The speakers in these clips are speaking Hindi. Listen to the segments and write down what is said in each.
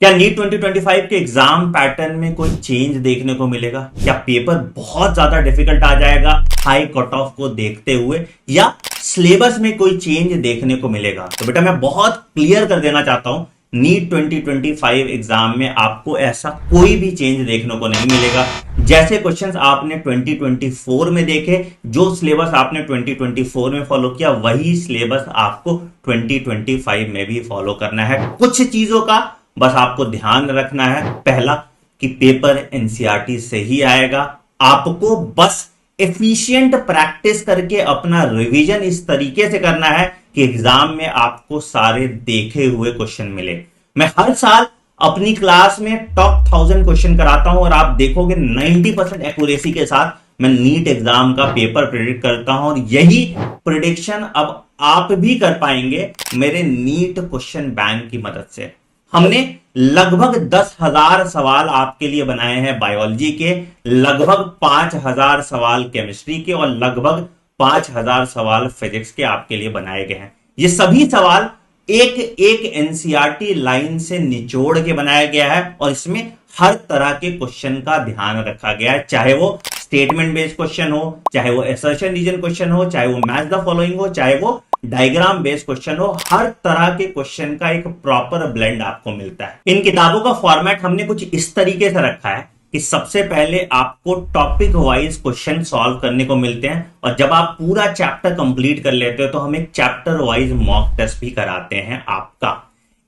क्या नीट 2025 के एग्जाम पैटर्न में कोई चेंज देखने को मिलेगा? क्या पेपर बहुत ज्यादा डिफिकल्ट आ जाएगा हाई कट ऑफ को देखते हुए, या सिलेबस में कोई चेंज देखने को मिलेगा? तो बेटा मैं बहुत क्लियर कर देना चाहता हूं, नीट 2025 एग्जाम में आपको ऐसा कोई भी चेंज देखने को नहीं मिलेगा। जैसे क्वेश्चंस आपने 2024 में देखे, जो सिलेबस आपने 2024 में फॉलो किया, वही सिलेबस आपको 2025 में भी फॉलो करना है। कुछ चीजों का बस आपको ध्यान रखना है। पहला कि पेपर एनसीईआरटी से ही आएगा। आपको बस एफिशिएंट प्रैक्टिस करके अपना रिवीजन इस तरीके से करना है कि एग्जाम में आपको सारे देखे हुए क्वेश्चन मिले। मैं हर साल अपनी क्लास में टॉप 1000 क्वेश्चन कराता हूं और आप देखोगे 90% एक्यूरेसी के साथ मैं नीट एग्जाम का पेपर प्रिडिक्ट करता हूं, और यही प्रिडिक्शन अब आप भी कर पाएंगे मेरे नीट क्वेश्चन बैंक की मदद से। हमने लगभग 10,000 सवाल आपके लिए बनाए हैं बायोलॉजी के, लगभग 5,000 सवाल केमिस्ट्री के, और लगभग 5,000 सवाल फिजिक्स के आपके लिए बनाए गए हैं। ये सभी सवाल एक एक एनसीईआरटी लाइन से निचोड़ के बनाया गया है, और इसमें हर तरह के क्वेश्चन का ध्यान रखा गया है, चाहे वो स्टेटमेंट बेस्ड क्वेश्चन हो, चाहे वो असर्शन रीजन क्वेश्चन हो, चाहे वो मैच द फॉलोइंग हो, चाहे वो डायग्राम बेस्ड क्वेश्चन हो। हर तरह के क्वेश्चन का एक प्रॉपर ब्लेंड आपको मिलता है। इन किताबों का फॉर्मेट हमने कुछ इस तरीके से रखा है कि सबसे पहले आपको टॉपिक वाइज क्वेश्चन सॉल्व करने को मिलते हैं, और जब आप पूरा चैप्टर कंप्लीट कर लेते हो तो हम एक चैप्टर वाइज मॉक टेस्ट भी कराते हैं आपका।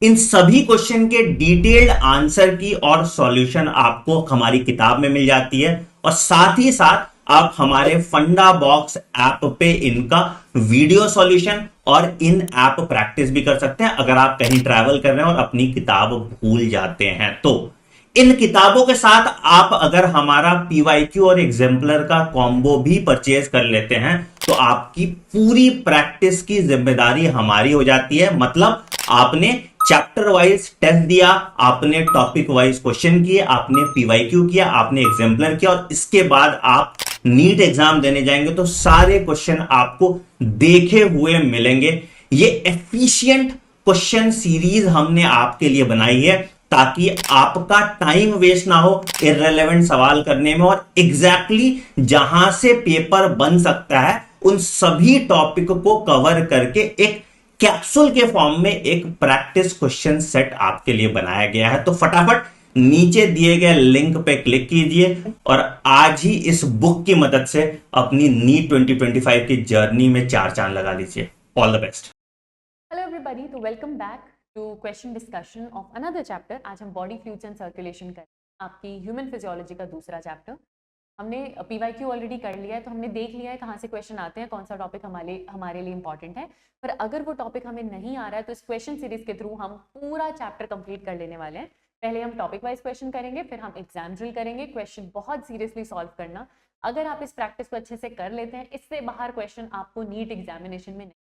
इन सभी क्वेश्चन के डिटेल्ड आंसर की और सॉल्यूशन आपको हमारी किताब में मिल जाती है, और साथ ही साथ आप हमारे फंडा बॉक्स ऐप पे इनका वीडियो सॉल्यूशन और इन ऐप प्रैक्टिस भी कर सकते हैं अगर आप कहीं ट्रैवल कर रहे हैं और अपनी किताब भूल जाते हैं तो। इन किताबों के साथ आप अगर हमारा पीवाईक्यू और एग्जाम्पलर का कॉम्बो भी परचेज कर लेते हैं तो आपकी पूरी प्रैक्टिस की जिम्मेदारी हमारी हो जाती है। मतलब आपने चैप्टर वाइज टेस्ट दिया, आपने टॉपिक वाइज क्वेश्चन किए, आपने पीवाईक्यू किया, आपने एग्जाम्पलर किया, और इसके बाद आप नीट एग्जाम देने जाएंगे तो सारे क्वेश्चन आपको देखे हुए मिलेंगे। ये एफिशिएंट क्वेश्चन सीरीज हमने आपके लिए बनाई है ताकि आपका टाइम वेस्ट ना हो इररिलेवेंट सवाल करने में, और एग्जैक्टली जहां से पेपर बन सकता है उन सभी टॉपिक को कवर करके एक कैप्सूल के फॉर्म में एक प्रैक्टिस क्वेश्चन सेट आपके लिए बनाया गया है। तो फटाफट नीचे दिए गए लिंक पे क्लिक कीजिए और आज ही इस बुक की मदद से अपनी नीट 2025 की जर्नी में चार चांद लगा लीजिए। All the best. Hello everybody, तो welcome back to question discussion of another chapter. आज हम बॉडी फ्लूइड्स एंड सर्कुलेशन करें, आपकी ह्यूमन फिजियोलॉजी का दूसरा चैप्टर। हमने पीवाईक्यू ऑलरेडी कर लिया है, तो हमने देख लिया है कहाँ से क्वेश्चन आते हैं, कौन सा टॉपिक हमारे लिए इंपॉर्टेंट है। पर अगर वो टॉपिक हमें नहीं आ रहा है तो इस क्वेश्चन सीरीज के थ्रू हम पूरा चैप्टर कंप्लीट कर लेने वाले हैं। पहले हम टॉपिक वाइज क्वेश्चन करेंगे, फिर हम एग्जाम ड्रिल करेंगे। क्वेश्चन बहुत सीरियसली सॉल्व करना, अगर आप इस प्रैक्टिस को अच्छे से कर लेते हैं, इससे बाहर क्वेश्चन आपको नीट एग्जामिनेशन में नहीं।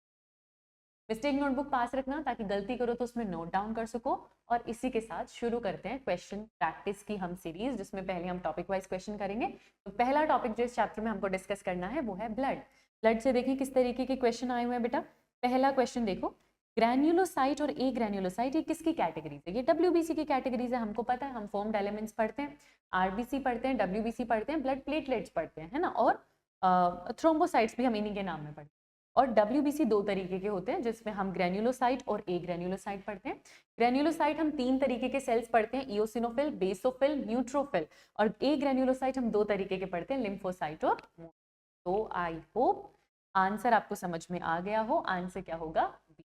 मिस्टेक नोटबुक पास रखना ताकि गलती करो तो उसमें नोट डाउन कर सको। और इसी के साथ शुरू करते हैं क्वेश्चन प्रैक्टिस की हम सीरीज, जिसमें पहले हम टॉपिक वाइज क्वेश्चन करेंगे। तो पहला टॉपिक जो इस चैप्टर में हमको डिस्कस करना है वो है ब्लड। ब्लड से देखें किस तरीके के क्वेश्चन आए हुए हैं बेटा। पहला क्वेश्चन देखो, ग्रैन्युलोसाइट और ए ग्रैन्युलोसाइट ये किसकी कैटेगरीज है? ये डब्ल्यूबीसी की कैटेगरीज है। हमको पता है, हम फॉर्म्ड एलिमेंट्स पढ़ते हैं, आरबीसी पढ़ते हैं, डब्ल्यूबीसी पढ़ते हैं, ब्लड प्लेटलेट्स पढ़ते हैं, है ना, और थ्रोम्बोसाइट्स भी हम इन्हीं के नाम में पढ़ते हैं। और डब्ल्यूबीसी दो तरीके के होते हैं, जिसमें हम ग्रैन्युलोसाइट और ए ग्रैन्युलोसाइट पढ़ते हैं। ग्रैन्युलोसाइट हम तीन तरीके के सेल्स पढ़ते हैं, इओसिनोफिल, बेसोफिल, न्यूट्रोफिल। और ए ग्रैन्युलोसाइट हम दो तरीके के पढ़ते हैं, लिम्फोसाइट और। तो आई होप आंसर आपको समझ में आ गया हो। आंसर क्या होगा? बी।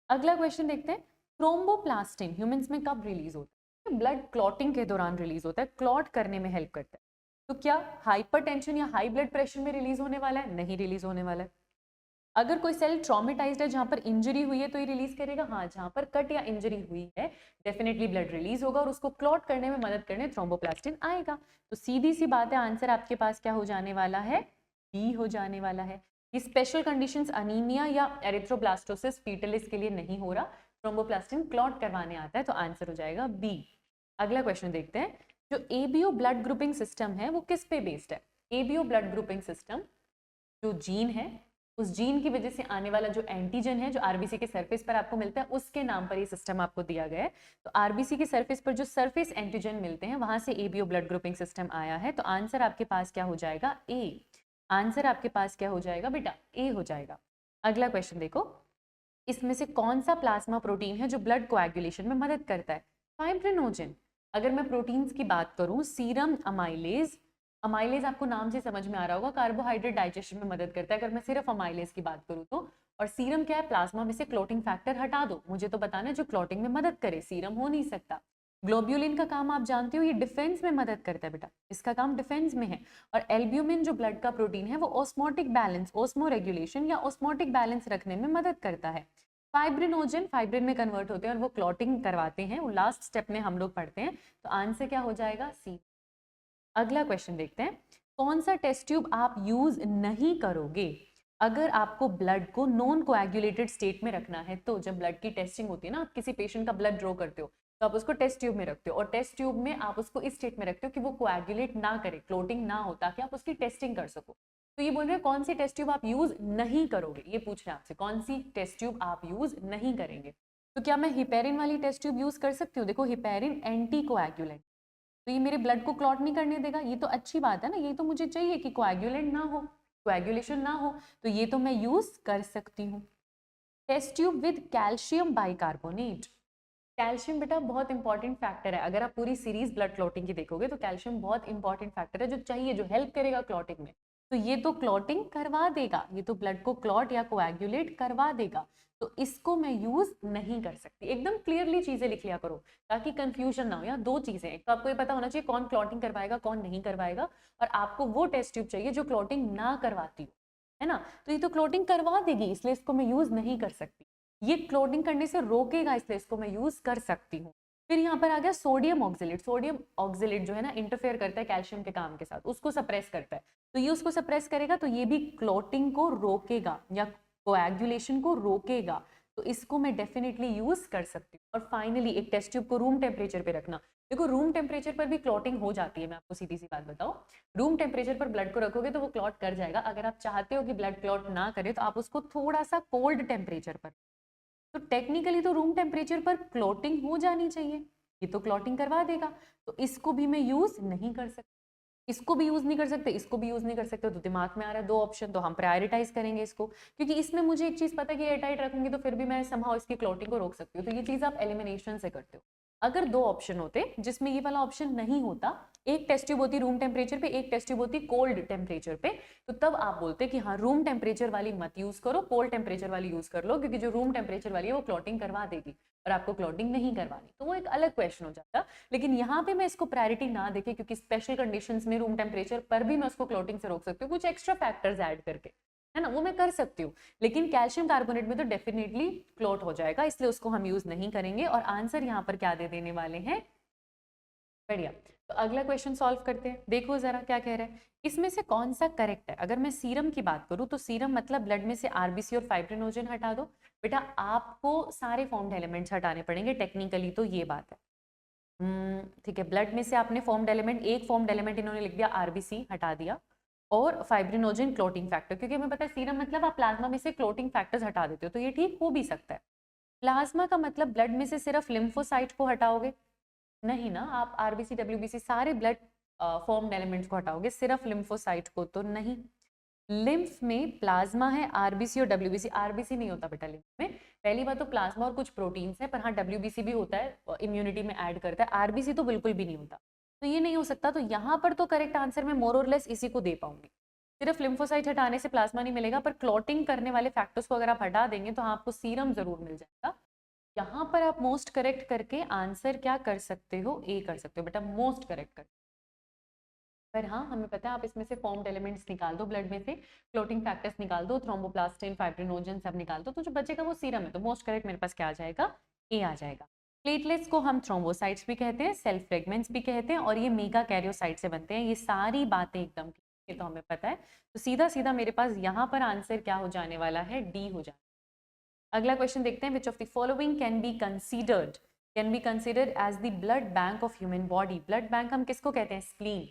अगला क्वेश्चन देखते हैं, थ्रोम्बोप्लास्टिन ह्यूमंस में कब रिलीज होता है? ब्लड क्लॉटिंग के दौरान रिलीज होता है, क्लॉट करने में हेल्प करता है। तो क्या हाइपरटेंशन या हाई ब्लड प्रेशर में रिलीज होने वाला है? नहीं रिलीज होने वाला है। अगर कोई सेल ट्रॉमेटाइज्ड है, जहां पर इंजरी हुई है, तो ये रिलीज करेगा। हाँ, जहां पर कट या इंजरी हुई है डेफिनेटली ब्लड रिलीज होगा, और उसको क्लॉट करने में मदद करने थ्रोम्बोप्लास्टिन आएगा। तो सीधी सी बात है, आंसर आपके पास क्या हो जाने वाला है? बी हो जाने वाला है। ये स्पेशल कंडीशंस अनीमिया या एरिथ्रोब्लास्टोसिस फीटलिस के लिए नहीं हो रहा, थ्रोम्बोप्लास्टिन क्लॉट करवाने आता है, तो आंसर हो जाएगा बी। अगला क्वेश्चन देखते हैं, जो एबीओ ब्लड ग्रुपिंग सिस्टम है वो किस पे बेस्ड है? एबीओ ब्लड ग्रुपिंग सिस्टम जो जीन है उस जीन की वजह से आने वाला जो एंटीजन है जो आरबीसी के सरफेस पर आपको मिलता है उसके नाम पर ये सिस्टम आपको दिया गया है। तो आरबीसी के सरफेस पर जो सरफेस एंटीजन मिलते हैं वहां से एबीओ ब्लड ग्रुपिंग सिस्टम आया है। तो आंसर आपके पास क्या हो जाएगा? ए। आंसर आपके पास क्या हो जाएगा बेटा? ए हो जाएगा। अगला क्वेश्चन देखो, इसमें से कौन सा प्लाज्मा प्रोटीन है जो ब्लड कोएगुलेशन में मदद करता है? फाइब्रिनोजन। अगर मैं प्रोटीन्स की बात करूं, सीरम अमाइलेज, अमाइलेज आपको नाम से समझ में आ रहा होगा, कार्बोहाइड्रेट डाइजेशन में मदद करता है अगर मैं सिर्फ अमाइलेज की बात करूं तो। और सीरम क्या है? प्लाज्मा में से क्लॉटिंग फैक्टर हटा दो, मुझे तो बताना है जो क्लॉटिंग में मदद करे, सीरम हो नहीं सकता। ग्लोब्यूलिन का काम आप जानते हो, ये डिफेंस में मदद करता है बेटा, इसका काम डिफेंस में है। और एल्ब्यूमिन जो ब्लड का प्रोटीन है वो ऑस्मोटिक बैलेंस, ऑस्मो रेगुलेशन या ऑस्मोटिक बैलेंस रखने में मदद करता है। फाइब्रिनोजन फाइब्रिन में कन्वर्ट होते हैं और वो क्लॉटिंग करवाते हैं, वो लास्ट स्टेप में हम लोग पढ़ते हैं। तो आंसर क्या हो जाएगा? सी। अगला क्वेश्चन देखते हैं, कौन सा टेस्ट ट्यूब आप यूज नहीं करोगे अगर आपको ब्लड को नॉन कोएगुलेटेड स्टेट में रखना है? तो जब ब्लड की टेस्टिंग होती है ना, आप किसी पेशेंट का ब्लड ड्रॉ करते हो तो आप उसको टेस्ट ट्यूब में रखते हो, और टेस्ट ट्यूब में आप उसको इस स्टेट में रखते हो कि वो कोएगुलेट ना करे, क्लोटिंग ना हो, ताकि आप उसकी टेस्टिंग कर सको। तो ये बोल रहे हैं कौन सी टेस्ट ट्यूब आप यूज नहीं करोगे, ये पूछ रहे हैं आपसे, कौन सी टेस्ट ट्यूब आप यूज नहीं करेंगे। तो क्या मैं हिपेरिन वाली टेस्ट ट्यूब यूज कर सकती हूँ? देखो हिपेरिन एंटी कोएगुलेंट, तो ये मेरे ब्लड को क्लॉट नहीं करने देगा, ये तो अच्छी बात है ना, ये तो मुझे चाहिए कि कोएगुलेंट ना हो, कोएगुलेशन ना हो, तो ये तो मैं यूज कर सकती हूँ। Test tube with calcium bicarbonate. Calcium बेटा बहुत इंपॉर्टेंट फैक्टर है, अगर आप पूरी सीरीज ब्लड क्लॉटिंग की देखोगे तो कैल्शियम बहुत इंपॉर्टेंट फैक्टर है जो चाहिए, जो हेल्प करेगा क्लॉटिंग में। तो ये तो क्लॉटिंग करवा देगा, ये तो ब्लड को क्लॉट या कोएगुलेट करवा देगा, तो इसको मैं यूज नहीं कर सकती। एकदम क्लियरली चीजें लिख लिया करो ताकि कंफ्यूजन ना हो। यहाँ दो चीजें हैं, तो आपको ये पता होना चाहिए कौन क्लॉटिंग करवाएगा कौन नहीं करवाएगा, और आपको वो टेस्ट ट्यूब चाहिए जो क्लॉटिंग ना करवाती हो, है ना। तो ये तो क्लॉटिंग करवा देगी, इसलिए इसको मैं यूज नहीं कर सकती। ये क्लॉटिंग करने से रोकेगा, इसलिए इसको मैं यूज कर सकती हूँ। फिर यहाँ पर आ गया सोडियम ऑक्जेलेट। सोडियम ऑक्जेलेट जो है ना इंटरफेयर करता है कैल्शियम के काम के साथ, उसको सप्रेस करता है, तो ये उसको सप्रेस करेगा, तो ये भी क्लॉटिंग को रोकेगा या कोएगुलेशन को रोकेगा, तो इसको मैं डेफिनेटली यूज कर सकती हूँ। और फाइनली एक टेस्ट ट्यूब को रूम टेम्परेचर पे रखना। देखो रूम टेम्परेचर पर भी क्लॉटिंग हो जाती है, मैं आपको सीधी सी बात बताऊं, रूम टेम्परेचर पर ब्लड को रखोगे तो वो क्लॉट कर जाएगा। अगर आप चाहते हो कि ब्लड क्लॉट ना करे तो आप उसको थोड़ा सा कोल्ड टेम्परेचर पर, तो टेक्निकली तो रूम टेम्परेचर पर क्लॉटिंग हो जानी चाहिए, ये तो क्लॉटिंग करवा देगा, तो इसको भी मैं यूज नहीं कर सकती, इसको भी यूज नहीं कर सकते, इसको भी यूज नहीं कर सकते। तो दिमाग में आ रहा है दो ऑप्शन, तो हम प्रायोरिटाइज करेंगे इसको, क्योंकि इसमें मुझे एक चीज पता है कि एयरटाइट रखूंगी तो फिर भी मैं समहाउ इसकी क्लॉटिंग को रोक सकती हूँ। तो ये चीज आप एलिमिनेशन से करते हो। अगर दो ऑप्शन होते जिसमें ये वाला ऑप्शन नहीं होता, एक टेस्ट ट्यूब होती रूम टेम्परेचर पे, एक टेस्ट ट्यूब होती कोल्ड टेम्परेचर पे, तो तब आप बोलते कि हाँ रूम टेम्परेचर वाली मत यूज करो, कोल्ड टेम्परेचर वाली यूज कर लो, क्योंकि जो रूम टेम्परेचर वाली है वो क्लॉटिंग करवा देगी और आपको क्लॉटिंग नहीं करवानी, तो वो एक अलग क्वेश्चन हो जाता। लेकिन यहाँ पे मैं इसको प्रायोरिटी ना देके, क्योंकि स्पेशल कंडीशंस में रूम टेम्परेचर पर भी मैं उसको क्लॉटिंग से रोक सकती हूँ कुछ एक्स्ट्रा फैक्टर्स ऐड करके, है ना, वो मैं कर सकती हूँ। लेकिन कैल्शियम कार्बोनेट में तो डेफिनेटली क्लॉट हो जाएगा, इसलिए उसको हम यूज नहीं करेंगे। और आंसर यहाँ पर क्या दे देने वाले हैं? बढ़िया। तो अगला क्वेश्चन सॉल्व करते हैं, देखो जरा क्या कह रहा है, इसमें से कौन सा करेक्ट है। अगर मैं सीरम की बात करूं तो सीरम मतलब ब्लड में से आरबीसी और फाइब्रिनोजन हटा दो। बेटा आपको सारे फॉर्म्ड एलिमेंट्स हटाने पड़ेंगे टेक्निकली, तो ये बात है। ठीक है, ब्लड में से आपने फॉर्म्ड एलिमेंट, एक फॉर्म्ड एलिमेंट इन्होंने लिख दिया आरबीसी, हटा दिया, और फाइब्रिनोजन क्लोटिंग फैक्टर, क्योंकि हमें पता है सीरम मतलब आप प्लाज्मा में से क्लोटिंग फैक्टर्स हटा देते हो, तो ये ठीक हो भी सकता है। प्लाज्मा का मतलब ब्लड में से सिर्फ लिम्फोसाइट को हटाओगे, नहीं ना, आप आरबीसी डब्ल्यूबीसी सारे ब्लड फॉर्म्ड एलिमेंट्स को हटाओगे, सिर्फ लिम्फोसाइट को तो नहीं। लिम्फ में प्लाज्मा है, आरबीसी और डब्ल्यूबीसी, आरबीसी नहीं होता बेटा लिम्फ में। पहली बात तो प्लाज्मा और कुछ प्रोटीन्स है, पर हाँ डब्ल्यूबीसी भी होता है, इम्यूनिटी में ऐड करता है, आरबीसी तो बिल्कुल भी नहीं होता, तो ये नहीं हो सकता। तो यहाँ पर तो करेक्ट आंसर मैं मोर और लेस इसी को दे पाऊंगी, सिर्फ लिम्फोसाइट हटाने से प्लाज्मा नहीं मिलेगा, पर क्लॉटिंग करने वाले फैक्टर्स को अगर आप हटा देंगे तो आपको सीरम जरूर मिल जाएगा। यहाँ पर आप मोस्ट करेक्ट करके आंसर क्या कर सकते हो? ए कर सकते हो बेटा, मोस्ट करेक्ट कर। पर हाँ हमें पता है आप इसमें से फॉर्म्ड एलिमेंट्स निकाल दो, ब्लड में से क्लोटिंग फैक्टर्स निकाल दो, थ्रोम्बोप्लास्टिन, फाइब्रिनोजन सब निकाल दो, तो जो बचेगा वो सीरम है। तो मोस्ट करेक्ट मेरे पास क्या आ जाएगा? ए आ जाएगा। प्लेटलेट्स को हम थ्रोम्बोसाइट्स भी कहते हैं, सेल फ्रेगमेंट्स भी कहते हैं, और ये मेगा कैरियोसाइट से बनते हैं। ये सारी बातें एकदम ये तो हमें पता है। तो सीधा सीधा मेरे पास यहाँ पर आंसर क्या हो जाने वाला है? डी हो जाए। अगला क्वेश्चन देखते हैं, which of the following can be considered as the blood bank of human body. Blood bank हम किसको कहते हैं? स्प्लीन।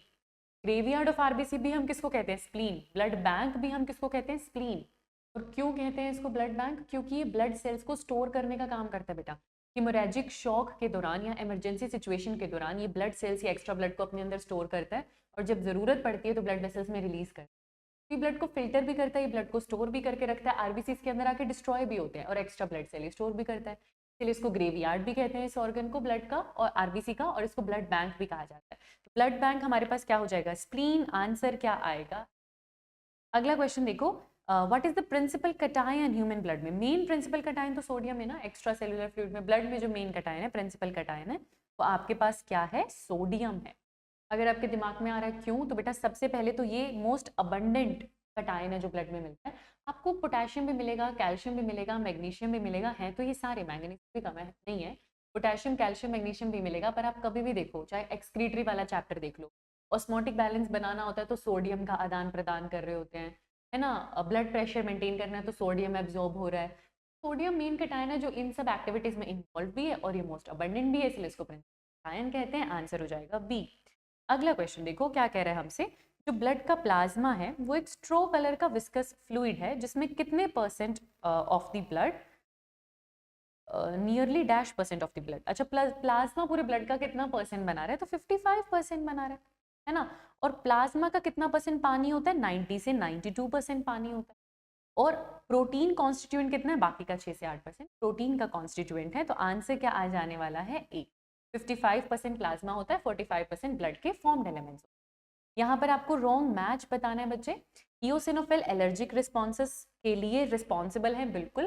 ग्रेवयार्ड ऑफ आरबीसी भी हम किसको कहते हैं? स्प्लीन। ब्लड बैंक भी हम किसको कहते हैं? स्प्लीन। और क्यों कहते हैं इसको ब्लड बैंक? क्योंकि ये ब्लड सेल्स को स्टोर करने का काम करता है बेटा। हिमोरेजिक शॉक के दौरान या इमरजेंसी सिचुएशन के दौरान ये ब्लड सेल्स या एक्स्ट्रा ब्लड को अपने अंदर स्टोर करता है और जब जरूरत पड़ती है तो ब्लड वेसल्स में रिलीज करता है। ये ब्लड को फिल्टर भी करता है, ये ब्लड को स्टोर भी करके रखता है, आरबीसीज के अंदर आके डिस्ट्रॉय भी होते हैं और एक्स्ट्रा ब्लड सेल स्टोर भी करता है। इसलिए इसको ग्रेवयार्ड भी कहते हैं इस ऑर्गन को ब्लड का और आरबीसी का, और इसको ब्लड बैंक भी कहा जाता है। तो ब्लड बैंक हमारे पास क्या हो जाएगा? स्प्लीन। आंसर क्या आएगा? अगला क्वेश्चन देखो, what is the principal cation human blood में? मेन प्रिंसिपल कटायन तो सोडियम है ना, एक्स्ट्रा सेलुलर फ्लूइड में ब्लड में जो मेन कटायन है, प्रिंसिपल कटायन है, वो आपके पास क्या है? सोडियम है। अगर आपके दिमाग में आ रहा है क्यों, तो बेटा सबसे पहले तो ये मोस्ट अबंडेंट कटायन है जो ब्लड में मिलता है। आपको पोटेशियम भी मिलेगा, कैल्शियम भी मिलेगा, मैग्नीशियम भी मिलेगा, है तो ये सारे, मैंगनीज भी कम है नहीं है, पोटेशियम कैल्शियम मैग्नीशियम भी मिलेगा। पर आप कभी भी देखो, चाहे एक्सक्रीटरी वाला चैप्टर देख लो, ऑस्मोटिक बैलेंस बनाना होता है तो सोडियम का आदान प्रदान कर रहे होते हैं, है ना। ब्लड प्रेशर मेंटेन करना है तो सोडियम एब्जॉर्ब हो रहा है। सोडियम मेन कटायन है जो इन सब एक्टिविटीज में इन्वॉल्व भी है और ये मोस्ट अबंडेंट भी है, इसलिए इसको प्रिंसिपल कटायन कहते हैं। आंसर हो जाएगा बी। अगला क्वेश्चन देखो क्या कह रहा है हमसे, जो ब्लड का प्लाज्मा है वो एक स्ट्रो कलर का विस्कस फ्लूइड है जिसमें कितने percent of the blood, nearly dash percent of the blood. अच्छा, प्लाज्मा पूरे ब्लड का कितना परसेंट बना रहा है? तो 55% बना रहा है ना। और प्लाज्मा का कितना परसेंट पानी होता है? 90 से 92% पानी होता है। और प्रोटीन कॉन्स्टिट्यूएंट कितना है? बाकी का 6 से 8% प्रोटीन का कॉन्स्टिट्यूएंट है। तो आंसर क्या आ जाने वाला है? ए। 55% प्लाज्मा होता है, 45% ब्लड के फॉर्म्ड एलिमेंट्स। यहाँ पर आपको रॉन्ग मैच बताना है बच्चे। इओसिनोफिल एलर्जिक रिस्पॉन्सेस के लिए रिस्पॉन्सिबल है, बिल्कुल।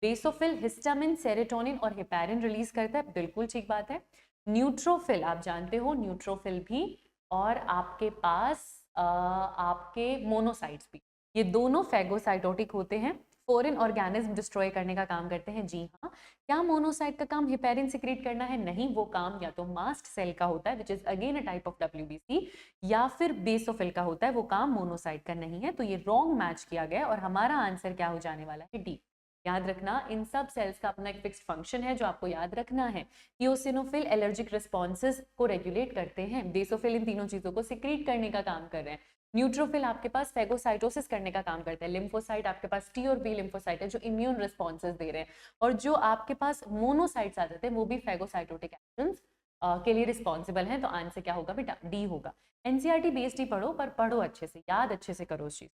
बेसोफिल हिस्टामिन, सेरोटोनिन और हेपेरिन रिलीज करता है, बिल्कुल ठीक बात है। न्यूट्रोफिल आप जानते हो, न्यूट्रोफिल भी, और आपके पास आपके मोनोसाइट्स भी, ये दोनों फैगोसाइटोटिक होते हैं, फॉरेन ऑर्गेनिज्म डिस्ट्रॉय करने का काम करते हैं। जी हाँ। क्या मोनोसाइट का काम हेपेरिन सिक्रीट करना है? नहीं, वो काम या तो मास्ट सेल का होता है which is again a type of WBC, या फिर बेसोफिल का होता है, वो काम मोनोसाइट का नहीं है। तो ये रॉन्ग मैच किया गया और हमारा आंसर क्या हो जाने वाला है? डी। याद रखना, इन सब सेल्स का अपना एक फिक्स्ड फंक्शन है जो आपको याद रखना है। इओसिनोफिल एलर्जिक रिस्पॉन्सेज को रेगुलेट करते हैं, बेसोफिल इन तीनों चीजों को सिक्रीट करने का काम कर रहे हैं, न्यूट्रोफिल आपके पास फैगोसाइटोसिस करने का काम करता है, लिम्फोसाइट आपके पास टी और बी लिम्फोसाइट है जो इम्यून रिस्पॉन्सेज दे रहे हैं, और जो आपके पास मोनोसाइट्स आ जाते हैं वो भी फैगोसाइटोटिक एक्शंस के लिए रिस्पॉन्सिबल हैं। तो आंसर क्या होगा बेटा? डी होगा। एनसीईआरटी बेस्ड ही पढ़ो, पर पढ़ो अच्छे से, याद अच्छे से करो उस चीज।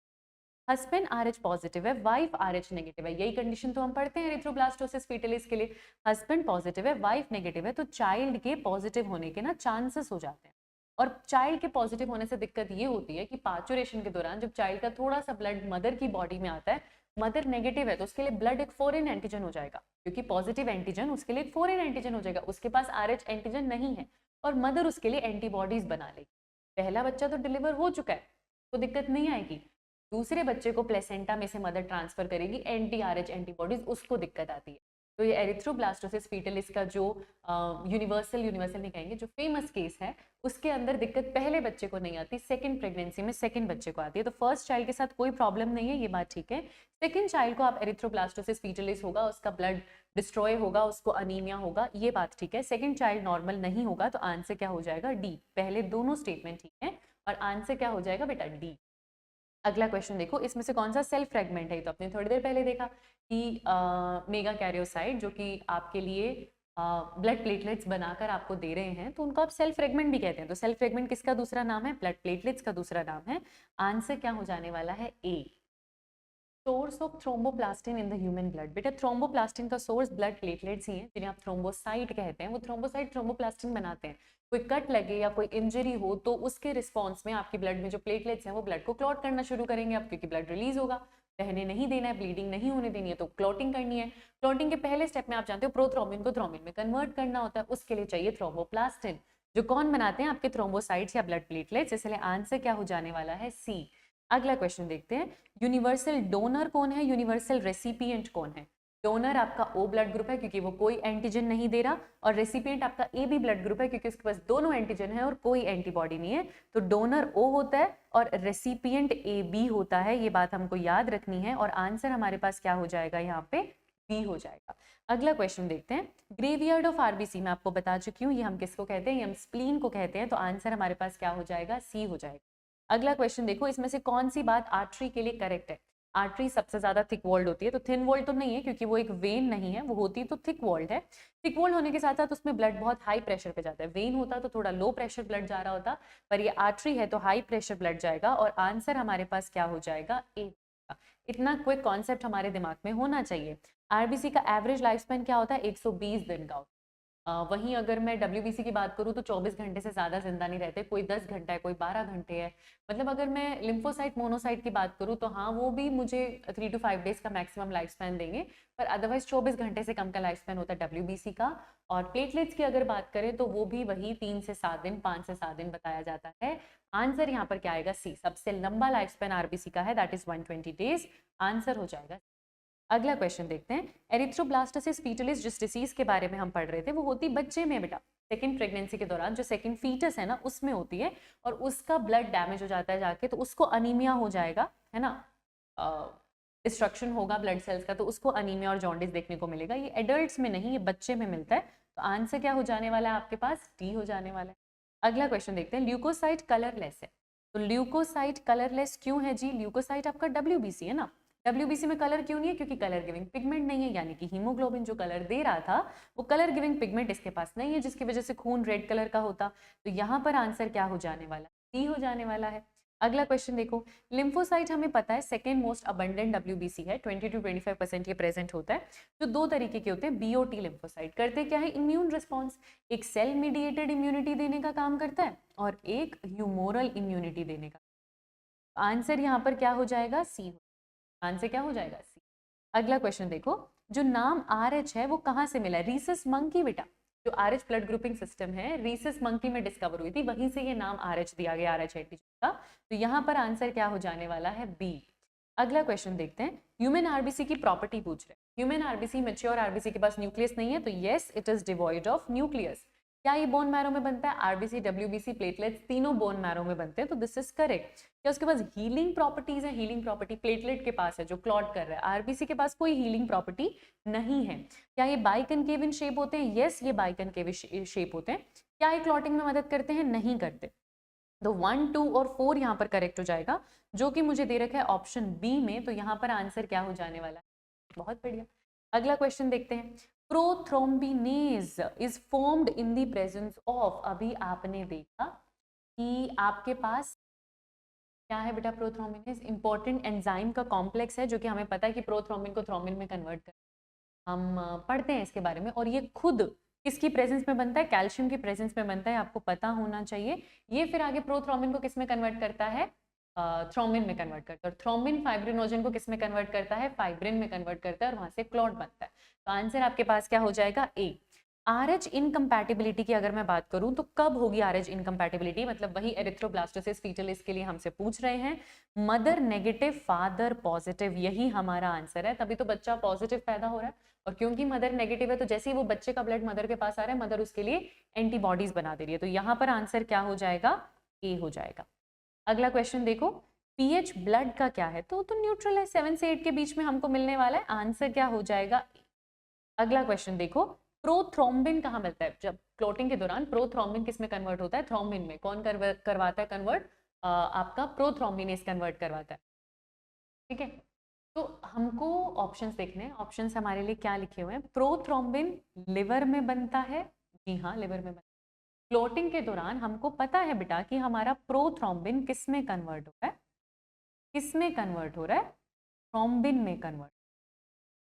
हस्बैंड RH पॉजिटिव है, वाइफ RH नेगेटिव है, यही कंडीशन तो हम पढ़ते हैं एरिथ्रोब्लास्टोसिस फीटलिस के लिए। हस्बैंड पॉजिटिव है, वाइफ नेगेटिव है, तो चाइल्ड के पॉजिटिव होने के ना चांसेस हो जाते हैं। और चाइल्ड के पॉजिटिव होने से दिक्कत ये होती है कि पार्चुरेशन के दौरान जब चाइल्ड का थोड़ा सा ब्लड मदर की बॉडी में आता है, मदर नेगेटिव है तो उसके लिए ब्लड एक फॉरेन एंटीजन हो जाएगा, क्योंकि पॉजिटिव एंटीजन उसके लिए एक फॉरेन एंटीजन हो जाएगा, उसके पास RH एंटीजन नहीं है और मदर उसके लिए एंटीबॉडीज बना लेगी। पहला बच्चा तो डिलीवर हो चुका है तो दिक्कत नहीं आएगी, दूसरे बच्चे को प्लेसेंटा में से मदर ट्रांसफर करेगी एंटी-RH एंटीबॉडीज, उसको दिक्कत आती है। तो ये एरिथ्रोब्लास्टोसिस फीटलिस का जो यूनिवर्सल नहीं कहेंगे, जो फेमस केस है, उसके अंदर दिक्कत पहले बच्चे को नहीं आती, सेकंड प्रेगनेंसी में सेकंड बच्चे को आती है। तो फर्स्ट चाइल्ड के साथ कोई प्रॉब्लम नहीं है, ये बात ठीक है। सेकंड चाइल्ड को आप एरिथ्रोब्लास्टोसिस फीटलिस होगा, उसका ब्लड डिस्ट्रॉय होगा, उसको अनीमिया होगा, ये बात ठीक है। सेकंड चाइल्ड नॉर्मल नहीं होगा, तो आंसर क्या हो जाएगा? डी। पहले दोनों स्टेटमेंट ठीक है और आंसर क्या हो जाएगा बेटा? डी। अगला क्वेश्चन देखो, इसमें से कौन सा सेल फ्रेगमेंट है? तो आपने थोड़ी देर पहले देखा कि मेगा कैरियोसाइट जो कि आपके लिए ब्लड प्लेटलेट्स बनाकर आपको दे रहे हैं, तो उनको आप सेल फ्रेगमेंट भी कहते हैं। तो सेल फ्रेगमेंट किसका दूसरा नाम है? ब्लड प्लेटलेट्स का दूसरा नाम है। आंसर क्या हो जाने वाला है? A. Source of thromboplastin in the human blood. बेटा थ्रोम्बोप्लास्टिन का सोर्स ब्लड प्लेटलेट्स ही हैं, जिन्हें आप थ्रोम्बोसाइट कहते हैं। वो थ्रोम्बोसाइट थ्रोम्बोप्लास्टिन बनाते हैं। कोई कट लगे या कोई इंजरी हो तो उसके रिस्पॉन्स में आपकी ब्लड में जो प्लेटलेट्स हैं वो ब्लड को क्लॉट करना शुरू करेंगे अब, क्योंकि ब्लड रिलीज होगा, बहने नहीं देना है, ब्लीडिंग नहीं होने देनी है, तो क्लॉटिंग करनी है। क्लॉटिंग के पहले स्टेप में आप जानते हो प्रोथ्रोम्बिन को थ्रोम्बिन में कन्वर्ट करना होता है, उसके लिए चाहिए थ्रोम्बोप्लास्टिन, जो कौन बनाते हैं? आपके थ्रोम्बोसाइट्स या ब्लड प्लेटलेट्स। इसलिए आंसर क्या हो जाने वाला है? सी। अगला क्वेश्चन देखते हैं, यूनिवर्सल डोनर कौन है, यूनिवर्सल रेसिपिएंट कौन है? डोनर आपका O ब्लड ग्रुप है क्योंकि वो कोई एंटीजन नहीं दे रहा, और रेसिपिएंट आपका AB ब्लड ग्रुप है क्योंकि उसके पास दोनों एंटीजन है और कोई एंटीबॉडी नहीं है। तो डोनर O होता है और रेसिपिएंट AB होता है, ये बात हमको याद रखनी है। और आंसर हमारे पास क्या हो जाएगा? यहाँ पे बी हो जाएगा। अगला क्वेश्चन देखते हैं, ग्रेवयार्ड ऑफ RBC मैं आपको बता चुकी हूँ, ये हम किसको कहते हैं? ये हम स्प्लीन को कहते हैं। तो आंसर हमारे पास क्या हो जाएगा? सी हो जाएगा। अगला क्वेश्चन देखो, इसमें से कौन सी बात आर्टरी के लिए करेक्ट है? आर्टरी सबसे ज्यादा थिक वॉल्ड होती है, तो थिन वॉल्ड तो नहीं है क्योंकि वो एक वेन नहीं है, वो होती तो थिक वॉल्ड है। थिक वॉल्ड होने के साथ साथ उसमें ब्लड बहुत हाई प्रेशर पे जाता है। वेन होता तो थोड़ा लो प्रेशर ब्लड जा रहा होता, पर ये आर्टरी है तो हाई प्रेशर ब्लड जाएगा और आंसर हमारे पास क्या हो जाएगा, ए। इतना क्विक कॉन्सेप्ट हमारे दिमाग में होना चाहिए। आरबीसी का एवरेज लाइफ स्पैन क्या होता है, 120 दिन का। वहीं अगर मैं डब्ल्यूबीसी की बात करूँ तो 24 घंटे से ज़्यादा जिंदा नहीं रहते, कोई 10 घंटा है, कोई 12 घंटे है। मतलब अगर मैं लिम्फोसाइट मोनोसाइट की बात करूँ तो हाँ, वो भी मुझे 3 to 5 डेज का मैक्सिमम लाइफ स्पैन देंगे, पर अदरवाइज 24 घंटे से कम का लाइफ स्पैन होता है डब्ल्यूबीसी का। और प्लेटलेट्स की अगर बात करें तो वो भी वही 3 से 7 दिन, 5 से 7 दिन बताया जाता है। आंसर यहाँ पर क्या आएगा, सी। सबसे लंबा लाइफ स्पैन आरबीसी का है, दैट इज 120 डेज। आंसर हो जाएगा। अगला क्वेश्चन देखते हैं। एरिथ्रोब्लास्टोसिस फीटलिस जिस डिसीज के बारे में हम पढ़ रहे थे, वो होती बच्चे में बेटा, सेकंड प्रेगनेंसी के दौरान जो सेकंड फीटस है ना, उसमें होती है। और उसका ब्लड डैमेज हो जाता है जाके, तो उसको अनीमिया हो जाएगा, है ना, डिस्ट्रक्शन होगा ब्लड सेल्स का, तो उसको अनीमिया और जॉन्डिस देखने को मिलेगा। ये एडल्ट्स में नहीं, ये बच्चे में मिलता है। तो आंसर क्या हो जाने वाला है आपके पास, डी हो जाने वाला है। अगला क्वेश्चन देखते हैं। ल्यूकोसाइट कलरलेस है, तो ल्यूकोसाइट कलरलेस क्यों है जी? ल्यूकोसाइट आपका डब्ल्यूबीसी है ना। डब्ल्यूबीसी में कलर क्यों नहीं है? क्योंकि कलर गिविंग पिगमेंट नहीं है, यानी कि हीमोग्लोबिन जो कलर दे रहा था वो कलर गिविंग पिगमेंट इसके पास नहीं है, जिसकी वजह से खून रेड कलर का होता। तो यहाँ पर आंसर क्या हो जाने वाला है, डी हो जाने वाला है। अगला क्वेश्चन देखो। लिम्फोसाइट हमें पता है सेकेंड मोस्ट अबंडेंट डब्ल्यूबीसी है, 20 to 25% ये प्रेजेंट होता है। जो दो तरीके के होते हैं, बीओटी लिम्फोसाइट करते क्या है, इम्यून रिस्पॉन्स, एक सेल मीडिएटेड इम्यूनिटी देने का काम करता है और एक ह्यूमोरल इम्यूनिटी देने का। आंसर यहाँ पर क्या हो जाएगा, सी। आंसर क्या हो जाएगा, सी। अगला क्वेश्चन देखो। जो नाम RH है वो कहाँ से मिला है? रीसस मंकी बेटा, जो RH ब्लड ग्रुपिंग सिस्टम है, रीसस मंकी में डिस्कवर हुई थी, वहीं से ये नाम RH दिया गया, RH एंटीजन का। तो यहाँ पर आंसर क्या हो जाने वाला है, बी। अगला क्वेश्चन देखते हैं। ह्यूमन आरबीसी की प्रॉपर्टी पूछ रहे हैं। ह्यूमन आरबीसी, मैच्योर आरबीसी के पास न्यूक्लियस नहीं है, तो yes it is devoid of nucleus. क्या ये बोन मैरो में बनता है? आरबीसी, डब्ल्यूबीसी, प्लेटलेट्स तीनों बोन मैरो में बनते हैं, तो दिस इज करेक्ट। क्या उसके पास हीलिंग प्रॉपर्टीज है? हीलिंग प्रॉपर्टी प्लेटलेट के पास है जो क्लॉट कर रहा है, आरबीसी के पास कोई हीलिंग प्रॉपर्टी नहीं है। क्या ये बाइकनकेव इन शेप होते हैं? यस, ये बाइकनकेव शेप होते हैं। क्या ये क्लॉटिंग में मदद करते हैं? नहीं करते। तो 1, 2 और 4 यहाँ पर करेक्ट हो जाएगा, जो कि मुझे दे रखा है ऑप्शन बी में। तो यहाँ पर आंसर क्या हो जाने वाला है, बहुत बढ़िया। अगला क्वेश्चन देखते हैं। Prothrombinase is formed in the presence of, अभी आपने देखा कि आपके पास क्या है बेटा, प्रोथ्रोम्बिनेज इंपॉर्टेंट एंजाइम का कॉम्प्लेक्स है, जो कि हमें पता है कि प्रोथ्रोम्बिन को थ्रोम्बिन में कन्वर्ट कर, हम पढ़ते हैं इसके बारे में। और ये खुद किसकी प्रेजेंस में बनता है? कैल्शियम की प्रेजेंस में बनता है, आपको पता होना चाहिए। ये फिर आगे प्रोथ्रोम्बिन को किस में कन्वर्ट करता है? थ्रोम्बिन में कन्वर्ट करता है। और थ्रोम्बिन फाइब्रिनोजन को किस में कन्वर्ट करता है? फाइब्रिन में कन्वर्ट करता है, और वहां से क्लॉट बनता है। तो आंसर आपके पास क्या हो जाएगा, ए। RH इनकम्पैटिबिलिटी की अगर मैं बात करूं तो कब होगी RH इनकम्पैटिबिलिटी? मतलब वही एरिथ्रोब्लास्टोसिस फीटलिस के लिए हमसे पूछ रहे हैं। मदर नेगेटिव फादर पॉजिटिव, यही हमारा आंसर है। तभी तो बच्चा पॉजिटिव पैदा हो रहा है, और क्योंकि मदर नेगेटिव है तो जैसे ही वो बच्चे का ब्लड मदर के पास आ रहा है, मदर उसके लिए एंटीबॉडीज बना दे रही है। तो यहाँ पर आंसर क्या हो जाएगा, ए हो जाएगा। अगला क्वेश्चन देखो। पीएच ब्लड का क्या है? तो न्यूट्रल है, 7 से 8 के बीच में हमको मिलने वाला है। आंसर क्या हो जाएगा, अगला क्वेश्चन देखो। प्रोथ्रोम्बिन कहाँ मिलता है? जब क्लोटिंग के दौरान प्रोथ्रोम्बिन किस में कन्वर्ट होता है? थ्रोम्बिन में। कौन करवाता है कन्वर्ट? आपका प्रोथ्रोम्बिनेज कन्वर्ट करवाता है, ठीक है। तो हमको ऑप्शंस देखने हैं। ऑप्शंस हमारे लिए क्या लिखे हुए हैं? प्रोथ्रोम्बिन लिवर में बनता है, जी हाँ, लिवर में बनता है। क्लोटिंग के दौरान हमको पता है बेटा कि हमारा प्रोथ्रोम्बिन किस में कन्वर्ट हो रहा है? किस में कन्वर्ट हो रहा है? थ्रोम्बिन में कन्वर्ट।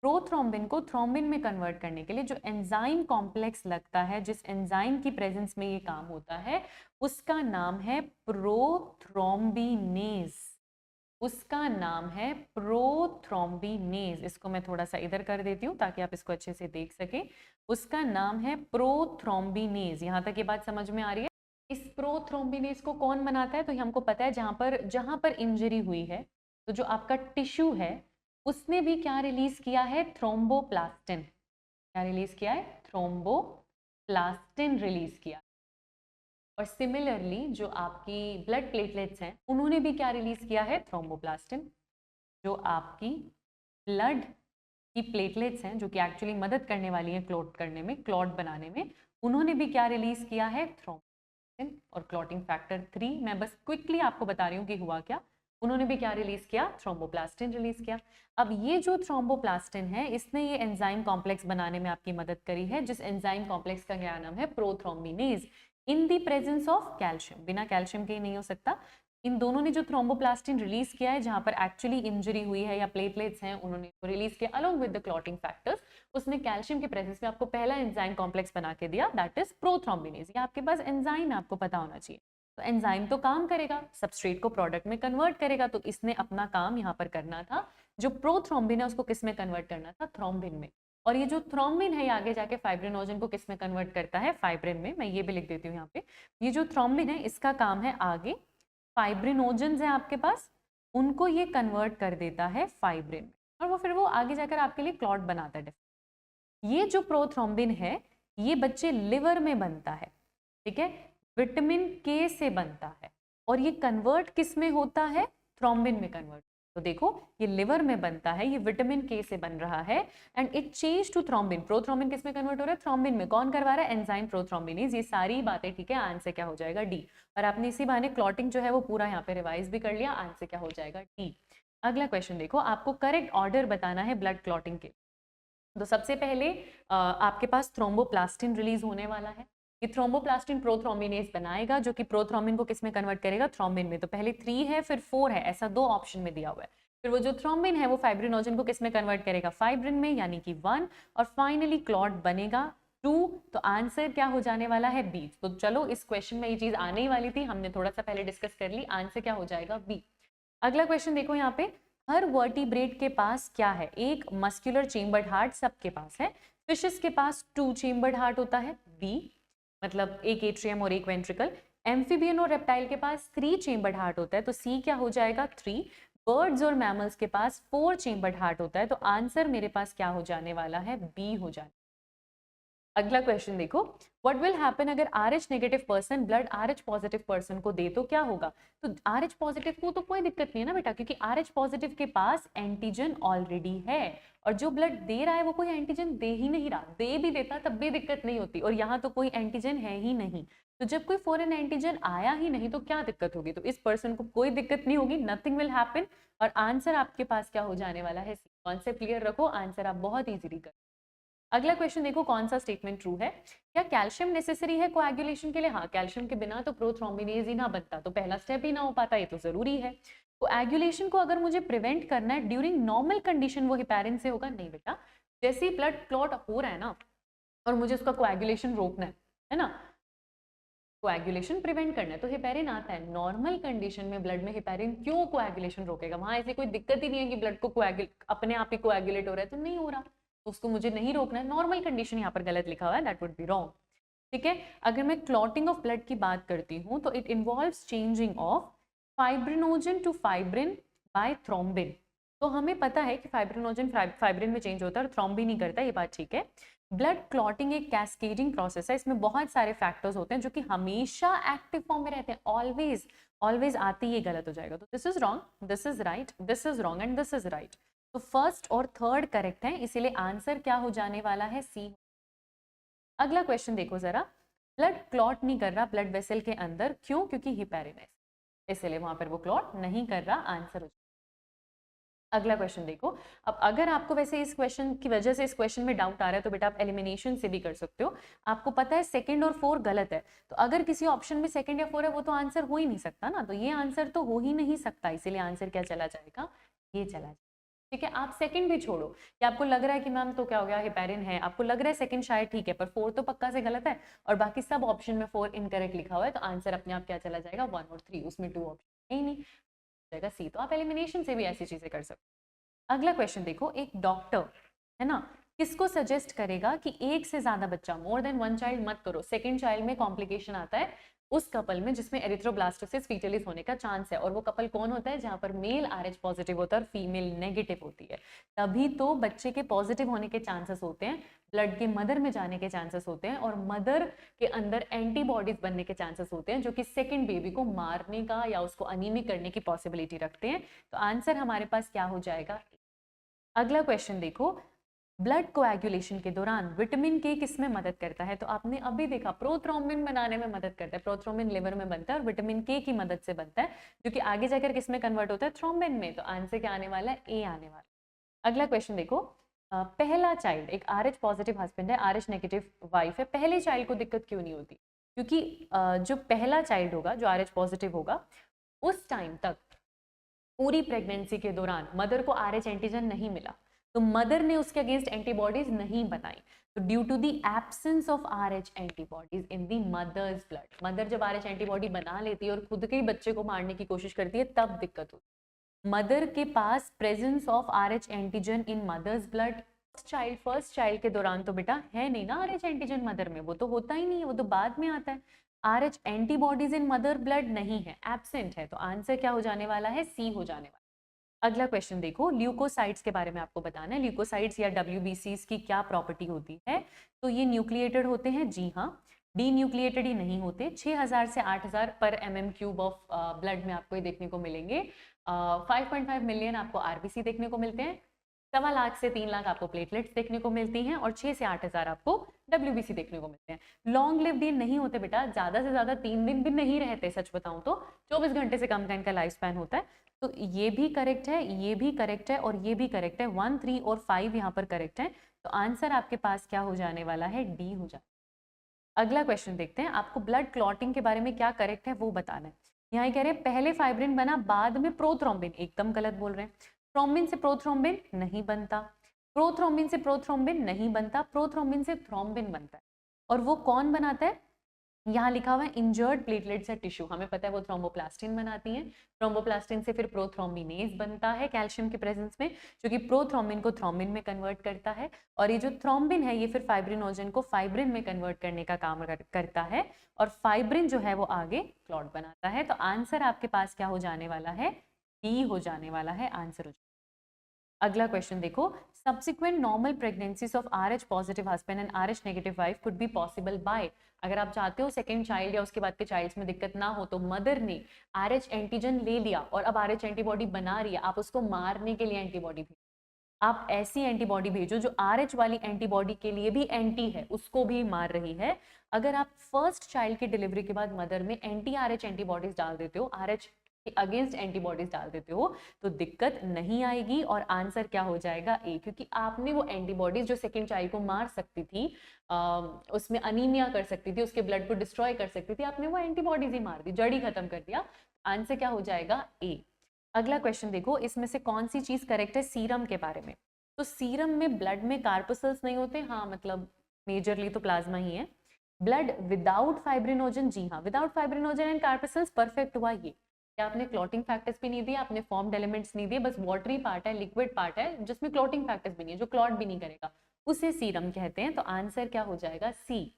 प्रोथ्रोम्बिन को थ्रोम्बिन में कन्वर्ट करने के लिए जो एंजाइम कॉम्प्लेक्स लगता है, जिस एंजाइम की प्रेजेंस में ये काम होता है, उसका नाम है प्रोथ्रोम्बिनेज। उसका नाम है प्रोथ्रोम्बिनेज। इसको मैं थोड़ा सा इधर कर देती हूँ ताकि आप इसको अच्छे से देख सकें। उसका नाम है प्रोथ्रोम्बिनेज। यहाँ तक ये बात समझ में आ रही है? इस प्रोथ्रोम्बिनेज को कौन बनाता है? तो हमको पता है जहां पर इंजरी हुई है, तो जो आपका टिश्यू है उसने भी क्या रिलीज किया है? थ्रोम्बोप्लास्टिन। क्या रिलीज किया है? थ्रोम्बोप्लास्टिन रिलीज किया। और सिमिलरली जो आपकी ब्लड प्लेटलेट्स हैं, उन्होंने भी क्या रिलीज किया है? थ्रोम्बोप्लास्टिन। जो आपकी ब्लड की प्लेटलेट्स हैं, जो कि एक्चुअली मदद करने वाली हैं क्लॉट करने में, क्लॉट बनाने में, उन्होंने भी क्या रिलीज किया है? थ्रोम्बोप्लास्टिन और क्लॉटिंग फैक्टर 3। मैं बस क्विकली आपको बता रही हूँ कि हुआ क्या। उन्होंने भी क्या रिलीज किया, थ्रोम्बोप्लास्टिन रिलीज किया। अब ये जो थ्रोम्बोप्लास्टिन है इसने ये एंजाइम कॉम्प्लेक्स बनाने में आपकी मदद करी है, जिस एंजाइम कॉम्प्लेक्स का क्या नाम है, prothrombinase, in the presence of calcium. बिना कैल्शियम के ही नहीं हो सकता। इन दोनों ने जो थ्रोम्बोप्लास्टिन रिलीज किया है, जहां पर एक्चुअली इंजरी हुई है या प्लेटलेट्स हैं, उन्होंने रिलीज किया along with the clotting factors. उसने कैल्शियम के प्रेजेंस में आपको पहला एंजाइम कॉम्प्लेक्स बना के दिया, दैट इज प्रोथ्रोम्बिनेज। ये आपके पास एंजाइम है, आपको पता होना चाहिए। तो एंजाइम तो काम करेगा, सबस्ट्रेट को प्रोडक्ट में कन्वर्ट करेगा, तो इसने अपना काम यहाँ पर करना था। जो प्रोथ्रोम्बिन है उसको किस में कन्वर्ट करना था, थ्रोम्बिन में। और ये जो थ्रोम्बिन है ये आगे जाके फाइब्रिनोजन को किस में कन्वर्ट करता है, फाइब्रिन में। मैं ये भी लिख देती हूँ यहाँ पे। ये जो थ्रोम्बिन है इसका काम है आगे फाइब्रिनोजन है आपके पास, उनको ये कन्वर्ट कर देता है फाइब्रिन में, और फिर वो आगे जाकर आपके लिए क्लॉट बनाता है। ये जो प्रोथ्रोम्बिन है ये बच्चे लिवर में बनता है, ठीक है, विटामिन के से बनता है, और ये कन्वर्ट किस में होता है, थ्रोम्बिन में कन्वर्ट। तो देखो ये लिवर में बनता है, ये विटामिन के से बन रहा है, and it change to thrombin. Prothrombin किस में कन्वर्ट हो रहा है, थ्रोम्बिन में। कौन करवा रहा है, एंजाइम प्रोथ्रोम्बिनेज। ये सारी बातें ठीक है, आंसर क्या हो जाएगा, डी। और आपने इसी बहाने क्लॉटिंग जो है वो पूरा यहाँ पे रिवाइज भी कर लिया, आंसर क्या हो जाएगा, डी। अगला क्वेश्चन देखो, आपको करेक्ट ऑर्डर बताना है ब्लड क्लॉटिंग के। तो सबसे पहले आपके पास थ्रोम्बोप्लास्टिन रिलीज होने वाला है। ये थ्रोम्बोप्लास्टिन प्रोथ्रोम्बिनेज बनाएगा, जो कि प्रोथ्रोम्बिन को किस में कन्वर्ट करेगा, थ्रोम्बिन में। तो पहले 3 है फिर 4 है, ऐसा 2 ऑप्शन में दिया हुआ है। फिर वो जो थ्रोम्बिन है वो फाइब्रिनोजन को किस में कन्वर्ट करेगा, फाइब्रिन में, यानी कि 1। और फाइनली क्लॉट बनेगा 2। तो आंसर क्या हो जाने वाला है, बी। तो चलो इस क्वेश्चन में ये चीज आने ही वाली थी, हमने थोड़ा सा पहले डिस्कस कर ली। आंसर क्या हो जाएगा, बी। अगला क्वेश्चन देखो यहाँ पे, हर वर्टिब्रेट के पास क्या है, एक मस्कुलर चेम्बर्ड हार्ट सबके पास है। फिशेस के पास 2 चेम्बर्ड हार्ट होता है, बी, मतलब एक एट्रियम और एक वेंट्रिकल। एम्फीबियन और रेप्टाइल के पास 3 चेम्बर्ड हार्ट होता है, तो सी क्या हो जाएगा, 3। बर्ड्स और मैमल्स के पास 4 चेम्बर्ड हार्ट होता है, तो आंसर मेरे पास क्या हो जाने वाला है, बी हो जाने। अगला क्वेश्चन देखो, व्हाट विल हैपन अगर RH negative person blood RH positive person को दे तो क्या होगा। तो RH पॉजिटिव को तो कोई दिक्कत नहीं है ना बेटा, क्योंकि RH पॉजिटिव के पास एंटीजन ऑलरेडी है, और जो ब्लड दे रहा है वो कोई एंटीजन दे ही नहीं रहा। दे भी देता तब भी दिक्कत नहीं होती, और यहाँ तो कोई एंटीजन है ही नहीं। तो जब कोई फॉरेन एंटीजन आया ही नहीं तो क्या दिक्कत होगी, तो इस पर्सन को कोई दिक्कत नहीं होगी, नथिंग विल हैपन। और आंसर आपके पास क्या हो जाने वाला है, सी। कॉन्सेप्ट क्लियर रखो, आंसर आप बहुत इजीली कर। अगला क्वेश्चन देखो, कौन सा स्टेटमेंट ट्रू है, क्या कैल्शियम नेसेसरी है कोएगुलेशन के लिए। हाँ, कैल्शियम के बिना तो प्रोथ्रोम्बिनेज ही ना बनता, तो पहला स्टेप ही ना हो पाता, ये तो जरूरी है। कोएगुलेशन को अगर मुझे प्रिवेंट करना है ड्यूरिंग नॉर्मल कंडीशन, वो हेपेरिन से होगा, नहीं बेटा। जैसे ही ब्लड क्लॉट हो रहा है ना, और मुझे उसका कोएगुलेशन रोकना है ना, कोएगुलेशन प्रिवेंट करना है, तो हेपेरिन आता है। नॉर्मल कंडीशन में ब्लड में हेपेरिन क्यों कोएगुलेशन रोकेगा, वहां ऐसी कोई दिक्कत ही नहीं है कि ब्लड को अपने आप ही कोएगुलेट हो रहा है, तो नहीं हो रहा, उसको मुझे नहीं रोकना है। नॉर्मल कंडीशन यहाँ पर गलत लिखा हुआ है, दैट वुड बी रॉन्ग, ठीक है। अगर मैं क्लॉटिंग ऑफ ब्लड की बात करती हूँ तो it involves changing of fibrinogen to fibrin by thrombin. तो हमें पता है कि फाइब्रिनोजन फाइब्रिन में चेंज होता है और थ्रोम्बिन नहीं करता, ये बात ठीक है। ब्लड क्लॉटिंग एक कैस्केडिंग प्रोसेस है, इसमें बहुत सारे फैक्टर्स होते हैं जो कि हमेशा एक्टिव फॉर्म में रहते हैं, ऑलवेज ऑलवेज आते ही, ये गलत हो जाएगा। तो this is wrong, this is right, this is wrong and this is right. तो फर्स्ट और थर्ड करेक्ट है, इसीलिए आंसर क्या हो जाने वाला है, सी। अगला क्वेश्चन देखो जरा, ब्लड क्लॉट नहीं कर रहा ब्लड वेसल के अंदर, क्यों, क्योंकि हिपेरिन है, इसलिए वहां पर वो क्लॉट नहीं कर रहा, आंसर हो जाए। अगला क्वेश्चन देखो, अब अगर आपको वैसे इस क्वेश्चन की वजह से इस क्वेश्चन में डाउट आ रहा है तो बेटा आप एलिमिनेशन से भी कर सकते हो। आपको पता है सेकंड और 4 गलत है, तो अगर किसी ऑप्शन में सेकंड या 4 है वो तो आंसर हो ही नहीं सकता ना, तो ये आंसर तो हो ही नहीं सकता, इसीलिए आंसर क्या चला जाएगा, ये चला जाएगा, ठीक है। आप सेकंड भी छोड़ो कि आपको लग रहा है कि मैम तो क्या हो गया, हेपेरिन है, आपको लग रहा है सेकंड शायद ठीक है, पर 4 तो पक्का से गलत है, और बाकी सब ऑप्शन में 4 इनकरेक्ट लिखा हुआ है, तो आंसर अपने आप क्या चला जाएगा, 1 और 3, उसमें 2 ऑप्शन ही नहीं जाएगा, सी। तो आप एलिमिनेशन से भी ऐसी चीजें कर सकते हो। अगला क्वेश्चन देखो, एक डॉक्टर है ना, किसको सजेस्ट करेगा कि एक से ज्यादा बच्चा, मोर देन 1 चाइल्ड मत करो, सेकंड चाइल्ड में कॉम्प्लिकेशन आता है उस कपल में जिसमें एरिथ्रोब्लास्टोसिस फीटलिस होने का चांस है, और वो कपल कौन होता है, जहां पर मेल RH पॉजिटिव होता है और फीमेल नेगेटिव होती है, तभी तो बच्चे के पॉजिटिव होने के चांसेस होते हैं, ब्लड के मदर में जाने के चांसेस होते हैं, और मदर के अंदर एंटीबॉडीज बनने के चांसेस होते हैं, जो कि सेकंड बेबी को मारने का या उसको अनीमिक करने की पॉसिबिलिटी रखते हैं। तो आंसर हमारे पास क्या हो जाएगा। अगला क्वेश्चन देखो, ब्लड कोएगुलेशन के दौरान विटामिन के किस में मदद करता है? तो आपने अभी देखा प्रोथ्रोम्बिन बनाने में मदद करता है, प्रोथ्रोम्बिन लिवर में बनता है और विटामिन के की मदद से बनता है, जो कि आगे जाकर किस में कन्वर्ट होता है? थ्रोम्बिन में। तो आंसर क्या आने वाला है? ए आने वाला है। अगला क्वेश्चन देखो, पहला चाइल्ड, एक RH पॉजिटिव हस्बैंड है, RH नेगेटिव वाइफ है, पहले चाइल्ड को दिक्कत क्यों नहीं होती? क्योंकि जो पहला चाइल्ड होगा जो RH पॉजिटिव होगा, उस टाइम तक पूरी प्रेगनेंसी के दौरान मदर को RH एंटीजन नहीं मिला, तो मदर ने उसके अगेंस्ट एंटीबॉडीज नहीं बनाई। तो due to the absence of RH antibodies in the mother's blood, mother जब RH एंटीबॉडी बना लेती है और खुद के ही बच्चे को मारने की कोशिश करती है, तब दिक्कत होती है। मदर के पास presence of RH antigen in mother's blood, first child के दौरान तो बेटा है नहीं ना RH एंटीजन मदर में, वो तो होता ही नहीं है, वो तो बाद में आता है। RH एंटीबॉडीज इन मदर ब्लड नहीं है, एब्सेंट है, तो आंसर क्या हो जाने वाला है? सी हो जाने वाला। अगला क्वेश्चन देखो, ल्यूकोसाइट्स के बारे में आपको बताना है। ल्यूकोसाइट्स या WBCs की क्या प्रॉपर्टी होती है? तो ये न्यूक्लिएटेड होते हैं, जी हाँ। डी न्यूक्लिएटेड ही नहीं होते। 6000 से 8000 पर mm³ ऑफ ब्लड में आपको ये देखने को मिलेंगे। 5.5 मिलियन आपको RBC देखने को मिलते हैं, 1.25 लाख से 3 लाख आपको प्लेटलेट्स देखने को मिलती हैं और 6 से 8000 आपको WBC देखने को मिलते हैं। लॉन्ग लिव्ड ये नहीं होते बेटा, ज्यादा से ज्यादा 3 दिन भी नहीं रहते, सच बताऊं तो 24 घंटे से कम का इनका लाइफ स्पैन होता है। तो ये भी करेक्ट है, ये भी करेक्ट है और ये भी करेक्ट है। 1, 3 और 5 यहाँ पर करेक्ट है, तो आंसर आपके पास क्या हो जाने वाला है? डी हो जाए। अगला क्वेश्चन देखते हैं, आपको ब्लड क्लॉटिंग के बारे में क्या करेक्ट है वो बताना है। यहाँ कह रहे हैं पहले फाइब्रिन बना बाद में प्रोथ्रोम्बिन, एकदम गलत बोल रहे हैं। थ्रोम्बिन से प्रोथ्रोम्बिन नहीं बनता, प्रोथ्रोम्बिन से प्रोथ्रोम्बिन नहीं बनता, प्रोथ्रोम्बिन से थ्रोम्बिन बनता है। और वो कौन बनाता है? यहाँ लिखा हुआ है इंजर्ड प्लेटलेट्स या टिश्यू, हमें पता है वो थ्रोम्बोप्लास्टिन बनाती हैं। थ्रोम्बोप्लास्टिन से फिर प्रोथ्रोम्बिनेज बनता है कैल्शियम के प्रेजेंस में, जो कि प्रोथ्रोम्बिन को थ्रोम्बिन में कन्वर्ट करता है। और ये जो थ्रोम्बिन है ये फिर फाइब्रिनोजन को फाइब्रिन में कन्वर्ट करने का काम करता है और फाइब्रिन जो है वो आगे क्लॉट बनाता है। तो आंसर आपके पास क्या हो जाने वाला है? डी हो जाने वाला है, आंसर हो जाए। अगला क्वेश्चन देखो, subsequent normal pregnancies of RH positive husband and RH negative wife could be possible by. अगर आप चाहते हो सेकंड चाइल्ड या उसके बाद के चाइल्ड्स में दिक्कत ना हो, तो मदर ने RH एंटीजन ले लिया और अब RH एंटीबॉडी बना रही है, आप उसको मारने के लिए एंटीबॉडी भेजो। आप ऐसी एंटीबॉडी भेजो जो RH वाली एंटीबॉडी के लिए भी एंटी है, उसको भी मार रही है। अगर आप फर्स्ट चाइल्ड की डिलीवरी के बाद मदर में एंटी RH एंटीबॉडीज डाल देते हो, RH के अगेंस्ट एंटीबॉडीज डाल देते हो, तो दिक्कत नहीं आएगी और आंसर क्या हो जाएगा? ए, क्योंकि आपने वो एंटीबॉडीज जो सेकंड चाइल्ड को मार सकती थी, उसमें अनीमिया कर सकती थी, उसके ब्लड को डिस्ट्रॉय कर सकती थी, आपने वो एंटीबॉडीज ही मार दी, जड़ ही खत्म कर दिया। आंसर क्या हो जाएगा? ए। अगला क्वेश्चन देखो, इसमें से कौन सी चीज करेक्ट है सीरम के बारे में? तो सीरम में ब्लड में कार्पोसल्स नहीं होते, हाँ मतलब मेजरली तो प्लाज्मा ही है। ब्लड विदाउट फाइब्रिनोजन, जी हाँ, विदाउट फाइब्रिनोजन एंड कार्पोसल्स, परफेक्ट हुआ ये। क्या आपने क्लॉटिंग फैक्टर्स भी नहीं दिए, आपने फॉर्म्ड एलिमेंट्स नहीं दिए, बस वाटरी पार्ट है, लिक्विड पार्ट है जिसमें क्लॉटिंग फैक्टर्स भी नहीं है, जो क्लॉट भी नहीं करेगा, उसे सीरम कहते हैं। तो आंसर क्या हो जाएगा? सी।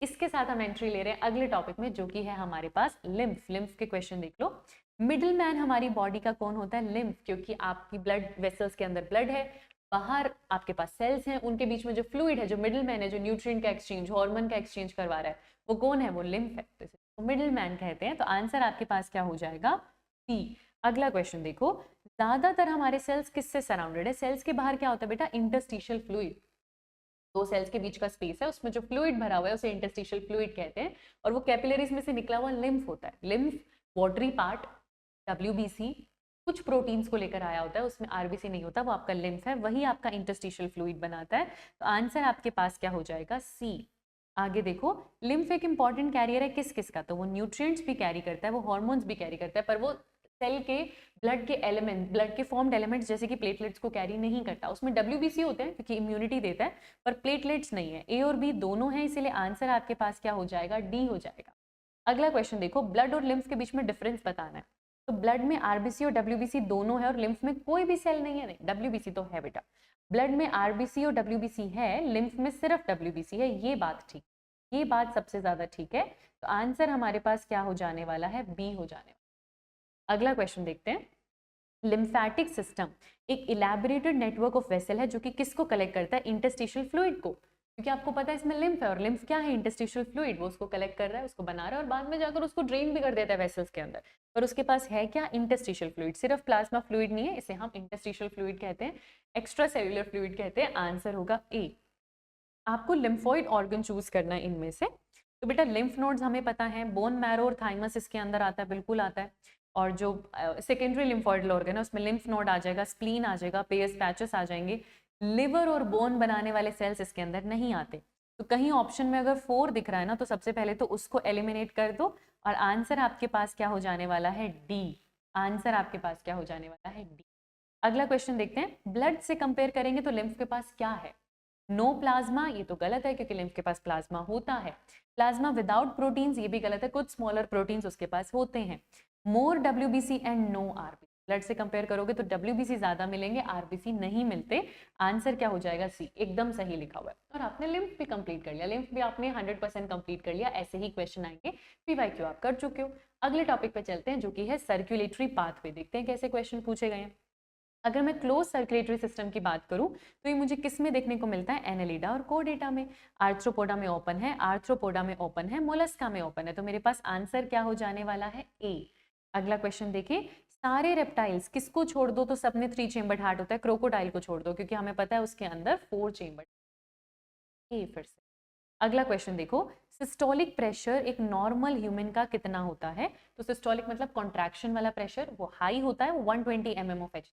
इसके साथ हम एंट्री ले रहे हैं अगले टॉपिक में, जो कि है हमारे पास लिम्फ। लिम्फ के क्वेश्चन देख लो। मिडिल मैन हमारी बॉडी का कौन होता है? लिम्फ, क्योंकि आपकी ब्लड वेसल्स के अंदर ब्लड है, बाहर आपके पास सेल्स हैं, उनके बीच में जो फ्लूइड है, जो मिडिल मैन है, जो न्यूट्रिएंट का एक्सचेंज, हार्मोन का एक्सचेंज करवा रहा है, वो कौन है? वो लिम्फ है, तो मिडिल मैन कहते हैं। तो आंसर आपके पास क्या हो जाएगा? सी। अगला क्वेश्चन देखो, ज्यादातर हमारे सेल्स किससे सराउंडेड है? सेल्स के बाहर क्या होता है बेटा? Interstitial fluid. दो सेल्स के बीच का स्पेस है, उसमें जो फ्लूइड भरा हुआ है उसे इंटरस्टिशियल फ्लूइड कहते हैं, और वो कैपिलरीज में से निकला हुआ लिम्फ होता है। लिम्फ वाटरी पार्ट, WBC कुछ प्रोटीन्स को लेकर आया होता है, उसमें RBC नहीं होता, वो आपका लिम्फ है, वही आपका इंटरस्टिशियल फ्लूइड बनाता है। तो आंसर आपके पास क्या हो जाएगा? सी। आगे देखो, लिम्फ एक इंपॉर्टेंट कैरियर है किस किस का? तो वो न्यूट्रिएंट्स भी कैरी करता है, वो हार्मोन्स भी कैरी करता है, पर वो सेल के ब्लड के एलिमेंट, ब्लड के फॉर्म्ड एलिमेंट्स जैसे कि प्लेटलेट्स को कैरी नहीं करता। उसमें WBC होते हैं क्योंकि इम्यूनिटी देता है, पर प्लेटलेट्स नहीं है। ए और बी दोनों हैं, इसीलिए आंसर आपके पास क्या हो जाएगा? डी हो जाएगा। अगला क्वेश्चन देखो, ब्लड और लिम्फ के बीच में डिफरेंस बताना है। तो ब्लड में RBC और WBC दोनों है और लिम्फ में कोई भी सेल नहीं है। नहीं, WBC तो है बेटा, ब्लड में RBC और WBC है, लिम्फ में सिर्फ WBC है, ये बात ठीक, ये बात सबसे ज्यादा ठीक है। तो आंसर हमारे पास क्या हो जाने वाला है? बी हो जाने वाला। अगला क्वेश्चन देखते हैं, लिम्फेटिक सिस्टम एक इलैबोरेटेड नेटवर्क ऑफ वेसल है जो कि किसको कलेक्ट करता है? इंटरस्टिशियल फ्लूइड को, क्योंकि आपको पता है इसमें लिम्फ है, और लिम्फ क्या है, इंटरस्टिशियल फ्लूइड, वो उसको कलेक्ट कर रहा है, उसको बना रहा है और बाद में जाकर उसको ड्रेन भी कर देता है वेसल्स के अंदर। पर उसके पास है क्या, इंटरस्टिशियल फ्लूइड, सिर्फ प्लाज्मा फ्लूइड नहीं है, इसे हम इंटरस्टिशियल फ्लूइड कहते हैं, एक्स्ट्रा सेल्यूलर फ्लूइड कहते हैं। आंसर होगा ए। आपको लिम्फोइड ऑर्गन चूज करना है इनमें से। तो बेटा लिम्फ नोड्स हमें पता है, बोन मैरो और थाइमस इसके अंदर आता है, बिल्कुल आता है। और जो सेकेंडरी लिम्फोइडल ऑर्गन है उसमें लिम्फ नोड आ जाएगा, स्प्लीन आ जाएगा, पेयर्स पैचेस आ जाएंगे। लिवर और बोन बनाने वाले सेल्स इसके अंदर नहीं आते। तो कहीं ऑप्शन में अगर 4 दिख रहा है ना, तो सबसे पहले तो उसको एलिमिनेट कर दो और आंसर आपके पास क्या हो जाने वाला है, डी। आंसर आपके पास क्या हो जाने वाला है, डी। अगला क्वेश्चन देखते हैं। ब्लड से कंपेयर करेंगे तो लिम्फ के पास क्या है, नो प्लाज्मा, ये तो गलत है क्योंकि लिम्फ के पास प्लाज्मा होता है। प्लाज्मा विदाउट प्रोटीन्स, ये भी गलत है, कुछ स्मॉलर प्रोटीन्स उसके पास होते हैं। More WBC and no RBC, blood से कंपेयर करोगे तो डब्ल्यूबीसी ज्यादा मिलेंगे, आरबीसी नहीं मिलते। आंसर क्या हो जाएगा, सी, एकदम सही लिखा हुआ है। और आपने लिम्फ भी कंप्लीट कर लिया, लिम्फ भी आपने 100% कंप्लीट कर लिया। ऐसे ही क्वेश्चन आएंगे, पीवाईक्यू आप कर चुके हो। अगले टॉपिक पे चलते हैं जो कि है सर्कुलेटरी पाथवे। देखते हैं कैसे क्वेश्चन पूछे गए हैं। अगर मैं क्लोज सर्कुलेटरी सिस्टम की बात करूं तो ये मुझे किस में देखने को मिलता है, एनेलिडा और कोडेटा में। आर्थ्रोपोडा में ओपन है, आर्थ्रोपोडा में ओपन है, मोलस्का में ओपन है। तो मेरे पास आंसर क्या हो जाने वाला है, ए। अगला क्वेश्चन देखिए। सारे रेप्टाइल्स किसको छोड़ दो तो सब में 3 चेम्बर्ड हार्ट होता है, क्रोकोडाइल को छोड़ दो क्योंकि हमें पता है उसके अंदर 4 चेम्बर्ड। ए फिर से। अगला क्वेश्चन देखो। सिस्टोलिक प्रेशर एक नॉर्मल ह्यूमन का कितना होता है, तो सिस्टोलिक मतलब कॉन्ट्रैक्शन वाला प्रेशर, वो हाई होता है, वो 120 mm ऑफ एच।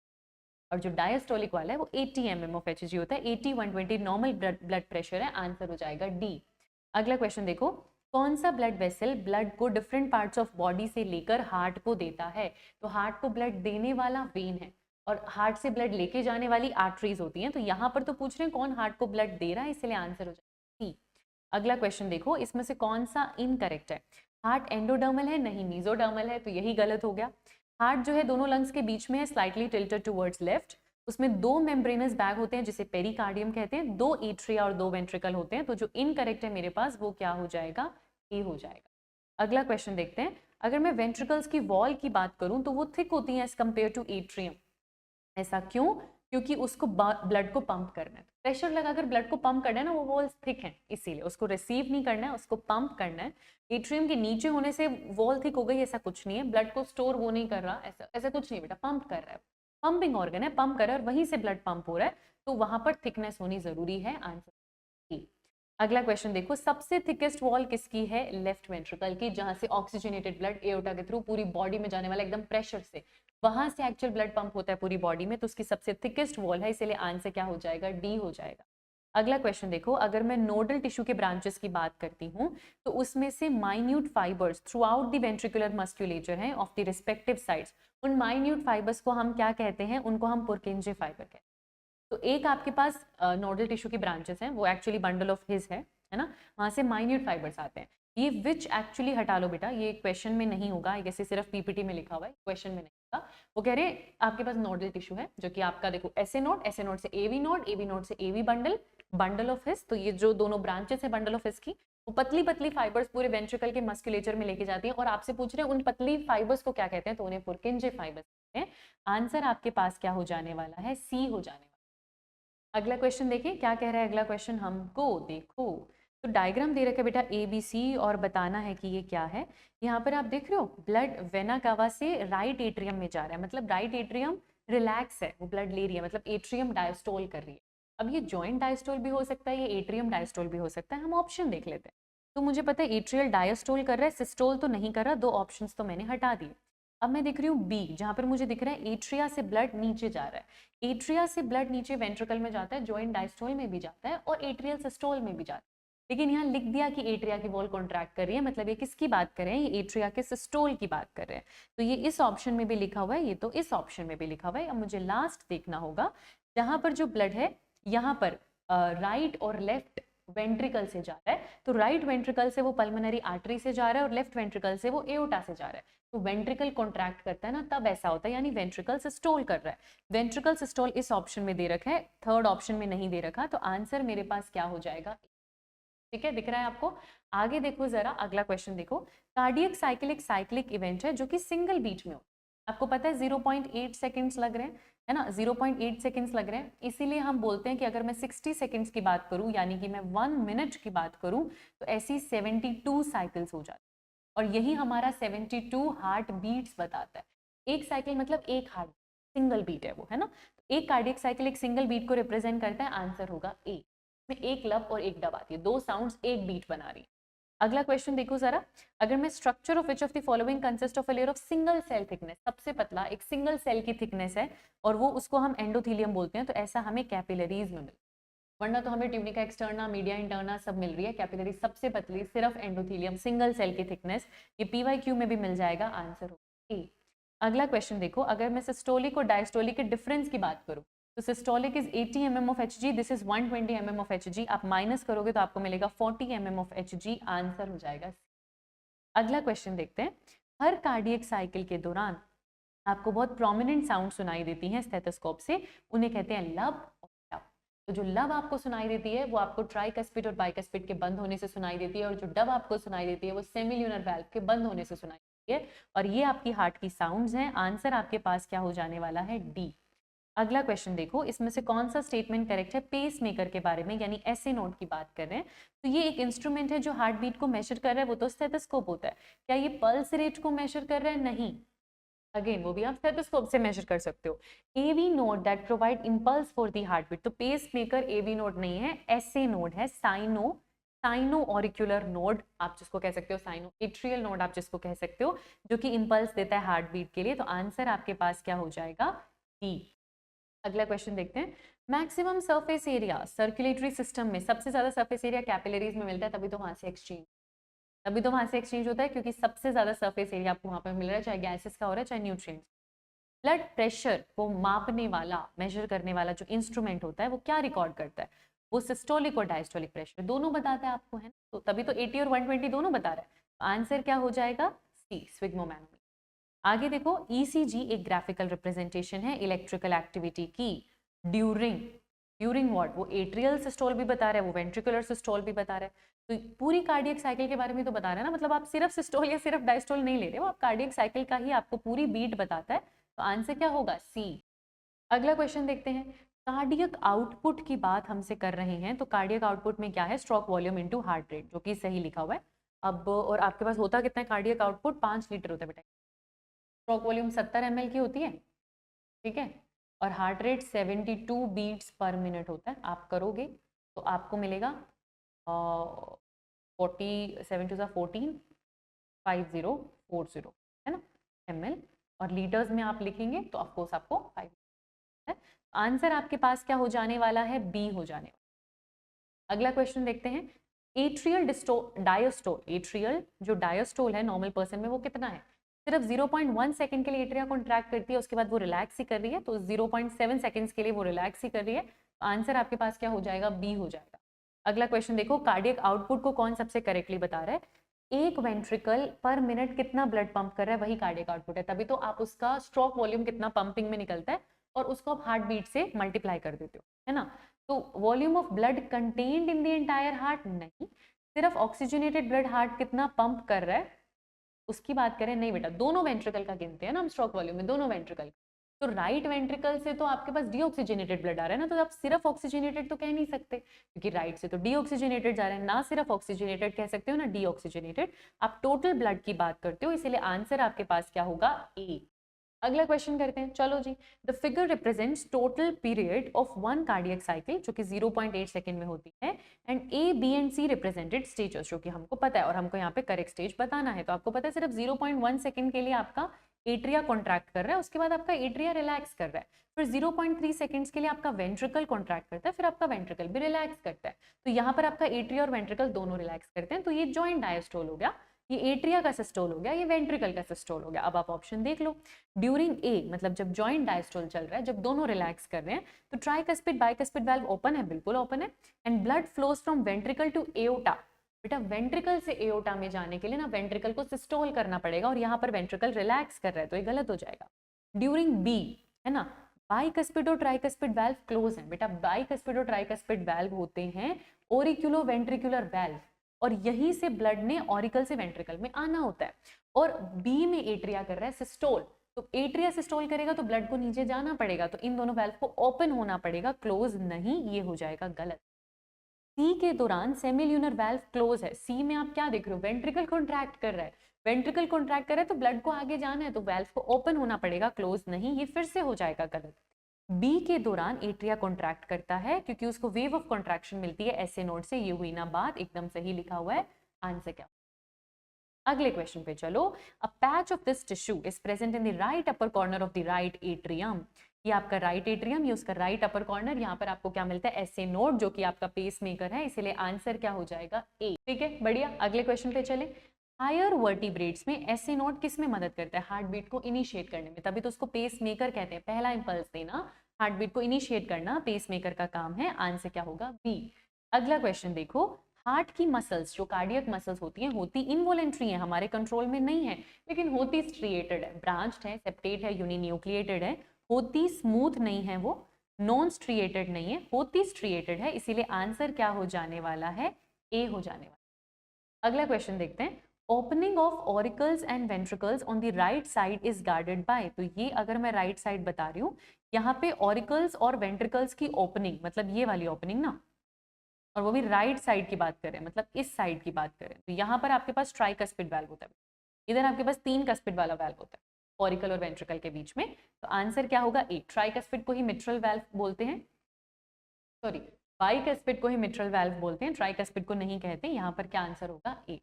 और जो डायस्टोलिक वाला है वो 80 mm ऑफ एच होता है। 80 120 नॉर्मल ब्लड प्रेशर है, आंसर हो जाएगा डी। अगला क्वेश्चन देखो। कौन सा ब्लड वेसल ब्लड को डिफरेंट पार्ट्स ऑफ बॉडी से लेकर हार्ट को देता है, तो हार्ट को ब्लड देने वाला वेन है और हार्ट से ब्लड लेके जाने वाली आर्टरीज होती हैं। तो यहाँ पर तो पूछ रहे हैं कौन हार्ट को ब्लड दे रहा है, इसलिए आंसर हो जाएगा सी। अगला क्वेश्चन देखो। इसमें से कौन सा इनकरेक्ट है, हार्ट एंडोडर्मल है, नहीं मीजोडर्मल है, तो यही गलत हो गया। हार्ट जो है दोनों लंग्स के बीच में है, स्लाइटली टिल्टेड टुवर्ड्स लेफ्ट। उसमें 2 मेम्ब्रेनस बैग होते हैं जिसे पेरिकार्डियम कहते हैं, 2 एट्रिया और 2 वेंट्रिकल होते हैं। तो जो इनकरेक्ट है मेरे पास वो क्या हो जाएगा, ए हो जाएगा। अगला क्वेश्चन देखते हैं। अगर मैं वेंट्रिकल्स की वॉल की बात करूं तो वो थिक होती है एज कंपेयर टू एट्रियम। ऐसा क्यों, क्योंकि उसको ब्लड को पंप करना है, प्रेशर लगाकर ब्लड को पंप करना है ना, वो वॉल्स थिक हैं, इसीलिए उसको रिसीव नहीं करना है, उसको पंप करना है। एट्रियम के नीचे होने से वॉल थिक हो गई, ऐसा कुछ नहीं है। ब्लड को स्टोर वो नहीं कर रहा, ऐसा कुछ नहीं बेटा, पंप कर रहा है, पंपिंग ऑर्गन है, पंप कर रहा है और वहीं से ब्लड पंप हो रहा है, तो वहां पर थिकनेस होनी जरूरी है, आंसर डी। अगला क्वेश्चन देखो। सबसे थिकेस्ट वॉल किसकी है, लेफ्ट वेंट्रिकल की, जहां से ऑक्सीजनेटेड ब्लड एओर्टा के थ्रू पूरी बॉडी में जाने वाला एकदम प्रेशर से, वहां से एक्चुअल ब्लड पंप होता है पूरी बॉडी में, तो उसकी सबसे थिकेस्ट वॉल है, इसलिए आंसर क्या हो जाएगा, डी हो जाएगा। अगला क्वेश्चन देखो। अगर मैं नोडल टिश्यू के ब्रांचेस की बात करती हूँ तो उसमें से minute fibres throughout the ventricular musculature हैं ऑफ द रिस्पेक्टिव साइड्स। उन माइन्यूट फाइबर्स को हम क्या कहते हैं, उनको हम पुरकिंजे फाइबर कहते हैं। तो एक आपके पास नोडल टिश्यू की ब्रांचेस हैं, वो एक्चुअली बंडल ऑफ हिज है ना, वहां से माइन्यूट फाइबर्स आते हैं। ये विच एक्चुअली हटा लो बेटा, ये क्वेश्चन में नहीं होगा, ये सिर्फ पीपीटी में लिखा हुआ है, क्वेश्चन में नहीं होगा। वो कह रहे आपके पास नोडल टिश्यू है जो कि आपका देखो एसए नोड से एवी नोड से AV bundle, bundle of His. तो ये जो दोनों ब्रांचेस है बंडल ऑफ हिस की, वो पतली पतली फाइबर्स पूरे वेंट्रिकल के मस्कुलेचर में लेके जाती हैं, और आपसे पूछ रहे हैं उन पतली फाइबर्स को क्या कहते हैं, तो उन्हें पुरकिंजे फाइबर्स कहते हैं। आंसर आपके पास क्या हो जाने वाला है, सी हो जाने वाला। अगला क्वेश्चन देखिए क्या कह रहा है अगला क्वेश्चन हमको, देखो तो डायग्राम दे रखा है बेटा ए बी सी, और बताना है कि ये क्या है। यहाँ पर आप देख रहे हो ब्लड वेना कावा से राइट एट्रियम में जा रहा है, मतलब राइट एट्रियम रिलैक्स है, वो ब्लड ले रही है, मतलब एट्रियम डायस्टोल कर रही है। अब ये जॉइंट डायस्टोल भी हो सकता है, ये एट्रियम डायस्टोल भी हो सकता है, हम ऑप्शन देख लेते हैं। तो मुझे पता है एट्रियल डायस्टोल कर रहा है, सिस्टोल तो नहीं कर रहा, 2 ऑप्शंस तो मैंने हटा दिए। अब मैं देख रही हूँ बी, जहां पर मुझे दिख रहा है एट्रिया से ब्लड नीचे जा रहा है, एट्रिया से ब्लड नीचे वेंट्रिकल में जाता है, जॉइंट डायस्टोल में भी जाता है और एट्रियल सिस्टोल में भी जाता है। लेकिन यहाँ लिख दिया कि एट्रिया की वॉल कॉन्ट्रैक्ट कर रही है, मतलब ये किसकी बात कर रहे हैं, ये एट्रिया के सिस्टोल की बात कर रहे हैं। तो ये इस ऑप्शन में भी लिखा हुआ है, ये तो इस ऑप्शन में भी लिखा हुआ है। अब मुझे लास्ट देखना होगा, जहां पर जो ब्लड है यहाँ पर राइट और लेफ्ट वेंट्रिकल से जा रहा है, तो राइट वेंट्रिकल से वो पल्मोनरी आर्टरी से जा रहा है और लेफ्ट वेंट्रिकल से वो एओर्टा से जा रहा है। तो वेंट्रिकल कॉन्ट्रैक्ट करता है ना, तब ऐसा होता है, यानी वेंट्रिकल सिस्टोल कर रहा है। वेंट्रिकल सिस्टोल इस ऑप्शन में दे रखा है, थर्ड ऑप्शन में नहीं दे रखा, तो आंसर मेरे पास क्या हो जाएगा, ठीक है, दिख रहा है आपको। आगे देखो जरा, अगला क्वेश्चन देखो। कार्डियक साइकिल एक साइक्लिक इवेंट है जो कि सिंगल बीट में हो, आपको पता है 0.8 सेकेंड्स लग रहे हैं। है ना, 0.8 सेकेंड्स लग रहे हैं। इसीलिए हम बोलते हैं कि अगर मैं 60 सेकेंड्स की बात करूं, यानी कि मैं 1 मिनट की बात करूं, तो ऐसी 72 साइकिल्स हो जाती है। और यही हमारा 72 हार्ट बीट्स बताता है। एक साइकिल मतलब एक हार्ट, सिंगल बीट है वो, है ना। एक कार्डियक साइकिल एक सिंगल बीट को रिप्रेजेंट करता है। आंसर होगा ए, में एक लब और एक डब आती है, दो साउंड्स एक बीट बना रही है। अगला क्वेश्चन देखो जरा, अगर मैं structure of which of the following consist of a layer of single cell thickness, सबसे पतला एक सिंगल सेल की थिकनेस है और वो उसको हम एंडोथीलियम बोलते हैं, तो ऐसा हमें कैपिलरीज में मिलता है। वरना तो हमें ट्यूनिका एक्सटर्ना, मीडिया इंटरना सब मिल रही है, कैपिलरी सबसे पतली सिर्फ एंडोथीलियम सिंगल सेल की थिकनेस। ये पीवाईक्यू में भी मिल जाएगा, आंसर होगा ए। अगला क्वेश्चन देखो, अगर मैं सिस्टोलिक और डायस्टोलिक के डिफरेंस की बात करूं, तो systolic is 80 mm of Hg, this is 120 mm of Hg। आप माइनस करोगे तो आपको मिलेगा 40 mm ऑफ Hg, आंसर हो जाएगा। अगला क्वेश्चन देखते हैं, हर कार्डियक साइकिल के दौरान आपको बहुत प्रोमिनेंट साउंड सुनाई देती हैं स्टेथोस्कोप से, उन्हें कहते हैं लब और डब। तो जो लब आपको सुनाई देती है वो आपको ट्राइकस्पिड और बाइकस्पिड के बंद होने से सुनाई देती है, और जो डब आपको सुनाई देती है वो सेमिल्यूनर वाल्व के बंद होने से सुनाई देती है। और ये आपकी हार्ट की साउंड्स हैं। आंसर आपके पास क्या हो जाने वाला है, डी। अगला क्वेश्चन देखो, इसमें से कौन सा स्टेटमेंट करेक्ट है। पेस मेकर के बारे में, यानी एसए नोड की बात कर रहे हैं, तो ये एक इंस्ट्रूमेंट है जो हार्ट बीट को मेजर कर रहा है, वो तो स्टेथोस्कोप होता है। क्या ये पल्स रेट को मेजर कर रहा है, नहीं, अगेन वो भी आप स्टेथोस्कोप से मेजर कर सकते हो। AV node that provide impulse for the heart beat, तो पेस मेकर एवी नोड नहीं है, एसए नोड है, साइनो ऑरिक्यूलर नोड आप जिसको कह सकते हो, साइनो एट्रियल नोड आप जिसको कह सकते हो, जो कि इंपल्स देता है हार्ट बीट के लिए। तो आंसर आपके पास क्या हो जाएगा, डी। अगला क्वेश्चन देखते हैं, maximum surface area circulatory system में, सबसे ज्यादा सरफेस एरिया कैपिलरीज में मिलता है, तभी तो वहां से एक्सचेंज होता है, क्योंकि सबसे ज्यादा सरफेस एरिया आपको वहां पर मिल रहा है, चाहे गैसेस का हो रहा है चाहे न्यूट्रिएंट्स। ब्लड प्रेशर को मापने वाला, मेजर करने वाला जो इंस्ट्रूमेंट होता है वो क्या रिकॉर्ड करता है, वो सिस्टोलिक और डायस्टोलिक प्रेशर दोनों बताता है आपको, है ना। तो तभी तो 80 और 120 दोनों बता रहा है। आंसर क्या हो जाएगा, सी, स्फिग्मोमैनोमीटर। आगे देखो, ईसीजी एक ग्राफिकल रिप्रेजेंटेशन है इलेक्ट्रिकल एक्टिविटी की ड्यूरिंग व्हाट, वो एट्रियल सिस्टोल भी बता रहा है, वो वेंट्रिकुलर सिस्टोल भी बता रहा है। तो पूरी कार्डियक साइकिल के बारे में तो बता रहा है ना, मतलब आप सिर्फ सिस्टोल या सिर्फ डायस्टोल नहीं ले रहे हो, आप कार्डियक साइकिल का ही आपको पूरी बीट बताता है। तो आंसर क्या होगा, सी। अगला क्वेश्चन देखते हैं, कार्डियक आउटपुट की बात हमसे कर रहे हैं, तो कार्डियक आउटपुट में क्या है, stroke volume into heart rate, जो कि सही लिखा हुआ है। अब और आपके पास होता कितना है कार्डियक आउटपुट, 5 लीटर होता है बेटा। स्ट्रोक वॉल्यूम 70 ml की होती है, ठीक है, और heart rate 72 beats per minute होता है। आप करोगे तो आपको मिलेगा 14 5040 है ना ml, और लीटर्स में आप लिखेंगे तो ऑफकोर्स आपको 5 है। आंसर आपके पास क्या हो जाने वाला है, बी हो जाने वाला। अगला क्वेश्चन देखते हैं, एट्रियल डायस्टोल, एट्रियल जो डायस्टोल है नॉर्मल पर्सन में वो कितना है, सिर्फ 0.1 सेकंड के लिए एट्रिया कॉन्ट्रैक्ट करती है, उसके बाद वो रिलैक्स ही कर रही है, तो 0.7 सेकंड्स के लिए वो रिलैक्स ही कर रही है। तो आंसर आपके पास क्या हो जाएगा, बी हो जाएगा। अगला क्वेश्चन देखो, कार्डियक आउटपुट को कौन सबसे करेक्टली बता रहा है, एक वेंट्रिकल पर मिनट कितना ब्लड पंप कर रहा है वही कार्डियक आउटपुट है, तभी तो आप उसका स्ट्रोक वॉल्यूम कितना पंपिंग में निकलता है और उसको आप हार्ट बीट से मल्टीप्लाई कर देते हो, है ना। तो volume of blood contained in the entire heart नहीं, सिर्फ ऑक्सीजनेटेड ब्लड हार्ट कितना पंप कर रहा है उसकी बात करें, नहीं बेटा, दोनों वेंट्रिकल का गिनते हैं ना हम स्ट्रोक वॉल्यूम में, दोनों वेंट्रिकल। तो राइट वेंट्रिकल से तो आपके पास डीऑक्सीजनेटेड ब्लड आ रहा है ना, तो आप सिर्फ ऑक्सीजनेटेड तो कह नहीं सकते, क्योंकि राइट से तो डीऑक्सीजनेटेड जा रहा है, ना सिर्फ ऑक्सीजनेटेड कह सकते हो ना डीऑक्सीजनेटेड, आप टोटल ब्लड की बात करते हो, इसीलिए आंसर आपके पास क्या होगा, ए। अगला क्वेश्चन करते हैं, चलो जी। The figure represents total period of one cardiac cycle, जो कि 0.8 सेकंड में होती है, and A, B and C represented stages, जो कि हमको पता है, और हमको यहाँ पे करेक्ट स्टेज बताना है। तो आपको पता है सिर्फ 0.1 सेकंड के लिए आपका एट्रिया कॉन्ट्रैक्ट कर रहा है, उसके बाद आपका एट्रिया रिलैक्स कर रहा है, फिर 0.3 सेकंड्स के लिए आपका वेंट्रिकल कॉन्ट्रैक्ट करता है, फिर आपका वेंट्रिकल भी रिलैक्स करता है। तो यहाँ पर आपका एट्रिया और वेंट्रिकल दोनों रिलैक्स करते हैं, तो ये जॉइंट डायस्टोल हो गया, ये एट्रिया का सिस्टोल हो गया, ये वेंट्रिकल का सिस्टोल हो गया। अब आप ऑप्शन देख लो, ड्यूरिंग ए मतलब जब जॉइंट डायस्टोल चल रहा है, जब दोनों रिलैक्स कर रहे हैं, तो ट्राइकस्पिड बाइकस्पिड वाल्व ओपन है, बिल्कुल ओपन है, and blood flows from ventricle to aorta. बेटा वेंट्रिकल से एओटा में जाने के लिए ना वेंट्रिकल को सिस्टोल करना पड़ेगा, और यहाँ पर वेंट्रिकल रिलैक्स कर रहा है, तो ये गलत हो जाएगा। ड्यूरिंग बी है ना, बाइकस्पिड और ट्राइकस्पिड वाल्व क्लोज है। बेटा बाइकस्पिड और ट्राइकस्पिड वाल्व होते हैं ओरिक्यूलो वेंट्रिकुलर वाल्व, और यहीं से ब्लड ने ऑरिकल से वेंट्रिकल में आना होता है, और बी में एट्रिया कर रहा है सिस्टोल, तो एट्रिया सिस्टोल करेगा तो ब्लड को नीचे जाना पड़ेगा, तो इन दोनों वेल्व को ओपन होना पड़ेगा, क्लोज नहीं, ये हो जाएगा गलत। सी के दौरान सेमिल्यूनर वेल्व क्लोज है। सी में आप क्या देख रहे हो, वेंट्रिकल कॉन्ट्रैक्ट कर रहा है, वेंट्रिकल कॉन्ट्रैक्ट कर रहा है तो ब्लड को आगे जाना है, तो वेल्व को ओपन होना पड़ेगा, क्लोज नहीं, ये फिर से हो जाएगा गलत। बी के दौरान एट्रिया कॉन्ट्रैक्ट करता है क्योंकि उसको वेव ऑफ कॉन्ट्रैक्शन मिलती है ऐसे नोड से, ये हुई ना बात, एकदम सही लिखा हुआ है, आंसर क्या। अगले क्वेश्चन पे चलो। A patch of this tissue is present in the right upper corner of the right atrium. ये आपका राइट एट्रियम, ये उसका राइट अपर कॉर्नर, यहाँ पर आपको क्या मिलता है, ऐसे नोड, जो कि आपका पेस मेकर है, इसीलिए आंसर क्या हो जाएगा, ए। ठीक है, बढ़िया। अगले क्वेश्चन पे चले। हायर वर्टिब्रेट्स में ऐसे नोड किस में मदद करता है, हार्ट बीट को इनिशिएट करने में, तभी तो उसको पेस मेकर कहते हैं, पहला इंपल्स देना, हार्ट बीट को इनिशिएट करना पेस मेकर का काम है, आंसर क्या होगा, बी। अगला क्वेश्चन देखो। हार्ट की मसल्स, जो कार्डियक मसल्स होती हैं, होती इनवॉलेंट्री है, हमारे कंट्रोल में नहीं है, लेकिन होती स्ट्रिएटेड है, ब्रांच्ड है, सेप्टेट है, यूनिन्यूक्लिएटेड है, होती स्मूथ नहीं है, वो नॉन स्ट्रिएटेड नहीं है, होती स्ट्रिएटेड है, इसीलिए आंसर क्या हो जाने वाला है, ए हो जाने वाला। अगला क्वेश्चन देखते हैं। Opening of auricles and ventricles on the right side is guarded by. तो ये अगर मैं राइट साइड बता रही हूँ, यहाँ पे ऑरिकल्स और वेंट्रिकल्स की ओपनिंग, मतलब ये वाली ओपनिंग ना, और वो भी राइट साइड की बात करें, मतलब इस साइड की बात करें, तो यहाँ पर आपके पास ट्राइकस्पिड वाल्व होता है, इधर आपके पास 3 कस्पिड वाला वाल्व होता है ऑरिकल और वेंट्रिकल के बीच में, तो आंसर क्या होगा, ए। ट्राइकस्पिड को ही मिट्रल वाल्व बोलते हैं, सॉरी बाइकस्पिड को ही मिट्रल वाल्व बोलते हैं, ट्राइकस्पिड को नहीं कहते। यहाँ पर क्या आंसर होगा, ए।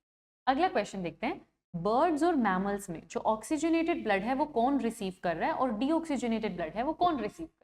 अगला क्वेश्चन देखते हैं। बर्ड्स और मैमल्स में जो ऑक्सीजनेटेड ब्लड है वो कौन रिसीव कर रहा है, और डीऑक्सीजनेटेड ब्लड है वो कौन रिसीव कर रहा है।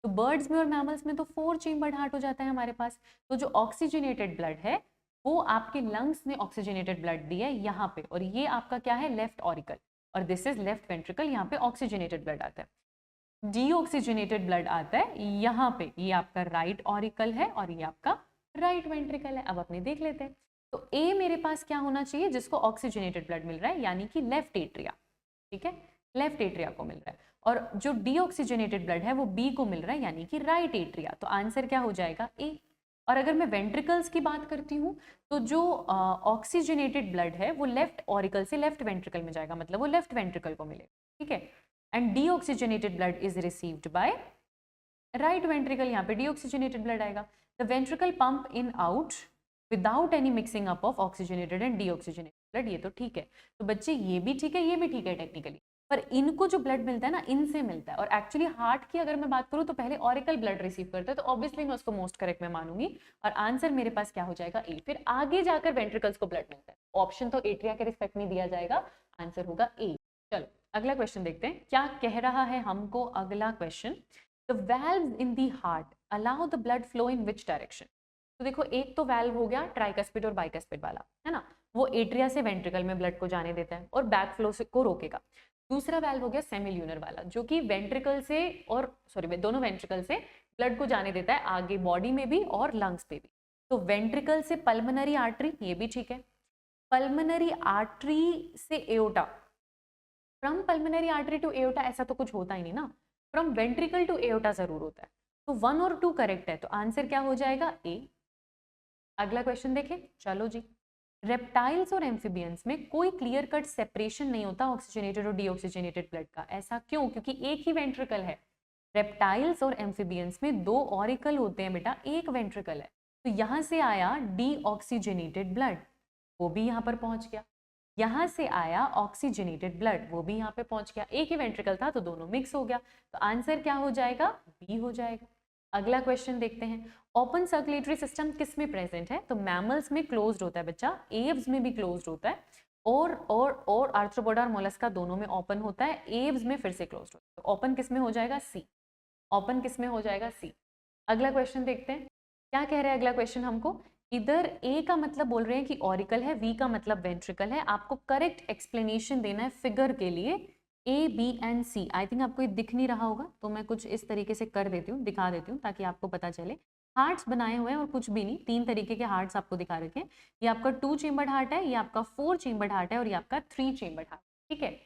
तो बर्ड्स में और मैमल्स में तो 4 चेम्बर्ड हार्ट हो जाता है हमारे पास, तो जो ऑक्सीजनेटेड ब्लड है वो आपके लंग्स ने ऑक्सीजनेटेड ब्लड दिया है यहाँ पे, और ये आपका क्या है, लेफ्ट ऑरिकल, और दिस इज लेफ्ट वेंट्रिकल, यहाँ पे ऑक्सीजनेटेड ब्लड आता है। डीऑक्सीजनेटेड ब्लड आता है यहाँ पे, ये आपका राइट ऑरिकल है और ये आपका राइट वेंट्रिकल है। अब अपने देख लेते हैं, तो ए मेरे पास क्या होना चाहिए, जिसको ऑक्सीजनेटेड ब्लड मिल रहा है, यानी कि लेफ्ट एट्रिया, ठीक है, लेफ्ट एट्रिया को मिल रहा है, और जो डीऑक्सीजनेटेड ब्लड है वो बी को मिल रहा है, यानी कि राइट एट्रिया, तो आंसर क्या हो जाएगा, ए। और अगर मैं वेंट्रिकल्स की बात करती हूँ, तो जो ऑक्सीजनेटेड ब्लड है वो लेफ्ट ऑरिकल से लेफ्ट वेंट्रिकल में जाएगा, मतलब वो लेफ्ट वेंट्रिकल को मिलेगा, ठीक है, and deoxygenated blood is received by right ventricle, यहाँ पे डीऑक्सीजनेटेड ब्लड आएगा। The ventricle pump in out without any mixing up of oxygenated and deoxygenated blood, ये तो ठीक है। तो बच्चे ये भी ठीक है, ये भी ठीक है टेक्निकली, पर इनको जो ब्लड मिलता है ना, इनसे मिलता है, और एक्चुअली हार्ट की अगर मैं बात करूँ तो पहले ऑरिकल ब्लड रिसीव करता है, तो ऑब्वियसली मैं उसको मोस्ट करेक्ट में मानूंगी, और आंसर मेरे पास क्या हो जाएगा, ए। फिर आगे जाकर वेंट्रिकल्स को ब्लड मिलता है, ऑप्शन तो एट्रिया के रिस्पेक्ट में दिया जाएगा, आंसर होगा ए। चलो अगला क्वेश्चन देखते हैं, क्या कह रहा है हमको अगला question. The valves in the heart allow the blood flow in which direction. तो देखो, एक तो वैल्व हो गया ट्राइकस्पिड और बाइकस्पिड वाला, है ना, वो एट्रिया से वेंट्रिकल में ब्लड को जाने देता है और बैक फ्लो को रोकेगा। दूसरा वैल्व हो गया सेमिल्यूनर वाला, जो कि वेंट्रिकल से और सॉरी दोनों वेंट्रिकल से ब्लड को जाने देता है आगे बॉडी में भी और लंग्स पे भी। तो वेंट्रिकल से पल्मोनरी आर्टरी, ये भी ठीक है, पल्मोनरी आर्टरी से aorta, from pulmonary artery to aorta ऐसा तो कुछ होता ही नहीं ना, फ्रॉम वेंट्रिकल टू एओर्टा जरूर होता है, तो 1 और 2 करेक्ट है, तो आंसर क्या हो जाएगा, ए। अगला क्वेश्चन देखें, चलो जी। रेप्टाइल्स और एम्फीबियंस में कोई क्लियर कट सेपरेशन नहीं होता ऑक्सीजनेटेड और डीऑक्सीजनेटेड ब्लड का, ऐसा क्यों, क्योंकि एक ही वेंट्रिकल है। रेप्टाइल्स और एम्फीबियंस में 2 ऑरिकल होते हैं बेटा, एक वेंट्रिकल है, तो यहाँ से आया डीऑक्सीजनेटेड ब्लड, वो भी यहाँ पर पहुंच गया, यहाँ से आया ऑक्सीजनेटेड ब्लड, वो भी यहाँ पे पहुंच गया, एक ही वेंट्रिकल था तो दोनों मिक्स हो गया, तो आंसर क्या हो जाएगा, बी हो जाएगा। अगला क्वेश्चन देखते हैं, ओपन सर्कुलेटरी सिस्टम किस में प्रेजेंट है। तो मैमल्स में क्लोज्ड होता है बच्चा, एव्स में भी क्लोज्ड होता है, और आर्थ्रोपोडा और मोलस्का दोनों में ओपन होता है, एव्स में फिर से क्लोज्ड होता है, तो ओपन किस में हो जाएगा, सी। ओपन किस में हो जाएगा, सी। अगला क्वेश्चन देखते हैं, क्या कह रहे हैं अगला क्वेश्चन हमको, इधर ए का मतलब बोल रहे हैं कि ऑरिकल है, वी का मतलब वेंट्रिकल है, आपको करेक्ट एक्सप्लेनेशन देना है फिगर के लिए, A B and C. I think आपको ये दिख नहीं रहा होगा, तो मैं कुछ इस तरीके से कर देती हूँ, दिखा देती हूँ ताकि आपको पता चले। हार्ट्स बनाए हुए हैं और कुछ भी नहीं, 3 तरीके के हार्ट्स आपको दिखा रखे हैं, ये आपका 2 चेम्बर्ड हार्ट है, ये आपका 4 चेम्बर्ड हार्ट है, और ये आपका 3 चेम्बर्ड हार्ट, ठीक है।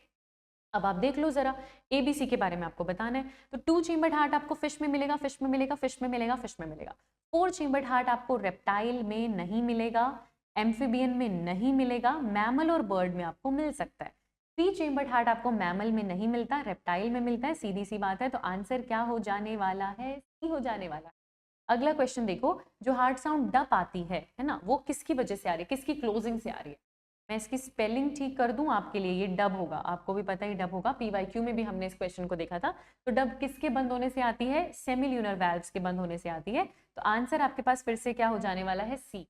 अब आप देख लो जरा, एबीसी के बारे में आपको बताना है, तो 2 चेम्बर्ड हार्ट आपको फिश में मिलेगा, फिश में मिलेगा, फिश में मिलेगा, फिश में मिलेगा। 4 चेम्बर्ड हार्ट आपको रेप्टाइल में नहीं मिलेगा, एम्फीबियन में नहीं मिलेगा, मैमल और बर्ड में आपको मिल सकता है। थ्री चेम्बर्ड हार्ट आपको मैमल में नहीं मिलता, रेप्टाइल में मिलता है, सीधी सी बात है। तो आंसर क्या हो जाने वाला है? सी हो जाने वाला है। अगला क्वेश्चन देखो, जो हार्ट साउंड डप आती है ना, वो किसकी वजह से आ रही है, किसकी क्लोजिंग से आ रही है? मैं इसकी स्पेलिंग ठीक कर दूं आपके लिए, ये डब होगा, आपको भी पता ही डब होगा, पीवाईक्यू में भी हमने इस क्वेश्चन को देखा था। तो डब किसके बंद होने से आती है? सेमिल्यूनर वैल्व्स के बंद होने से आती है। तो आंसर आपके पास फिर से क्या हो जाने वाला है? सी।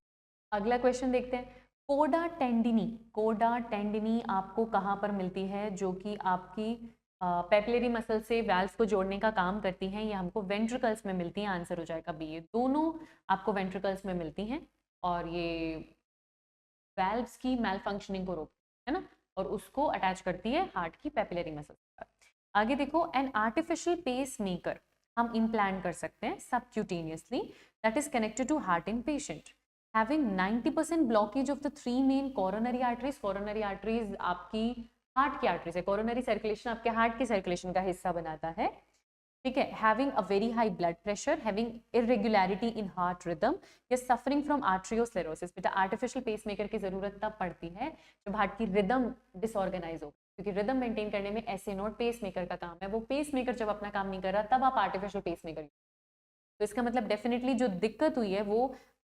अगला क्वेश्चन देखते हैं, कोडा टेंडिनी, कोडा टेंडिनी आपको कहाँ पर मिलती है, जो कि आपकी पेपिलरी मसल से वैल्व्स को जोड़ने का काम करती हैं? ये हमको वेंट्रिकल्स में मिलती हैं। आंसर हो जाएगा बी। ये दोनों आपको वेंट्रिकल्स में मिलती हैं और ये वैल्व्स की मैल फंक्शनिंग को रोकती है ना, और उसको अटैच करती है हार्ट की पेपिलरी मसल पर। आगे देखो, एन आर्टिफिशियल पेस मेकर हम इम्प्लांट कर सकते हैं subcutaneously, that is connected to heart in patient having 90% blockage of the three main coronary arteries. Coronary arteries आपकी हार्ट की आर्टरीज है, कोरोनरी सर्कुलेशन आपके हार्ट की सर्कुलेशन का हिस्सा बनाता है, ठीक है। Having a very high blood pressure, having irregularity in heart rhythm, या सफरिंग फ्रॉम आर्ट्रियोस्क्लेरोसिस। बेटा आर्टिफिशियल पेसमेकर की जरूरत तब पड़ती है जब हार्ट की रिदम डिसऑर्गेनाइज हो, क्योंकि रिदम मेंटेन करने में ऐसे नोट पेसमेकर का काम है। वो पेसमेकर जब अपना काम नहीं कर रहा तब आप आर्टिफिशियल पेसमेकर। तो इसका मतलब डेफिनेटली जो दिक्कत हुई है वो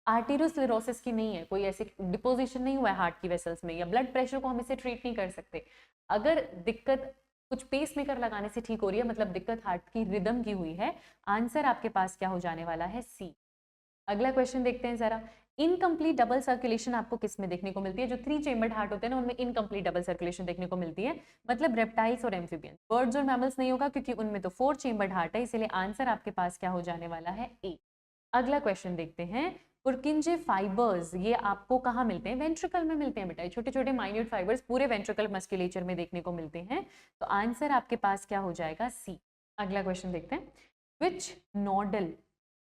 आर्टेरियोस्क्लेरोसिस की नहीं है, कोई ऐसे डिपोजिशन नहीं हुआ है हार्ट की वेसल्स में, या ब्लड प्रेशर को हम इसे ट्रीट नहीं कर सकते। अगर दिक्कत कुछ पेसमेकर लगाने से ठीक हो रही है, मतलब दिक्कत हार्ट की रिदम की हुई है। आंसर आपके पास क्या हो जाने वाला है? सी। अगला क्वेश्चन देखते हैं जरा, इनकम्प्लीट डबल सर्कुलेशन आपको किस में देखने को मिलती है? जो थ्री चेम्बर्ड हार्ट होते हैं ना, उनमें इनकम्प्लीट डबल सर्कुलेशन देखने को मिलती है, मतलब रेप्टाइल्स और एम्फीबियंस। बर्ड्स और मैमल्स नहीं होगा क्योंकि उनमें तो फोर चेम्बर्ड हार्ट है, इसलिए आंसर आपके पास क्या हो जाने वाला है? ए। अगला क्वेश्चन देखते हैं, पुरकिंजे फाइबर्स ये आपको कहाँ मिलते हैं? वेंट्रिकल में मिलते हैं बेटा। छोटे छोटे माइन्यूट फाइबर्स पूरे वेंट्रिकल मस्कुलेचर में देखने को मिलते हैं। तो आंसर आपके पास क्या हो जाएगा? सी। अगला क्वेश्चन देखते हैं, which nodal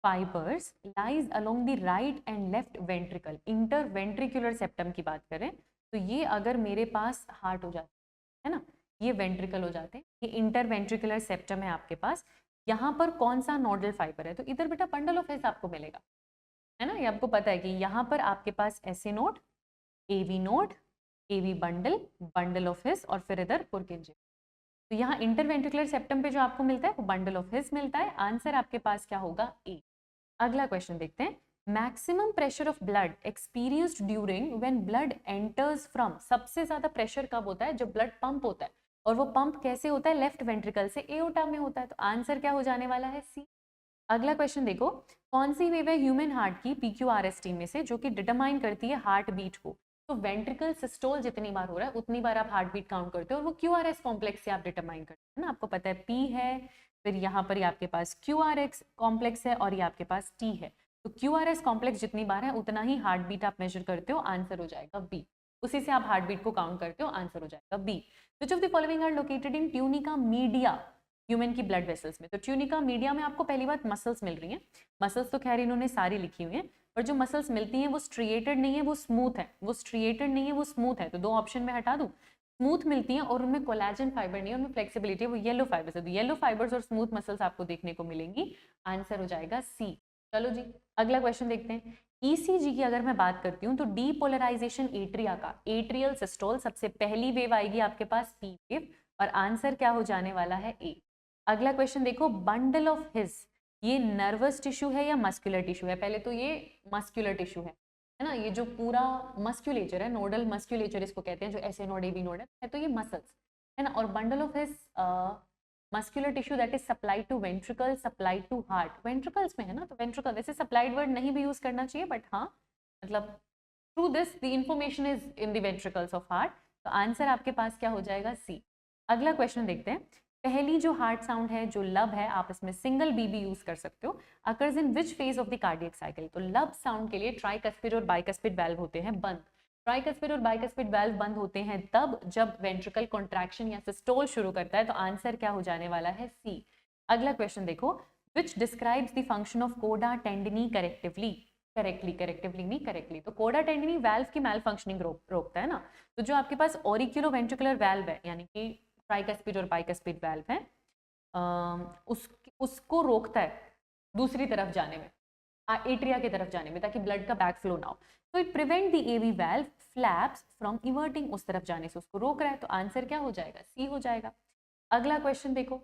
fibres lies along the right and left ventricle. Interventricular septum की बात करें तो ये अगर मेरे पास हार्ट हो जाता है ना, ये वेंट्रिकल हो जाते हैं, ये इंटरवेंट्रिकुलर सेप्टम है आपके पास। यहाँ पर कौन सा नोडल फाइबर है? तो इधर बेटा बंडल ऑफ हेस आपको मिलेगा, है ना। ये आपको पता है कि यहाँ पर आपके पास SA node, AV bundle, bundle of His, और फिर इधर पुरकिंजे। तो यहाँ इंटरवेंट्रिकुलर सेप्टम पे जो आपको मिलता है वो बंडल ऑफ हिस मिलता है। आंसर आपके पास क्या होगा? ए। अगला क्वेश्चन देखते हैं, maximum pressure of blood experienced during when blood enters from. सबसे ज्यादा प्रेशर कब होता है? जब ब्लड पंप होता है, और वो पंप कैसे होता है? लेफ्ट वेंट्रिकल से एओर्टा में होता है। तो आंसर क्या हो जाने वाला है? सी। अगला क्वेश्चन देखो, कौन सी वेव है ह्यूमन हार्ट की पीक्यूआरएसटी में से जो कि डिटरमाइन करती है हार्ट बीट को? तो वेंट्रिकल सिस्टोल जितनी बार हो रहा है उतनी बार आप हार्ट बीट काउंट करते हो, और वो क्यूआरएस कॉम्प्लेक्स से आप डिटरमाइन करते हैं ना। आपको पता है पी है, फिर यहाँ पर ये आपके पास क्यूआरएक्स कॉम्प्लेक्स है, और ये आपके पास टी है। तो क्यूआरएस कॉम्प्लेक्स जितनी बार है उतना ही हार्ट बीट आप मेजर करते हो। आंसर हो जाएगा बी। उसी से आप हार्ट बीट को काउंट करते हो। आंसर हो जाएगा B. Which of the following are located in tunica media, human की ब्लड वेसल्स में? तो ट्यूनिका मीडिया में आपको पहली बात मसल्स मिल रही हैं। मसल्स तो खैर इन्होंने सारी लिखी हुई हैं, पर जो मसल्स मिलती हैं वो स्ट्रिएटेड नहीं है, वो स्मूथ है। वो स्ट्रिएटेड नहीं है, वो स्मूथ है। तो दो ऑप्शन में हटा दूं, स्मूथ मिलती हैं और उनमें कोलेजन फाइबर नहीं है, उनमें फ्लेक्सिबिलिटी है, वो येलो फाइबर्स है। तो येलो फाइबर्स और स्मूथ मसल्स आपको देखने को मिलेंगी। आंसर हो जाएगा सी। चलो जी, अगला क्वेश्चन देखते हैं। ईसीजी की अगर मैं बात करती हूँ तो डीपोलराइजेशन एट्रिया का, एट्रियल सिस्टोल, सबसे पहली वेव आएगी आपके पास पी वेव, और आंसर क्या हो जाने वाला है? ए। अगला क्वेश्चन देखो, बंडल ऑफ हिस ये नर्वस टिश्यू है या मस्कुलर टिश्यू है? पहले तो ये मस्कुलर टिश्यू है ना। ये जो पूरा मस्कुलेचर है, नोडल मस्कुलेचर इसको कहते हैं, जो ऐसे नोड एबी नोड है, तो ये मसल्स है ना। और bundle of His muscular tissue that is supplied to ventricle, supplied to heart. Ventricles में है ना, तो वेंट्रिकल, वैसे सप्लाइड वर्ड नहीं भी यूज करना चाहिए, बट हाँ मतलब through this the information is in the ventricles of heart. तो आंसर आपके पास क्या हो जाएगा? सी। अगला क्वेश्चन देखते हैं, पहली जो हार्ट साउंड है, जो लब है, आप इसमें सिंगल बी भी यूज कर सकते हो, occurs in which phase of the cardiac cycle? तो लब साउंड के लिए ट्राइकस्पिड और बाइकस्पिड वाल्व होते हैं बंद। ट्राइकस्पिड और बाइकस्पिड वाल्व बंद होते हैं तब जब वेंट्रिकल कॉन्ट्रैक्शन या सिस्टोल शुरू करता है। तो आंसर क्या हो जाने वाला है? सी। अगला क्वेश्चन देखो, which describes the function of कोडा टेंडिनी करेक्टिवली? करेक्टली नहीं, करेक्टली। तो कोडा टेंडिनी वाल्व की मैल फंक्शनिंग रोकता है ना। तो जो आपके पास ऑरिक्यूलो वेंट्रिकुलर वाल्व है, यानी कि ट्राइकस्पिड और बाइकस्पिड वाल्व है, उसको रोकता है दूसरी तरफ जाने में। एट्रिया की तरफ जाने में, ताकि ब्लड का बैक फ्लो ना हो। तो it prevent the AV valve flaps from everting, उस तरफ जाने से उसको रोक रहा है। तो आंसर क्या हो जाएगा? सी हो जाएगा। अगला क्वेश्चन देखो,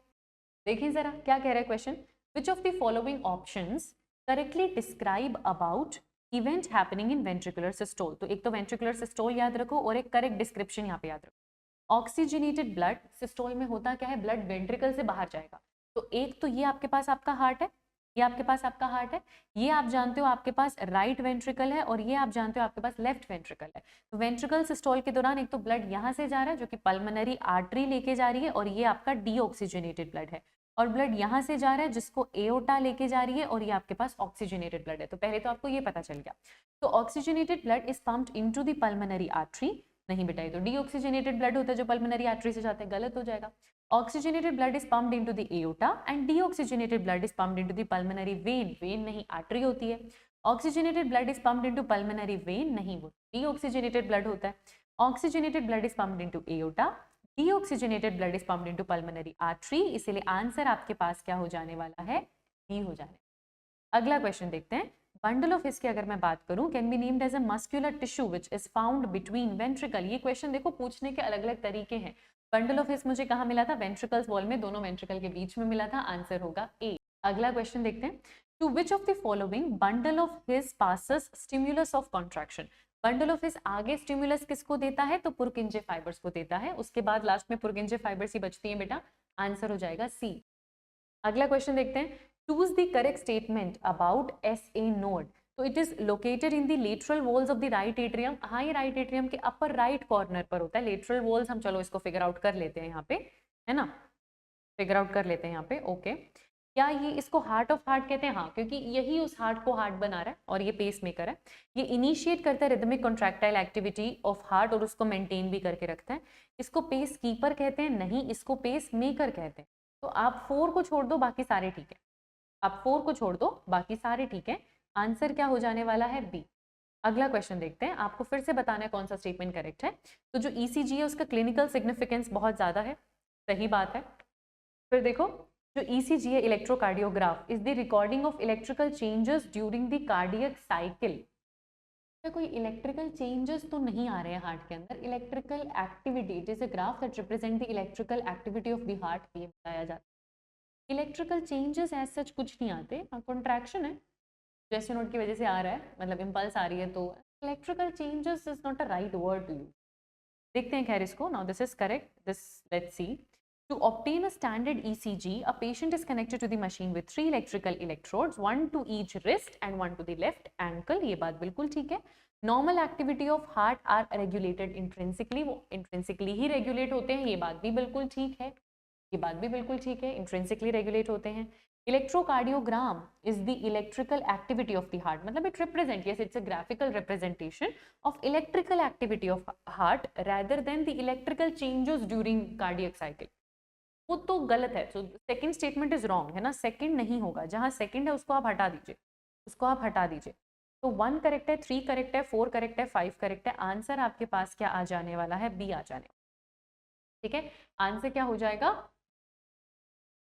देखिए जरा क्या कह रहा है question. Which of the following options correctly describe about event happening in ventricular systole. तो एक तो वेंट्रिकुलर सिस्टोल याद रखो और एक करेक्ट डिस्क्रिप्शन यहाँ पे याद रखो। ऑक्सीजनेटेड ब्लड सिस्टोल में होता क्या है? ब्लड वेंट्रिकल से बाहर जाएगा। तो एक तो ये आपके पास आपका हार्ट है, ये आपके पास आपका हार्ट है, ये आप जानते हो आपके पास राइट वेंट्रिकल है, और ये आप जानते हो आपके पास लेफ्ट वेंट्रिकल है। तो वेंट्रिकल सिस्टोल के दौरान एक तो ब्लड यहाँ से जा रहा है जो कि पल्मोनरी आर्टरी लेके जा रही है, और ये आपका डीऑक्सीजनेटेड ब्लड है। और ब्लड यहाँ से जा रहा है जिसको एओर्टा लेके जा रही है, और ये आपके पास ऑक्सीजनेटेड ब्लड है। तो पहले तो आपको ये पता चल गया। तो oxygenated blood is pumped into the pulmonary artery. नहीं बेटा, ये तो डीऑक्सीजनेटेड ब्लड होता है जो पल्मोनरी आर्टरी से जाता है, गलत हो जाएगा। Oxygenated blood is pumped into the aorta and deoxygenated blood is pumped into the pulmonary vein. Vein नहीं, artery होती है। Oxygenated blood is pumped into pulmonary vein, नहीं, वो deoxygenated blood होता है। Oxygenated blood is pumped into aorta, deoxygenated blood is pumped into pulmonary artery। इसलिए आंसर आपके पास क्या हो जाने वाला है? बी हो जाने। अगला क्वेश्चन देखते हैं। बंडल ऑफ हिस की अगर मैं बात करूं, can be named as a muscular tissue which is found between ventricle. ये क्वेश्चन देखो पूछने के अलग अलग तरीके हैं। बंडल ऑफ हिस मुझे कहाँ मिला था? वेंट्रिकल्स वॉल में, दोनों वेंट्रिकल के बीच में मिला था। आंसर होगा ए। अगला क्वेश्चन देखते हैं। To which of the following bundle of His passes stimulus of contraction. Bundle of His आगे स्टिमुलस किसको देता है? तो पुरकिंजे फाइबर्स को देता है। उसके बाद लास्ट में पुरकिंजे फाइबर्स ही बचती हैं बेटा। आंसर हो जाएगा सी। अगला क्वेश्चन देखते हैं। Choose the correct statement about SA node. तो it is located in the lateral walls of the right atrium. हाँ, ये राइट एट्रियम के अपर राइट कॉर्नर पर होता है। लेटरल वॉल्स हम चलो इसको फिगर आउट कर लेते हैं यहाँ पे, है ना, फिगर आउट कर लेते हैं यहाँ पे। ओके, क्या ये इसको हार्ट ऑफ हार्ट कहते हैं? हाँ, क्योंकि यही उस हार्ट को हार्ट बना रहा है, और ये पेस मेकर है। ये इनिशिएट करता है rhythmic contractile activity of heart, और उसको मेंटेन भी करके रखता है। इसको पेस कीपर कहते हैं? नहीं, इसको पेस मेकर कहते हैं। तो आप 4 को छोड़ दो, बाकी सारे ठीक है। आप 4 को छोड़ दो, बाकी सारे ठीक है। आंसर क्या हो जाने वाला है? बी। अगला क्वेश्चन देखते हैं। आपको फिर से बताना है कौन सा स्टेटमेंट करेक्ट है। तो जो ECG है उसका क्लिनिकल सिग्निफिकेंस बहुत ज्यादा है, सही बात है। फिर देखो, जो ECG है, electrocardiograph, is the recording of electrical changes during the cardiac cycle. कोई इलेक्ट्रिकल चेंजेस तो नहीं आ रहे हैं हार्ट के अंदर, electrical activity, it is a graph that represent the electrical activity of the heart, ये बताया जाता है। इलेक्ट्रिकल चेंजेस एज सच कुछ नहीं आते, कॉन्ट्रैक्शन है जेस्चर नोट की वजह से आ रहा है, मतलब इम्पल्स आ रही है। तो electrical changes is not a right word to use. देखते हैं खैर इसको। Now this is correct, this let's see. To obtain a standard ECG, a patient is connected to the machine with 3 electrical electrodes, 1 to each wrist and 1 to the left ankle. ये बात बिल्कुल ठीक है। Normal activity of heart are regulated intrinsically, वो intrinsically ही regulate होते हैं, ये बात भी बिल्कुल ठीक है। ये बात भी बिल्कुल ठीक है, intrinsically regulate होते हैं। Electrocardiogram is the electrical activity of the heart, मतलब it represent, yes, it's a graphical representation of electrical activity of heart rather than the electrical changes during cardiac cycle. वो तो गलत है। तो सेकंड स्टेटमेंट इज रॉन्ग, है ना, सेकंड नहीं होगा। जहां सेकंड है उसको आप हटा दीजिए, उसको आप हटा दीजिए। तो 1 करेक्ट है, 3 करेक्ट है, 4 करेक्ट है, 5 करेक्ट है। आंसर आपके पास क्या आ जाने वाला है? बी आ जाने वाला। ठीक है, आंसर क्या हो जाएगा?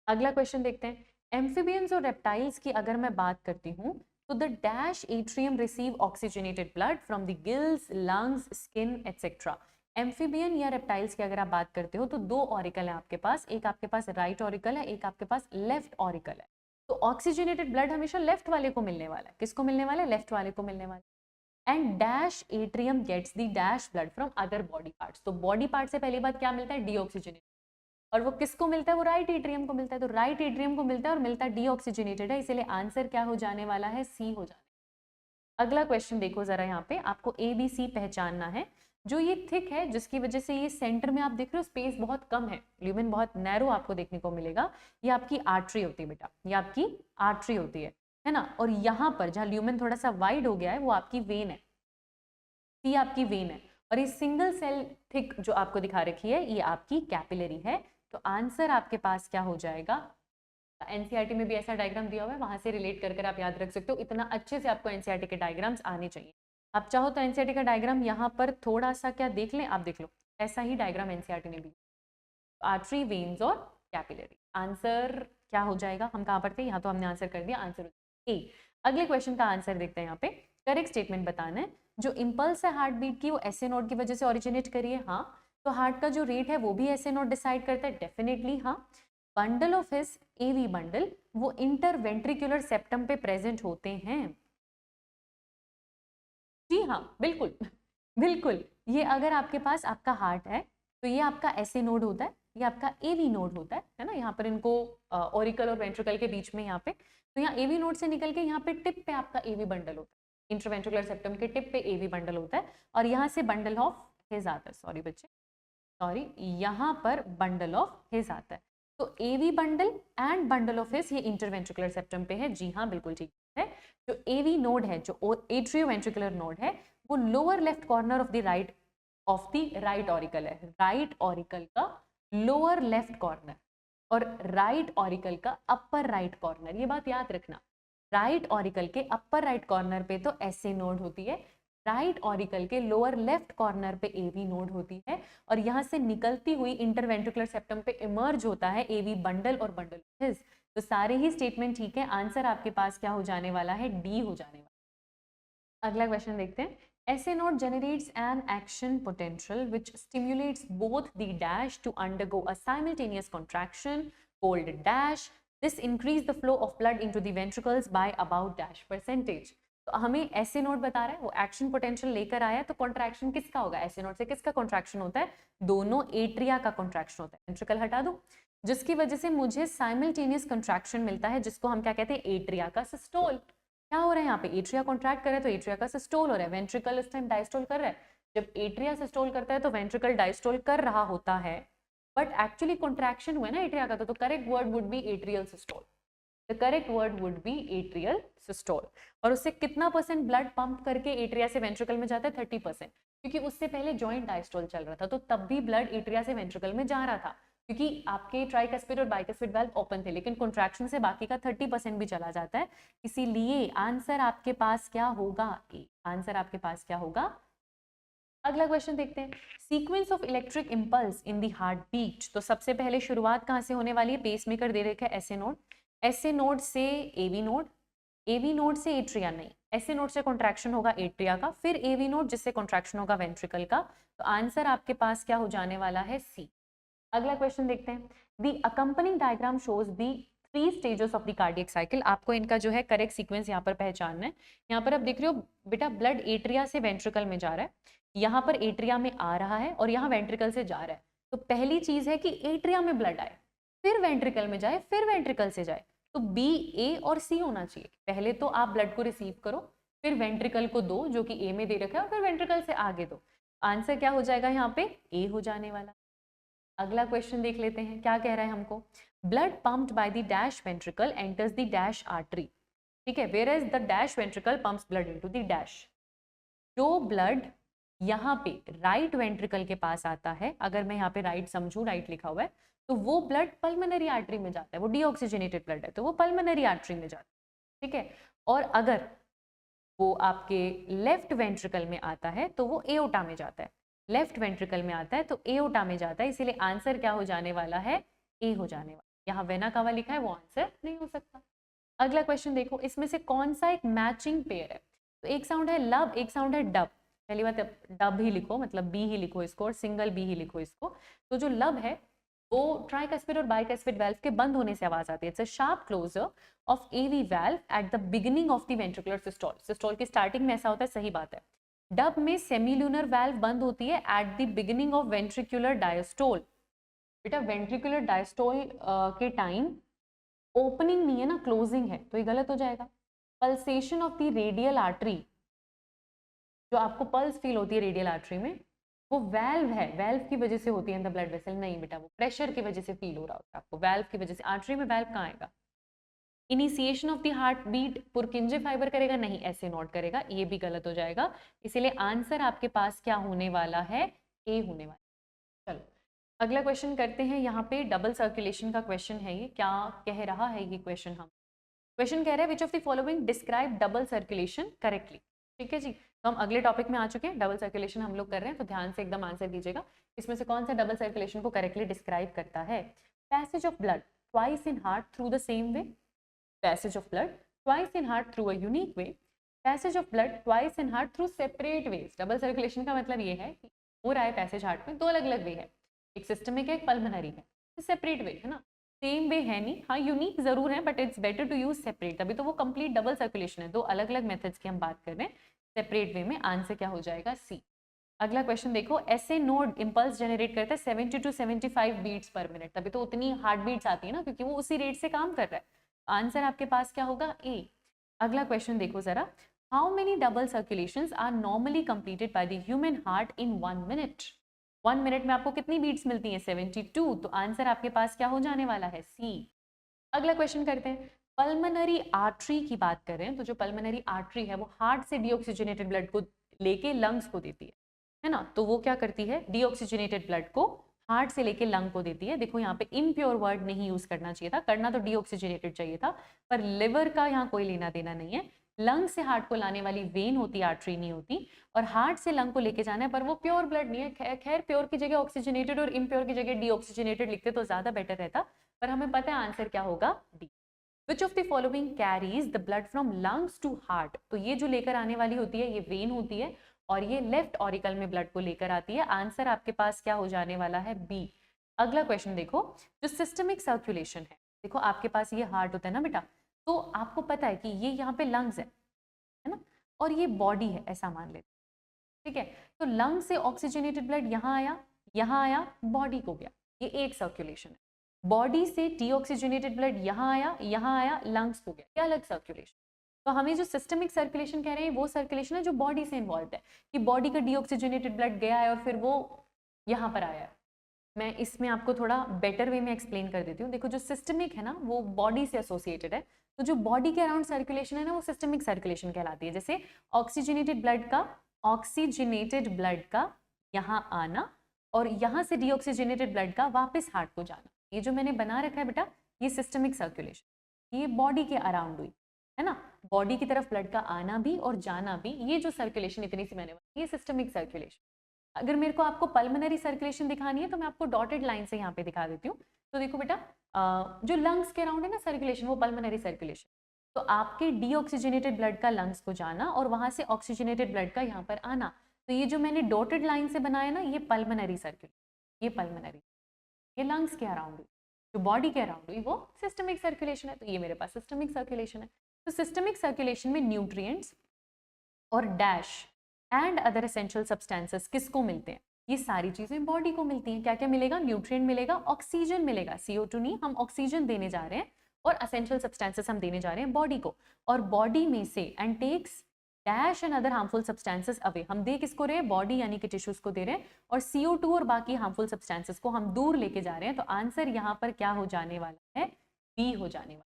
अगला क्वेश्चन देखते हैं। एम्फीबियंस और रेप्टाइल्स की अगर मैं बात करती हूँ, तो the dash atrium receive oxygenated blood from the gills, lungs, skin etcetera. Amphibian या रेप्टाइल्स की अगर आप बात करते हो तो 2 ऑरिकल है आपके पास, एक आपके पास राइट ऑरिकल है, एक आपके पास लेफ्ट ऑरिकल है। तो ऑक्सीजनेटेड ब्लड हमेशा लेफ्ट वाले को मिलने वाला है। किसको मिलने वाला है? लेफ्ट वाले को मिलने वाला है। And dash atrium gets the dash blood from other body parts. तो बॉडी पार्ट से पहली बात क्या मिलता है? डीऑक्सीजनेटेड। और वो किसको मिलता है? वो राइट एट्रियम को मिलता है। तो राइट एट्रियम को मिलता है और मिलता डीऑक्सीजनेटेड है, इसलिए आंसर क्या हो जाने वाला है? सी हो जाने। अगला क्वेश्चन देखो जरा, यहाँ पे आपको ABC पहचानना है। जो ये थिक है, जिसकी वजह से ये सेंटर में आप देख रहे हो स्पेस बहुत कम है, ल्यूमेन बहुत नैरो आपको देखने को मिलेगा, ये आपकी आर्टरी होती है बेटा, ये आपकी आर्टरी होती है ना। और यहाँ पर जहाँ ल्यूमेन थोड़ा सा वाइड हो गया है वो आपकी वेन है, ये आपकी वेन है। और ये सिंगल सेल थिक जो आपको दिखा रखी है ये आपकी कैपिलरी है। तो आंसर आपके पास क्या हो जाएगा? NCERT में भी ऐसा डायग्राम दिया हुआ है, वहां से रिलेट कर आप याद रख सकते हो। इतना अच्छे से आपको NCERT के डायग्राम्स आने चाहिए। आप चाहो तो NCERT का डायग्राम यहाँ पर थोड़ा सा क्या देख लें, आप देख लो, ऐसा ही डायग्राम NCERT ने भी। आर्टरी, वेन्स और कैपिलरी। आंसर क्या हो जाएगा? हम कहाँ पर थे? यहाँ तो हमने आंसर कर दिया, आंसर ए। अगले क्वेश्चन का आंसर देखते हैं यहाँ पे। करेक्ट स्टेटमेंट बताना है। जो इम्पल्स है हार्ट बीट की वो एसए नोड की वजह से ओरिजिनेट करी है, हाँ। तो हार्ट का जो रेट है वो भी एसए नोड डिसाइड करता है, डेफिनेटली हाँ। Bundle of His AV bundle वो इंटरवेंट्रिकुलर सेप्टम पे प्रेजेंट होते हैं, जी हाँ बिल्कुल बिल्कुल। ये अगर आपके पास आपका हार्ट है तो ये आपका एसए नोड होता है, ये आपका एवी नोड होता है ना। यहाँ पर इनको ऑरिकल और वेंट्रिकल के बीच में यहाँ पे, तो यहाँ एवी नोड से निकल के यहाँ पे टिप पे आपका एवी बंडल होता है, इंटरवेंट्रिकुलर सेप्टम के टिप पे एवी बंडल होता है, और यहाँ से बंडल ऑफ हिज आता है, सॉरी बच्चे सॉरी, यहाँ पर बंडल ऑफ हिज आता है। तो AV bundle and bundle of His ये इंटरवेंट्रिकुलर सेप्टम पे है, जी हाँ बिल्कुल ठीक है। जो एवी नोड है, जो एट्रियोवेंट्रिकुलर नोड है, वो lower left corner of the right auricle है, राइट ऑरिकल का लोअर लेफ्ट कॉर्नर और राइट ऑरिकल का अपर राइट कॉर्नर, ये बात याद रखना। राइट ऑरिकल के अपर राइट कॉर्नर पे तो एसए नोड होती है, राइट ऑरिकल के लोअर लेफ्ट कॉर्नर पे एवी नोड होती है, और यहाँ से निकलती हुई इंटरवेंट्रिकुलर सेप्टम पे इमर्ज होता है एवी बंडल और बंडल हिज। तो सारे ही स्टेटमेंट ठीक है, आंसर आपके पास क्या हो जाने वाला है, डी हो जाने वाला। अगला क्वेश्चन देखते हैं। SA node generates an action potential which stimulates both the dash to undergo a simultaneous contraction called dash. This increase the flow of blood into the ventricles by about dash percentage. तो हमें एसए नोड बता रहा है, वो एक्शन पोटेंशियल लेकर आया, तो कॉन्ट्रैक्शन किसका होगा, एसए नोड से किसका कॉन्ट्रैक्शन होता है, दोनों एट्रिया का कॉन्ट्रैक्शन होता है। वेंट्रिकल हटा दो, जिसकी वजह से मुझे साइमल्टेनियस कॉन्ट्रैक्शन मिलता है, जिसको हम क्या कहते हैं, एट्रिया का सिस्टोल। क्या हो रहा है यहाँ पे, एट्रिया कॉन्ट्रैक्ट कर रहा है तो एट्रिया का सिस्टोल हो रहा है, वेंट्रिकल इस टाइम डायस्टोल कर रहा है। जब एट्रिया सिस्टोल करता है तो वेंट्रिकल डायस्टोल कर रहा होता है, बट एक्चुअली कॉन्ट्रैक्शन हुआ है ना एट्रिया का, तो correct word would be atrial systole. The correct word would be atrial systole. और उससे कितना परसेंट ब्लड पंप करके एट्रिया से वेंट्रिकल में जाता है, 30%, क्योंकि उससे पहले जॉइंट डायस्टोल चल रहा था, तो तब भी ब्लड एट्रिया से वेंट्रिकल में जा रहा था, क्योंकि आपके ट्राइकस्पिड और बाइकस्पिड वाल्व ओपन थे, लेकिन कॉन्ट्रैक्शन से बाकी का 30% भी चला जाता है। इसीलिए आंसर आपके पास क्या होगा, ए। आंसर आपके पास क्या होगा। अगला क्वेश्चन देखते हैं। Sequence of electric impulse in the heart beat. तो सबसे पहले शुरुआत कहाँ से होने वाली है, पेसमेकर दे रखा है एसए नोड, एसए नोड से एवी नोड, एवी नोड से एट्रिया, नहीं एसए नोड से कॉन्ट्रैक्शन होगा एट्रिया का, फिर एवी नोड जिससे कॉन्ट्रैक्शन होगा वेंट्रिकल का। तो आंसर आपके पास क्या हो जाने वाला है, सी। अगला क्वेश्चन देखते हैं। The accompanying diagram shows the 3 stages of the cardiac cycle. आपको इनका जो है करेक्ट सीक्वेंस यहाँ पर पहचानना है। यहाँ पर आप देख रहे हो बेटा, ब्लड एट्रिया से वेंट्रिकल में जा रहा है, यहाँ पर एट्रिया में आ रहा है और यहाँ वेंट्रिकल से जा रहा है। तो पहली चीज है कि एट्रिया में ब्लड आए, फिर वेंट्रिकल में जाए, फिर वेंट्रिकल से जाए। तो बी, ए और सी होना चाहिए। पहले तो आप ब्लड को रिसीव करो, फिर वेंट्रिकल को दो जो कि ए में दे रखा है, और फिर वेंट्रिकल से आगे दो। आंसर क्या हो जाएगा यहाँ पे, ए हो जाने वाला। अगला क्वेश्चन देख लेते हैं, क्या कह रहा है हमको। Blood pumped by the dash ventricle enters the dash artery, ठीक है, where as the dash ventricle pumps blood into the dash. जो ब्लड यहाँ पे राइट वेंट्रिकल के पास आता है, अगर मैं यहाँ पे राइट समझूं, राइट लिखा हुआ है, तो वो ब्लड पल्मोनरी आर्टरी में जाता है, वो डीऑक्सीजनेटेड ब्लड है तो वो पल्मोनरी आर्टरी में जाता है, ठीक है। और अगर वो आपके लेफ्ट वेंट्रिकल में आता है तो वो एओर्टा में जाता है, लेफ्ट वेंट्रिकल में आता है तो एओर्टा में जाता है। इसीलिए आंसर क्या हो जाने वाला है, ए हो जाने वाला। यहाँ वेना कावा लिखा है, वो आंसर नहीं हो सकता। अगला क्वेश्चन देखो, इसमें से कौन सा एक मैचिंग पेयर है। तो एक साउंड है लब, एक साउंड है डब। पहली बात डब ही लिखो, मतलब बी ही लिखो इसको, और सिंगल बी ही लिखो इसको। तो जो लब है वो ट्राइकस्पिड और बाइकस्पिड वाल्व के बंद होने से आवाज आती है। It's a sharp closure of AV valve at the beginning of the ventricular systole. Systole की स्टार्टिंग में ऐसा होता है, सही बात है। डब में सेमील्यूनर वाल्व बंद होती है eight the beginning of ventricular diastole. बेटा वेंट्रिकुलर डायस्टोल के टाइम ओपनिंग नहीं है ना, क्लोजिंग है, तो ये गलत हो जाएगा। Pulsation of the radial artery, जो आपको पल्स फील होती है रेडियल आर्टरी में, वो वाल्व है, वाल्व की वजह से होती है इन द ब्लड वेसल। नहीं बेटा, वो प्रेशर की वजह से फील हो रहा होता है आपको, वाल्व की वजह से। आर्टरी में वाल्व कहाँ आएगा। Initiation of the heart beat Purkinje fibre करेगा, नहीं ऐसे नोट करेगा, ये भी गलत हो जाएगा। इसीलिए आंसर आपके पास क्या होने वाला है, ए होने वाला। चलो अगला क्वेश्चन करते हैं। यहाँ पे डबल सर्कुलेशन का क्वेश्चन है, ये क्या कह रहा है ये क्वेश्चन। हम क्वेश्चन कह रहे हैं which of the following describe double circulation correctly. ठीक है जी, तो हम अगले टॉपिक में आ चुके हैं, डबल सर्कुलेशन हम लोग कर रहे हैं, तो ध्यान से एकदम आंसर दीजिएगा। इसमें से कौन सा डबल सर्कुलेशन को करेक्टली डिस्क्राइब करता है। Passage of blood twice in heart through the same way, passage of blood twice in heart through a unique way, passage of blood twice in heart through separate veg. Double circulation का मतलब ये है कि हो रहा है पैसेज हार्ट में, दो अलग अलग वे है, एक सिस्टमिक है एक पल्मोनरी है, सेपरेट वे है ना, सेम वे है नहीं, हाँ यूनिक जरूर है but it's better to use separate, तभी तो वो कंप्लीट डबल सर्कुलेशन है। दो अलग अलग मेथड्स की हम बात कर रहे हैं सेपरेट वे में। आंसर क्या हो जाएगा? सी। अगला क्वेश्चन देखो, ऐसे नोड इंपल्स जनरेट करता है 70 to 75 बीट्स पर मिनट, तभी तो उतनी हार्ट बीट्स आती है ना, क्योंकि वो उसी रेट से काम कर रहा है। आंसर आपके पास क्या होगा? ए। अगला क्वेश्चन देखो जरा, how many double circulations are normally completed by the human heart in 1 minute? 1 minute में आपको कितनी बीट्स मिलती हैं? 72। तो आंसर आपके पास क्या हो जाने वाला है? सी। अगला क्वेश्चन करते हैं, पल्मोनरी आर्टरी की बात कर रहे हैं, तो जो पल्मोनरी आर्टरी है वो हार्ट से डीऑक्सीजनेटेड ब्लड को लेके लंग्स को देती है ना, तो वो क्या करती है? डीऑक्सीजनेटेड ब्लड को हार्ट से लेके लंग को देती है। देखो यहाँ पे इम्प्योर वर्ड नहीं यूज करना चाहिए था, करना तो डीऑक्सीजनेटेड चाहिए था, पर लिवर का यहाँ कोई लेना देना नहीं है। लंग से हार्ट को लाने वाली वेन होती है, आर्टरी नहीं होती, और हार्ट से लंग को लेके जाना है, पर वो प्योर ब्लड नहीं है। खैर प्योर की जगह ऑक्सीजनेटेड और इम्प्योर की जगह डीऑक्सीजनेटेड लिखते तो ज्यादा बेटर रहता, पर हमें पता है आंसर क्या होगा? D. Which of the following carries the blood from lungs to heart? तो ये जो लेकर आने वाली होती है ये वेन होती है, और ये लेफ्ट ऑरिकल में ब्लड को लेकर आती है। आंसर आपके पास क्या हो जाने वाला है? बी। अगला क्वेश्चन देखो, जो सिस्टमिक सर्कुलेशन है, देखो आपके पास ये हार्ट होता है ना बेटा, तो आपको पता है कि ये यहाँ पे लंग्स है ना, और ये बॉडी है, ऐसा मान लेते, ठीक है। तो लंग से ऑक्सीजनेटेड ब्लड यहाँ आया, बॉडी को गया, ये एक सर्कुलेशन है। बॉडी से डीऑक्सीजनेटेड ब्लड यहाँ आया, लंग्स को गया, ये अलग सर्कुलेशन। तो हमें जो सिस्टमिक सर्कुलेशन कह रहे हैं वो सर्कुलेशन है जो बॉडी से इन्वॉल्व है, कि बॉडी का डीऑक्सीजनेटेड ब्लड गया है और फिर वो यहाँ पर आया है। मैं इसमें आपको थोड़ा बेटर वे में एक्सप्लेन कर देती हूँ। देखो जो सिस्टमिक है ना वो बॉडी से एसोसिएटेड है, तो जो बॉडी के अराउंड सर्कुलेशन है ना वो सिस्टमिक सर्कुलेशन कहलाती है। जैसे ऑक्सीजनेटेड ब्लड का यहाँ आना और यहाँ से डीऑक्सीजनेटेड ब्लड का वापस हार्ट को जाना, ये जो मैंने बना रखा है बेटा ये सिस्टमिक सर्कुलेशन, ये बॉडी के अराउंड हुई है ना, बॉडी की तरफ ब्लड का आना भी और जाना भी, ये जो सर्कुलेशन इतनी सी मैंने बनाई ये सिस्टमिक सर्कुलेशन। अगर मेरे को आपको पल्मोनरी सर्कुलेशन दिखानी है तो मैं आपको डॉटेड लाइन से यहाँ पे दिखा देती हूँ। तो देखो बेटा जो लंग्स के अराउंड है ना सर्कुलेशन वो पल्मोनरी सर्कुलेशन, तो आपके डीऑक्सीजनेटेड ब्लड का लंग्स को जाना और वहां से ऑक्सीजनेटेड ब्लड का यहाँ पर आना, तो ये जो मैंने डॉटेड लाइन से बनाया ना ये पल्मोनरी सर्कुलेशन, ये पल्मोनरी, ये लंग्स के अराउंड हुई, जो बॉडी के अराउंड हुई वो सिस्टमिक सर्कुलेशन है। तो ये मेरे पास सिस्टमिक सर्कुलेशन है। तो सिस्टमिक सर्कुलेशन में न्यूट्रिएंट्स और dash and other essential substances किसको मिलते हैं? ये सारी चीजें बॉडी को मिलती हैं। क्या क्या मिलेगा? न्यूट्रिएंट मिलेगा, ऑक्सीजन मिलेगा, CO2 नहीं, हम ऑक्सीजन देने जा रहे हैं, और एसेंशियल सब्सटेंसेस हम देने जा रहे हैं बॉडी को, और बॉडी में से and takes dash and other harmful substances away, हम दे किसको रहे हैं? बॉडी यानी कि टिश्यूज को दे रहे हैं, और CO2 और बाकी हार्मफुल सब्सटेंसेस को हम दूर लेके जा रहे हैं। तो आंसर यहाँ पर क्या हो जाने वाला है? बी हो जाने वाला।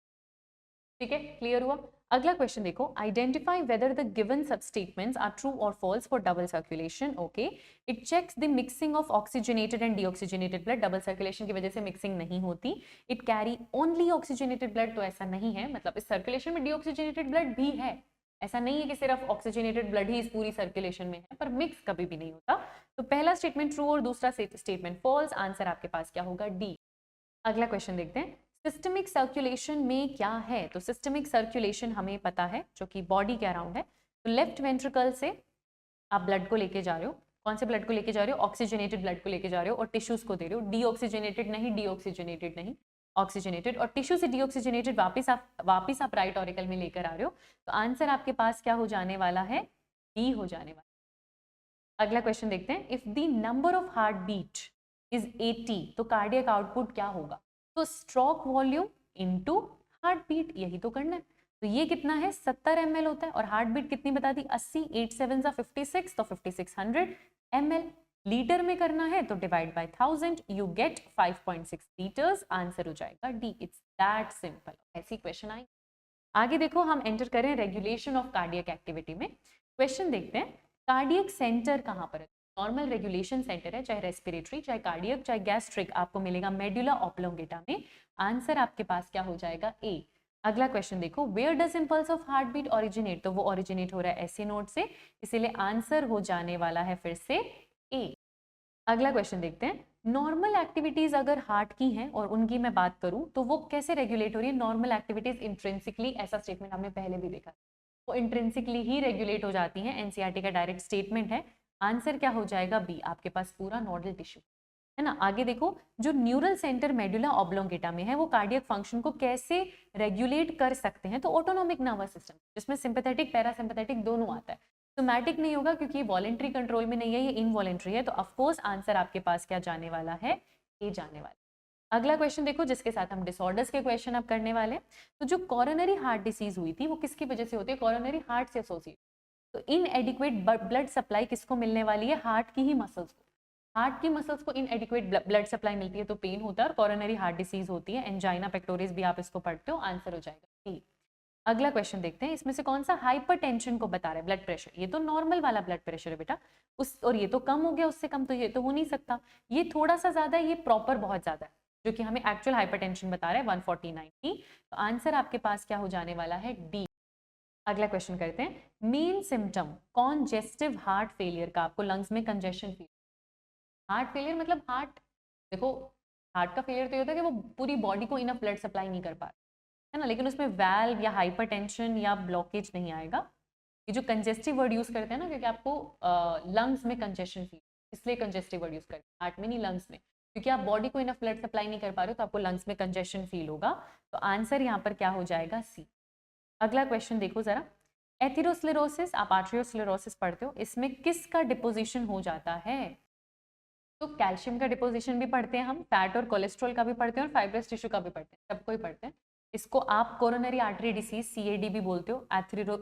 ठीक है, क्लियर हुआ? अगला क्वेश्चन देखो, identify whether the given sub statements are true और false for double circulation. Okay, it checks the mixing of oxygenated and deoxygenated blood, double circulation की वजह से मिक्सिंग नहीं होती। It carry only oxygenated blood, तो ऐसा नहीं है, मतलब इस सर्कुलेशन में डीऑक्सीजनेटेड ब्लड भी है, ऐसा नहीं है कि सिर्फ ऑक्सीजनेटेड ब्लड ही इस पूरी सर्कुलेशन में है, पर मिक्स कभी भी नहीं होता। तो पहला स्टेटमेंट ट्रू और दूसरा स्टेटमेंट फॉल्स। आंसर आपके पास क्या होगा? डी। अगला क्वेश्चन देखते हैं, सिस्टमिक सर्कुलेशन में क्या है? तो सिस्टमिक सर्कुलेशन हमें पता है जो कि बॉडी के अराउंड है। तो लेफ्ट वेंट्रिकल से आप ब्लड को लेके जा रहे हो, कौन से ब्लड को लेके जा रहे हो? ऑक्सीजनेटेड ब्लड को लेके जा रहे हो और टिश्यूज को दे रहे हो, डीऑक्सीजनेटेड नहीं, ऑक्सीजनेटेड, और टिश्यू से डीऑक्सीजनेटेड वापस आप राइट ऑरिकल में लेकर आ रहे हो। तो आंसर आपके पास क्या हो जाने वाला है? डी हो जाने वाला। अगला क्वेश्चन देखते हैं, if the number of heart beat is 80 तो कार्डियक आउटपुट क्या होगा? तो stroke volume into heart beat, यही तो करना है। तो ये कितना है? 70 ml होता है, और हार्ट बीट कितनी बता दी? 80, 8 7 56, तो 5600 ml। लीटर में करना है तो divide by 1000, you get 5.6 litres. Answer हो जाएगा डी। It's that simple. ऐसी क्वेश्चन आई। आगे देखो, हम एंटर करें रेगुलेशन ऑफ कार्डियक एक्टिविटी में। क्वेश्चन देखते हैं, कार्डियक सेंटर कहाँ पर है? नॉर्मल रेगुलेशन सेंटर है, चाहे रेस्पिरेटरी, चाहे कार्डियक, चाहे गैस्ट्रिक, आपको मिलेगा मेडुला ऑब्लोंगेटा में। आंसर आपके पास क्या हो जाएगा? ए। अगला क्वेश्चन देखो, where does impulse of heart beat originate? तो वो ओरिजिनेट हो रहा है ऐसे नोड से, इसीलिए आंसर हो जाने वाला है फिर से ए। अगला क्वेश्चन देखते हैं, नॉर्मल एक्टिविटीज अगर हार्ट की हैं और उनकी मैं बात करूं तो वो कैसे रेगुलेट हो रही है? नॉर्मल एक्टिविटीज इंट्रिंसिकली, ऐसा स्टेटमेंट हमने पहले भी देखा, वो इंट्रिंसिकली ही रेगुलेट हो जाती हैं। एनसीईआरटी का डायरेक्ट स्टेटमेंट है। आंसर क्या हो जाएगा? बी, आपके पास पूरा नोडल टिश्यू है ना। आगे देखो, जो न्यूरल सेंटर मेडुला ऑब्लोंगेटा में है वो कार्डियक फंक्शन को कैसे रेगुलेट कर सकते हैं? तो ऑटोनोमिक नर्वस सिस्टम, जिसमें सिंपैथेटिक पैरासिम्पैथेटिक दोनों आता है। सोमैटिक नहीं होगा क्योंकि ये वॉलेंट्री कंट्रोल में नहीं है, ये इनवॉलेंट्री है। तो ऑफकोर्स आंसर आपके पास क्या जाने वाला है? ए जाने वाला। अगला क्वेश्चन देखो, जिसके साथ हम डिसऑर्डर्स के क्वेश्चन अब करने वाले हैं। तो जो कोरोनरी हार्ट डिसीज हुई थी वो किसकी वजह से होती है? कोरोनरी हार्ट से एसोसिएट। तो इनएडिक्वेट ब्लड सप्लाई किसको मिलने वाली है? हार्ट की ही मसल्स को। हार्ट की मसल्स को इनएडिक्वेट ब्लड सप्लाई मिलती है तो पेन होता है और कोरोनरी हार्ट डिसीज होती है। एंजाइना पेक्टोरिस भी आप इसको पढ़ते हो, आंसर हो जाएगा ए। अगला क्वेश्चन देखते हैं, इसमें से कौन सा हाइपरटेंशन को बता रहा है? Blood pressure. ये तो नॉर्मल वाला ब्लड प्रेशर है बेटा, और ये तो कम हो गया, उससे कम तो ये तो हो नहीं सकता। ये थोड़ा सा ज्यादा है, ये प्रॉपर बहुत ज्यादा है, जो कि हमें एक्चुअल हाइपरटेंशन बता रहा है 149 की। तो आंसर आपके पास क्या हो जाने वाला है? डी। अगला क्वेश्चन करते हैं, main symptom congestive heart failure का, आपको लंग्स में कंजेशन फील। हार्ट फेलियर मतलब हार्ट, देखो हार्ट का फेलियर तो ये होता है कि वो पूरी बॉडी को इनफ ब्लड सप्लाई नहीं कर पा रहा है ना, लेकिन उसमें वैल्व या हाइपरटेंशन या ब्लॉकेज नहीं आएगा। ये जो कंजेस्टिव वर्ड यूज करते हैं ना, क्योंकि आपको लंग्स में कंजेशन फील, इसलिए कंजेस्टिव वर्ड यूज करते हैं, हार्ट में नहीं लंग्स में, क्योंकि आप बॉडी को इनफ ब्लड सप्लाई नहीं कर पा रहे हो तो आपको लंग्स में कंजेशन फील होगा। तो आंसर यहाँ पर क्या हो जाएगा? सी। अगला क्वेश्चन देखो जरा, एथेरोस्क्लेरोसिस, आप आर्टरियोस्क्लेरोसिस पढ़ते हो, इसमें किसका डिपोजिशन हो जाता है? तो कैल्शियम का डिपोजिशन भी पढ़ते हैं हम, फैट और कोलेस्ट्रॉल का भी पढ़ते हैं और फाइब्रस टिश्यू का भी पढ़ते हैं, सबको ही पढ़ते हैं। इसको आप कोरोनरी आर्टरी डिसीज सीएडी भी बोलते हो,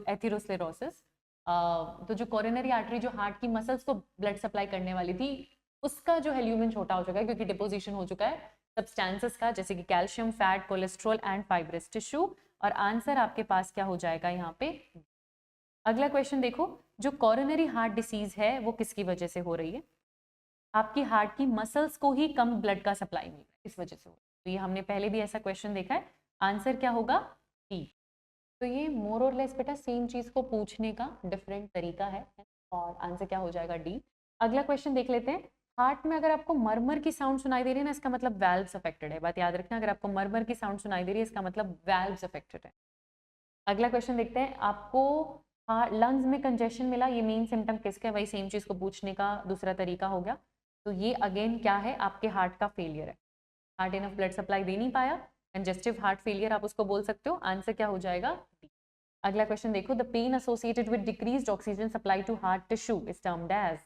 एथेरोस्क्लेरोसिस। तो जो कोरोनरी आर्टरी जो हार्ट की मसल्स को ब्लड सप्लाई करने वाली थी, उसका जो है ल्यूमेन छोटा हो चुका है क्योंकि डिपोजिशन हो चुका है सब्सटेंसेस का, जैसे कि calcium, fat, cholesterol and fibrous tissue. और आंसर आपके पास क्या हो जाएगा यहाँ पे? अगला क्वेश्चन देखो, जो कोरोनरी हार्ट डिसीज है वो किसकी वजह से हो रही है? आपकी हार्ट की मसल्स को ही कम ब्लड का सप्लाई मिल रहा है, इस वजह से हो। तो ये हमने पहले भी ऐसा क्वेश्चन देखा है। आंसर क्या होगा? डी। तो ये मोर और लेस बेटा सेम चीज को पूछने का डिफरेंट तरीका है, और आंसर क्या हो जाएगा? डी। अगला क्वेश्चन देख लेते हैं, हार्ट में अगर आपको मरमर की साउंड सुनाई दे रही है ना, इसका मतलब वैल्व्स अफेक्टेड है। बात याद रखना, अगर आपको मरमर की साउंड सुनाई दे रही है इसका मतलब वैल्व्स अफेक्टेड है। अगला क्वेश्चन देखते हैं, आपको लंग्स में कंजेशन मिला, ये मेन सिम्टम किसका है? वही सेम चीज को पूछने का दूसरा तरीका हो गया। तो ये अगेन क्या है? आपके हार्ट का फेलियर है, हार्ट इनफ ब्लड सप्लाई दे नहीं पाया, कंजेस्टिव हार्ट फेलियर आप उसको बोल सकते हो। आंसर क्या हो जाएगा? डी। अगला क्वेश्चन देखो, the pain associated with decreased oxygen supply to heart tissue is termed as.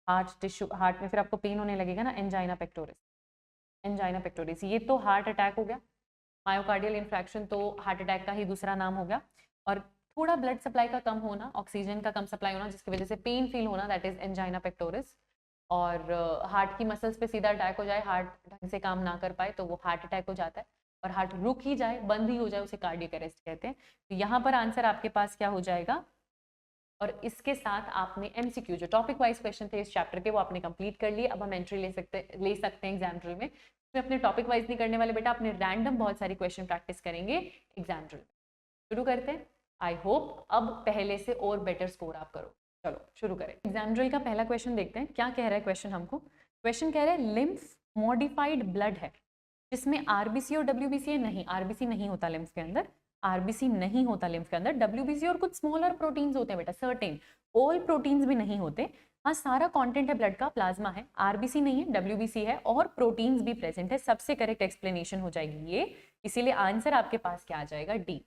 Heart tissue, heart में फिर आपको पेन होने लगेगा ना, एंजाइना पेक्टोरिस। एंजाइना पेक्टोरिस, ये तो हार्ट अटैक हो गया, मायोकार्डियल इन्फ्रैक्शन तो हार्ट अटैक का ही दूसरा नाम हो गया। और थोड़ा ब्लड सप्लाई का कम होना, ऑक्सीजन का कम सप्लाई होना, जिसकी वजह से पेन फील होना, दैट इज एंजाइना पेक्टोरिस। और हार्ट की मसल्स पे सीधा अटैक हो जाए, हार्ट ढंग से काम ना कर पाए तो वो हार्ट अटैक हो जाता है। और हार्ट रुक ही जाए, बंद ही हो जाए, उसे कार्डियक अरेस्ट कहते हैं। तो यहाँ पर आंसर आपके पास क्या हो जाएगा? और इसके साथ आपने एमसीक्यू जो टॉपिक वाइज क्वेश्चन थे इस चैप्टर के वो आपने कंप्लीट कर लिए। अब हम एंट्री ले सकते हैं एग्जाम ड्रिल में। इसमें अपने टॉपिक वाइज नहीं करने वाले बेटा, अपने रैंडम बहुत सारी क्वेश्चन प्रैक्टिस करेंगे एग्जाम ड्रिल में। शुरू करते हैं। आई होप अब पहले से और बेटर स्कोर आप करो। चलो शुरू करें। एग्जाम ड्रिल का पहला क्वेश्चन देखते हैं, क्या कह रहा है क्वेश्चन हमको। क्वेश्चन कह रहा है लिम्फ मॉडिफाइड ब्लड है जिसमें आरबीसी और डब्ल्यूबीसी नहीं, आरबीसी नहीं होता लिम्फ के अंदर, आरबीसी नहीं होता लिम्फ के अंदर, डब्ल्यूबीसी और कुछ स्मॉलर प्रोटीन्स होते हैं बेटा, सर्टेन, ऑल प्रोटीन्स भी नहीं होते। हाँ, सारा कंटेंट है ब्लड का, प्लाज्मा है, आरबीसी नहीं है, डब्ल्यूबीसी है और प्रोटीन्स भी प्रेजेंट है। सबसे करेक्ट एक्सप्लेनेशन हो जाएगी ये, इसीलिए आंसर आपके पास क्या आ जाएगा? डी।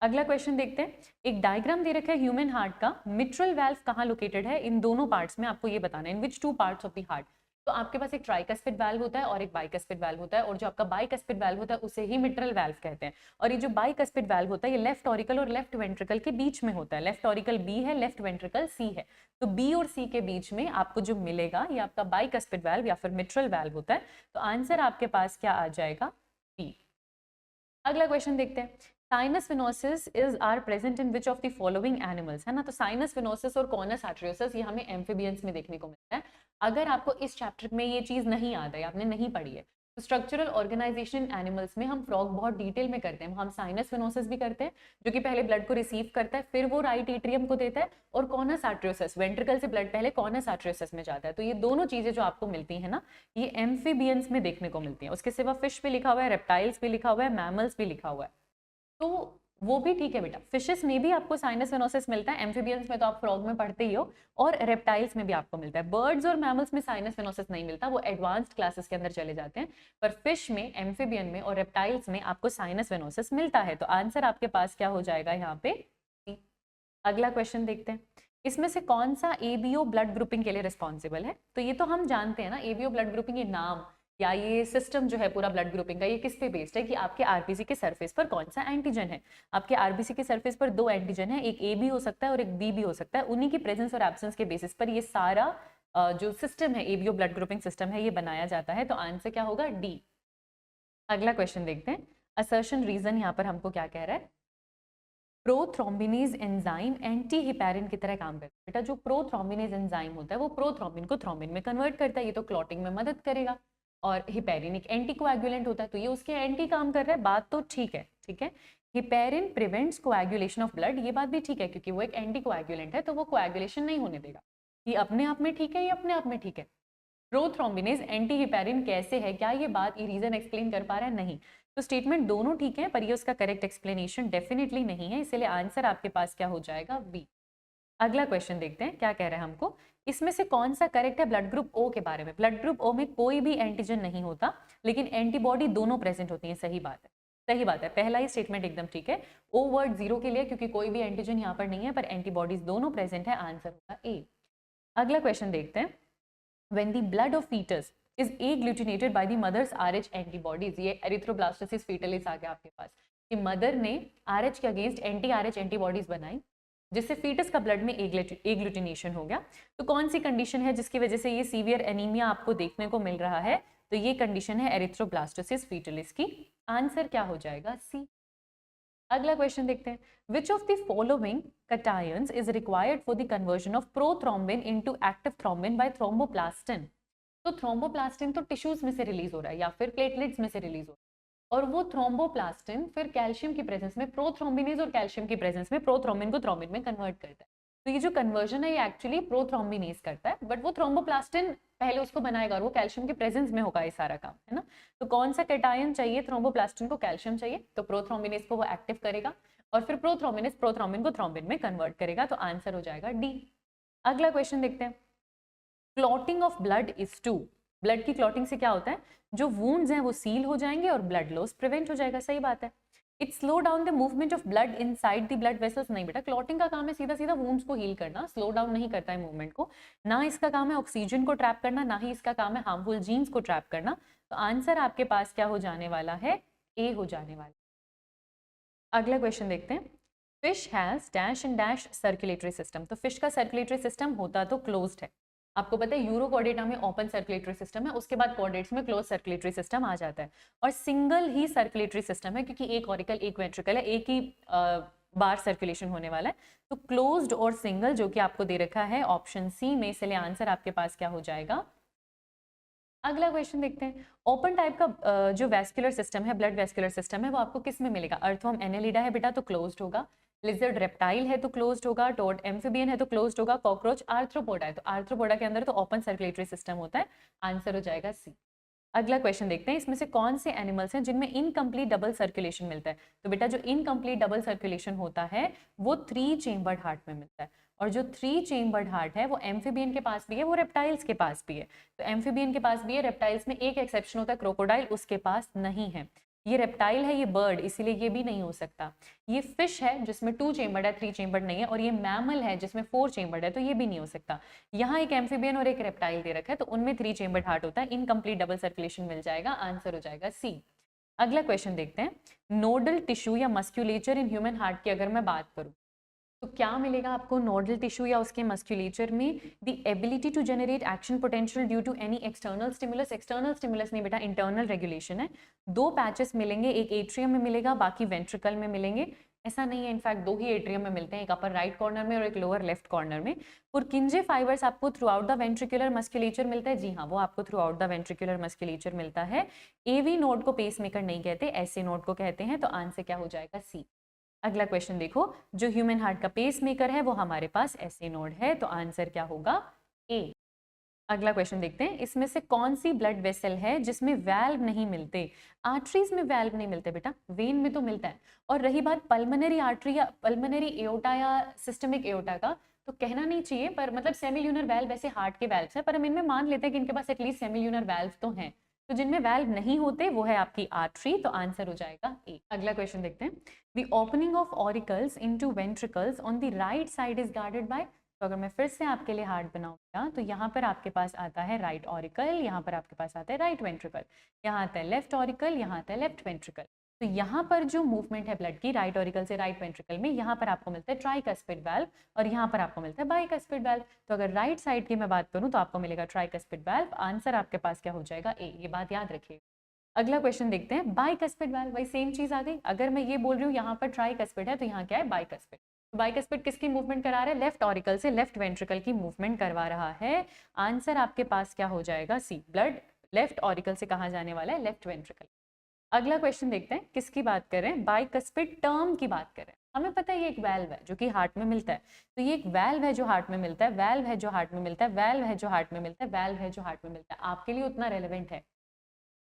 अगला क्वेश्चन देखते हैं। एक डायग्राम दे रखा है ह्यूमन हार्ट का, मिट्रल वाल्व कहाँ लोकेटेड है? इन दोनों पार्ट्स में आपको ये बताना है, in which two parts of the heart. तो आपके पास एक ट्राइकस्पिड वाल्व होता है और एक बाइकस्पिड वाल्व होता है, और जो आपका बाइकस्पिड वाल्व होता है उसे ही मिट्रल वाल्व कहते हैं। और ये जो बाइकस्पिड वाल्व होता है ये लेफ्ट ऑरिकल और लेफ्ट वेंट्रिकल के बीच में होता है। लेफ्ट ऑरिकल बी है, लेफ्ट वेंट्रिकल सी है, तो बी और सी के बीच में आपको जो मिलेगा ये आपका बाइकस्पिड वाल्व या फिर मिट्रल वाल्व होता है। तो आंसर आपके पास क्या आ जाएगा? बी। अगला क्वेश्चन देखते हैं। Sinus venosus is are present in which of the following animals, है ना। तो साइनस वेनोसिस और कॉनस आर्टरियोसिस ये हमें एम्फीबियंस में देखने को मिलता है। अगर आपको इस चैप्टर में ये चीज नहीं याद है, आपने नहीं पढ़ी है, तो स्ट्रक्चरल ऑर्गेनाइजेशन एनिमल्स में हम फ्रॉग बहुत डिटेल में करते हैं, हम साइनस वेनोसिस भी करते हैं जो कि पहले ब्लड को रिसीव करता है, फिर वो राइट एट्रियम को देता है, और कॉर्नस आर्टरियोसस, वेंट्रिकल से ब्लड पहले कॉर्नस आर्टरियोसस में जाता है। तो ये दोनों चीजें जो आपको मिलती है ना, ये एम्फीबियंस में देखने को मिलती है। उसके सिवा फिश भी लिखा हुआ है, रेप्टाइल्स भी लिखा हुआ है, मैमल्स भी लिखा हुआ है, तो वो भी ठीक है बेटा। फिशेस में भी आपको साइनस वेनोसिस मिलता है, एम्फीबियंस में तो आप फ्रॉग में पढ़ते ही हो, और रेप्टाइल्स में भी आपको मिलता है। बर्ड्स और मैमल्स में साइनस वेनोसिस नहीं मिलता, वो एडवांस्ड क्लासेस के अंदर चले जाते हैं, पर फिश में, एम्फीबियन में और रेप्टाइल्स में आपको साइनस वेनोसिस मिलता है। तो आंसर आपके पास क्या हो जाएगा यहाँ पे? अगला क्वेश्चन देखते हैं, इसमें से कौन सा एबीओ ब्लड ग्रुपिंग के लिए रिस्पॉन्सिबल है? तो ये तो हम जानते हैं ना, एबीओ ब्लड ग्रुपिंग ये नाम या ये सिस्टम जो है पूरा ब्लड ग्रुपिंग का, ये किस पे बेस्ड है कि आपके आरबीसी के सरफेस पर कौन सा एंटीजन है। आपके आरबीसी के सरफेस पर दो एंटीजन है, एक ए भी हो सकता है और एक बी भी हो सकता है, उन्हीं की प्रेजेंस और एब्सेंस के बेसिस पर ये सारा जो सिस्टम है, एबीओ ब्लड ग्रुपिंग सिस्टम है, ये बनाया जाता है। तो आंसर क्या होगा? डी। अगला क्वेश्चन देखते हैं, असर्शन रीजन यहाँ पर हमको क्या कह रहा है? प्रोथ्रोम्बिनेज एंजाइम एंटी हिपैरिन की तरह काम करता है। बेटा जो प्रोथ्रोम्बिनेज एंजाइम होता है वो प्रोथ्रोम्बिन को थ्रोम्बिन में कन्वर्ट करता है, ये तो क्लॉटिंग में मदद करेगा, और हिपैरिन एक एंटीकोएगुलेंट होता है, तो ये उसके एंटी काम कर रहा है, बात तो ठीक है, ठीक है। Heparin prevents coagulation of blood, ये बात भी ठीक है, क्योंकि वो एक एंटीकोएगुलेंट है तो वो कोएगुलेशन नहीं होने देगा। ये अपने आप में ठीक है, ये अपने आप में ठीक है। प्रोथ्रोम्बिनेज एंटी हिपैरिन कैसे है, क्या ये बात, ये रीजन एक्सप्लेन कर पा रहा है? नहीं। तो स्टेटमेंट दोनों ठीक है, पर ये उसका करेक्ट एक्सप्लेनेशन डेफिनेटली नहीं है, इसलिए आंसर आपके पास क्या हो जाएगा? बी। अगला क्वेश्चन देखते हैं, क्या कह रहा है हमको, इसमें से कौन सा करेक्ट है ब्लड ग्रुप ओ के बारे में? ब्लड ग्रुप ओ में कोई भी एंटीजन नहीं होता, लेकिन एंटीबॉडी दोनों प्रेजेंट होती है। सही बात है, सही बात है, पहला ही स्टेटमेंट एकदम ठीक है। ओ वर्ड जीरो के लिए, क्योंकि कोई भी एंटीजन यहाँ पर नहीं है, पर एंटीबॉडीज दोनों प्रेजेंट है, आंसर होगा ए। अगला क्वेश्चन देखते हैं, when the blood of fetus is agglutinated by the mother's RH antibodies, ये एरिथ्रोब्लास्टोसिस फीटलिस आ गया आपके पास, कि मदर ने RH के अगेंस्ट एंटी RH एंटीबॉडीज बनाई, जिससे फीटस का ब्लड में एग्लूटिनेशन हो गया। तो कौन सी कंडीशन है जिसकी वजह से ये सीवियर एनीमिया आपको देखने को मिल रहा है? तो ये कंडीशन है एरिथ्रोब्लास्टोसिस फीटलिस की। आंसर क्या हो जाएगा? सी। अगला क्वेश्चन देखते हैं, which of the following cations is required for the conversion of prothrombin into active thrombin by thromboplastin? तो थ्रोम्बोप्लास्टिन तो टिश्यूज में से रिलीज हो रहा है या फिर प्लेटलेट्स में से रिलीज हो रहा है, और वो थ्रोम्बोप्लास्टिन फिर कैल्शियम की प्रेजेंस में, प्रोथ्रोम्बिनेज और कैल्शियम की प्रेजेंस में प्रोथ्रोम्बिन को थ्रोम्बिन में कन्वर्ट करता है। तो ये जो कन्वर्जन है ये एक्चुअली प्रोथ्रोम्बिनेज करता है, बट वो थ्रोम्बोप्लास्टिन पहले उसको बनाएगा और वो कैल्शियम की प्रेजेंस में होगा ये सारा काम, है ना। तो कौन सा कैटायन चाहिए थ्रोम्बोप्लास्टिन को? कैल्शियम चाहिए, तो प्रोथ्रोम्बिनेज को वो एक्टिव करेगा और फिर प्रोथ्रोम्बिनेज प्रोथ्रोम्बिन को थ्रोम्बिन में कन्वर्ट करेगा। तो आंसर हो जाएगा डी। अगला क्वेश्चन देखते हैं, clotting of blood is to, blood की क्लॉटिंग से क्या होता है? जो वुंड्स हैं वो सील हो जाएंगे और ब्लड लॉस प्रिवेंट हो जाएगा। सही बात है। It slow down the movement of blood inside the blood vessels, नहीं बेटा, क्लॉटिंग का काम है सीधा सीधा वुंड्स को हील करना, स्लो डाउन नहीं करता है मूवमेंट को। ना इसका काम है ऑक्सीजन को ट्रैप करना, ना ही इसका काम है हार्मफुल जीन्स को ट्रैप करना। तो आंसर आपके पास क्या हो जाने वाला है? ए हो जाने वाला। अगला क्वेश्चन देखते हैं, fish has dash and dash circulatory system. तो फिश का सर्कुलेटरी सिस्टम होता तो क्लोज्ड है, आपको पता है यूरोकॉर्डेटा में ओपन सर्कुलेटरी सिस्टम है, उसके बाद कॉर्डेट्स में क्लोज सर्कुलेटरी सिस्टम आ जाता है, और सिंगल ही सर्कुलेटरी सिस्टम है क्योंकि एक ऑरिकल एक वेंट्रिकल है, एक ही बार सर्कुलेशन होने वाला है। तो क्लोज्ड और सिंगल जो कि आपको दे रखा है ऑप्शन सी में, इसलिए आंसर आपके पास क्या हो जाएगा? अगला क्वेश्चन देखते हैं, ओपन टाइप का जो वेस्कुलर सिस्टम है, ब्लड वेस्कुलर सिस्टम है, वो आपको किस में मिलेगा? अर्थवर्म एनेलिडा है बेटा तो क्लोज्ड होगा, लिजर्ड रेप्टाइल है तो क्लोज्ड होगा, टोड एम्फीबियन है तो क्लोज्ड होगा, कॉकरोच आर्थ्रोपोडा है तो आर्थ्रोपोडा के अंदर तो ओपन सर्कुलेटरी सिस्टम होता है। आंसर हो जाएगा सी। अगला क्वेश्चन देखते हैं, इसमें से कौन से एनिमल्स हैं जिनमें इनकम्प्लीट डबल सर्कुलेशन मिलता है? तो बेटा जो इनकम्प्लीट डबल सर्कुलेशन होता है वो 3 चेम्बर्ड हार्ट में मिलता है, और जो 3 चेम्बर्ड हार्ट है वो एम्फीबियन के पास भी है, वो रेप्टाइल्स के पास भी है। तो एम्फीबियन के पास भी है, रेप्टाइल्स में एक एक्सेप्शन होता है, क्रोकोडाइल, उसके पास नहीं है। ये रेप्टाइल है, ये बर्ड, इसीलिए ये भी नहीं हो सकता। ये फिश है जिसमें 2 चेम्बर्ड है, 3 चेम्बर्ड नहीं है, और ये मैमल है जिसमें 4 चेम्बर्ड है, तो ये भी नहीं हो सकता। यहाँ एक एम्फीबियन और एक रेप्टाइल दे रखा है, तो उनमें 3 चेम्बर्ड हार्ट होता है, इनकम्प्लीट डबल सर्कुलेशन मिल जाएगा। आंसर हो जाएगा सी। अगला क्वेश्चन देखते हैं, नोडल टिश्यू या मस्क्यूलेचर इन ह्यूमन हार्ट की अगर मैं बात करूँ तो क्या मिलेगा आपको नोडल टिश्यू या उसके मस्क्यूलेचर में? The ability to generate action potential due to any external stimulus, external stimulus नहीं बेटा, इंटरनल रेगुलेशन है। 2 पैचेस मिलेंगे, एक एट्रियम में मिलेगा, बाकी वेंट्रिकल में मिलेंगे। ऐसा नहीं है, इनफैक्ट दो ही एट्रियम में मिलते हैं, एक अपर राइट कॉर्नर में और एक लोअर लेफ्ट कॉर्नर में। पुरकिंजे फाइबर्स आपको through out the ventricular musculature मिलता है, जी हाँ, वो आपको through out the ventricular musculature मिलता है। एवी नोड को पेसमेकर नहीं कहते, ऐसे नोड को कहते हैं, तो आंसर क्या हो जाएगा? सी। अगला क्वेश्चन देखो, जो ह्यूमन हार्ट का पेसमेकर है वो हमारे पास ऐसे नोड है, तो आंसर क्या होगा? ए। अगला क्वेश्चन देखते हैं, इसमें से कौन सी ब्लड वेसल है जिसमें वैल्व नहीं मिलते? आर्टरीज में वैल्व नहीं मिलते बेटा, वेन में तो मिलता है। और रही बात पल्मोनरी आर्टरी या पल्मोनरी एओर्टा या सिस्टमिक एओर्टा का, तो कहना नहीं चाहिए, पर मतलब सेमिल्यूनर वैल्व वैसे हार्ट के वैल्व हैं, पर हम इनमें मान लेते हैं कि इनके पास एटलीस्ट सेमिल्यूनर वैल्व तो हैं। तो जिनमें वैल्व नहीं होते वो है आपकी आर्टरी, तो आंसर हो जाएगा ए। अगला क्वेश्चन देखते हैं, the opening of auricles into ventricles on the right side is guarded by. तो अगर मैं फिर से आपके लिए हार्ट बनाऊंगा तो यहाँ पर आपके पास आता है राइट ऑरिकल, यहाँ पर आपके पास आता है राइट वेंट्रिकल, यहाँ आता है लेफ्ट ऑरिकल, यहाँ आता है लेफ्ट वेंट्रिकल। तो यहाँ पर जो मूवमेंट है ब्लड की राइट ऑरिकल से राइट वेंट्रिकल में, यहाँ पर आपको मिलता है ट्राइकस्पिड वाल्व और यहाँ पर आपको मिलता है बाइकस्पिड वाल्व। तो अगर राइट साइड की मैं बात करूँ तो आपको मिलेगा ट्राइकस्पिड वाल्व, आंसर आपके पास क्या हो जाएगा? ए। ये बात याद रखिएगा। अगला क्वेश्चन देखते हैं, बाइकस्पिड वाल्व, वही सेम चीज आ गई। अगर मैं ये बोल रही हूँ यहाँ पर ट्राइकस्पिड है तो यहाँ क्या है? बाइकस्पिड। बाइकस्पिड किसकी मूवमेंट करा रहा है? लेफ्ट ऑरिकल से लेफ्ट वेंट्रिकल की मूवमेंट करवा रहा है। आंसर आपके पास क्या हो जाएगा? सी। ब्लड लेफ्ट ऑरिकल से कहाँ जाने वाला है? Left ventricle. अगला क्वेश्चन देखते हैं, किसकी बात कर रहे हैं? बाइकस्पिड टर्म की बात कर रहे हैं। हमें पता है ये एक वैल्व है जो कि हार्ट में मिलता है, तो ये एक वैल्व है जो हार्ट में मिलता है, वैल्व है जो हार्ट में मिलता है, वैल्व है जो हार्ट में मिलता है, वैल्व है जो हार्ट में मिलता है। आपके लिए उतना रेलेवेंट है।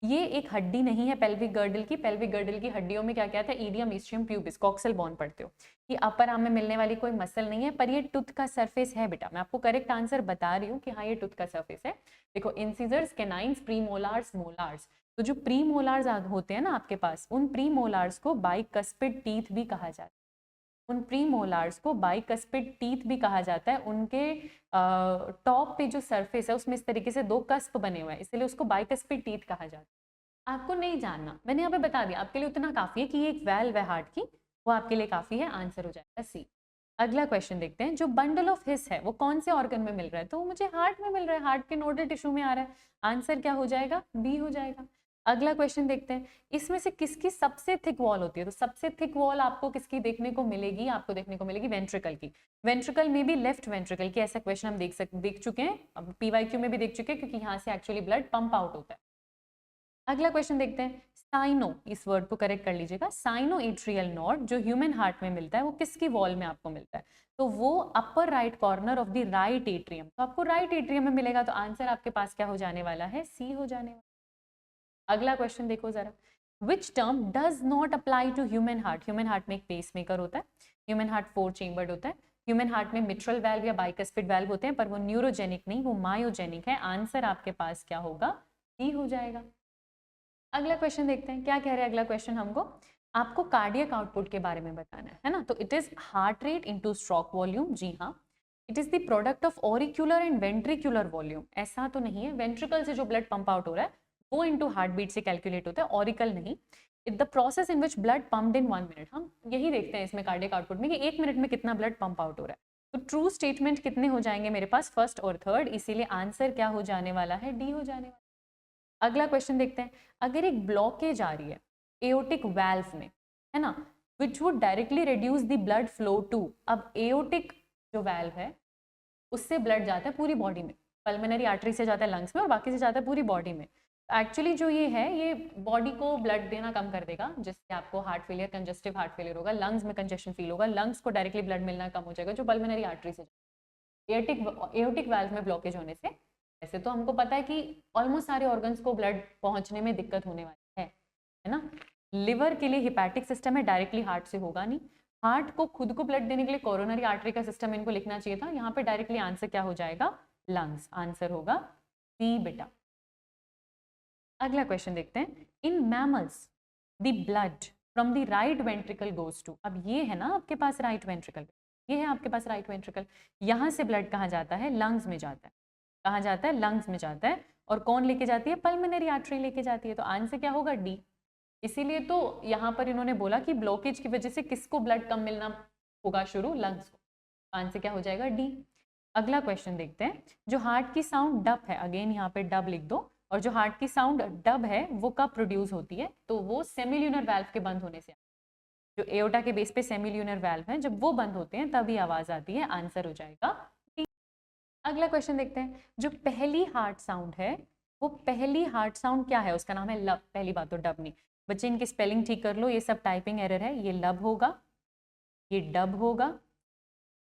ये एक हड्डी नहीं है पेल्विक गर्डल की। पेल्विक गर्डल की हड्डियों में क्या क्या था? ईडियम, ईस्ट्रियम, प्यूबिस, कॉक्सल बोन पढ़ते हो। ये अपर आर्म में मिलने वाली कोई मसल नहीं है, पर ये टूथ का सरफेस है बेटा। मैं आपको करेक्ट आंसर बता रही हूँ कि हाँ ये टूथ का सरफेस है। देखो, इंसिजर्स, कैनाइन्स, प्रीमोलार्स, मोलार्स। तो जो प्रीमोलार्स होते हैं ना आपके पास, उन प्रीमोलार्स को बाइकस्पिड टीथ भी कहा जाता है। उन प्रीमोलार्स को बाइकस्पिड टीथ भी कहा जाता है। उनके टॉप पे जो सरफेस है उसमें इस तरीके से दो कस्प बने हुए हैं, इसलिए उसको बाइकस्पिड टीथ कहा जाता है। आपको नहीं जानना, मैंने यहाँ पे बता दिया, आपके लिए उतना काफी है कि ये एक वैल्व है हार्ट की, वो आपके लिए काफी है। आंसर हो जाएगा सी। अगला क्वेश्चन देखते हैं, जो बंडल ऑफ हिस है वो कौन से ऑर्गन में मिल रहा है? तो मुझे हार्ट में मिल रहा है, हार्ट के नोडल टिश्यू में आ रहा है। आंसर क्या हो जाएगा? बी हो जाएगा। अगला क्वेश्चन देखते हैं, इसमें से किसकी सबसे थिक वॉल होती है? तो सबसे थिक वॉल आपको किसकी देखने को मिलेगी? आपको देखने को मिलेगी वेंट्रिकल की। वेंट्रिकल में भी लेफ्ट वेंट्रिकल की। ऐसा क्वेश्चन हम देख चुके हैं, अब पीवाईक्यू में भी देख चुके हैं, क्योंकि यहाँ से एक्चुअली ब्लड पंप आउट होता है। अगला क्वेश्चन देखते हैं, साइनो, इस वर्ड को करेक्ट कर लीजिएगा, साइनो एट्रियल नोड जो ह्यूमन हार्ट में मिलता है वो किसकी वॉल में आपको मिलता है? तो वो upper right corner of the right atrium. तो आपको राइट एट्रियम में मिलेगा, तो आंसर आपके पास क्या हो जाने वाला है? सी हो जाने वाला। अगला क्वेश्चन देखो जरा, which term does not apply to human heart? Human heart में एक पेसमेकर होता है, ह्यूमन हार्ट 4 चेम्बर्ड होता है, ह्यूमन हार्ट में मिट्रल वैल्व या बाइकस्पिड वैल्व होते हैं, पर वो न्यूरोजेनिक नहीं, वो मायोजेनिक है। आंसर आपके पास क्या होगा? डी हो जाएगा। अगला क्वेश्चन देखते हैं, क्या कह रहे हैं अगला क्वेश्चन हमको? आपको कार्डियक आउटपुट के बारे में बताना है ना। तो it is heart rate into stroke volume. जी हाँ, it is the product of auricular and ventricular volume. ऐसा तो नहीं है, वेंट्रिकल से जो ब्लड पंप आउट हो रहा है वो इनटू हार्ट बीट से कैलकुलेट होता है, ऑरिकल नहीं। It the process in which blood pumped in 1 minute. हम यही देखते हैं इसमें कार्डियक आउटपुट में कि 1 मिनट में कितना ब्लड पंप आउट हो रहा है। तो ट्रू स्टेटमेंट कितने हो जाएंगे मेरे पास? फर्स्ट और थर्ड, इसीलिए आंसर क्या हो जाने वाला है? डी हो जाने वाला। अगला क्वेश्चन देखते हैं, अगर एक ब्लॉकेज आ रही है एओर्टिक वाल्व में, है ना, which would directly reduce the blood flow to. अब एओर्टिक जो वाल्व है उससे ब्लड जाता है पूरी बॉडी में, पल्मोनरी आर्टरी से जाता है लंग्स में और बाकी से जाता है पूरी बॉडी में। एक्चुअली जो ये है ये बॉडी को ब्लड देना कम कर देगा, जिससे आपको heart failure, congestive heart failure होगा, लंग्स में कंजेशन फील होगा, लंग्स को डायरेक्टली ब्लड मिलना कम हो जाएगा जो पल्मोनरी आर्टरी से। एओर्टिक वाल्व में ब्लॉकेज होने से, ऐसे तो हमको पता है कि ऑलमोस्ट सारे ऑर्गन्स को ब्लड पहुंचने में दिक्कत होने वाली है ना। लिवर के लिए हिपैटिक सिस्टम है, डायरेक्टली हार्ट से होगा नहीं। हार्ट को खुद को ब्लड देने के लिए कोरोनरी आर्टरी का सिस्टम इनको लिखना चाहिए था, यहाँ पे डायरेक्टली आंसर क्या हो जाएगा? लंग्स। आंसर होगा सी बेटा। अगला क्वेश्चन देखते हैं, in mammals the blood from the right ventricle goes to. अब ये है ना आपके पास राइट वेंट्रिकल, ये है आपके पास राइट वेंट्रिकल, यहाँ से ब्लड कहाँ जाता है? लंग्स में जाता है। कहाँ जाता है? लंग्स में जाता है। और कौन लेके जाती है? पल्मोनरी आर्टरी लेके जाती है। तो आंसर क्या होगा? डी। इसीलिए तो यहाँ पर इन्होंने बोला कि ब्लॉकेज की वजह से किसको ब्लड कम मिलना होगा शुरू? लंग्स को। आंसर क्या हो जाएगा? डी। अगला क्वेश्चन देखते हैं, जो हार्ट की साउंड डब है, अगेन यहाँ पे डब लिख दो, और जो हार्ट की साउंड डब है वो कब प्रोड्यूस होती है? तो वो सेमिल्यूनर वाल्व के बंद होने से। जो एओर्टा के बेस पे सेमील्यूनर वाल्व है, जब वो बंद होते हैं तभी आवाज आती है। आंसर हो जाएगा डी। अगला क्वेश्चन देखते हैं, जो पहली हार्ट साउंड है वो पहली हार्ट साउंड क्या है? उसका नाम है लब। पहली बात तो डब नहीं, बच्चे इनकी स्पेलिंग ठीक कर लो, ये सब टाइपिंग एरर है। ये लब होगा, ये डब होगा,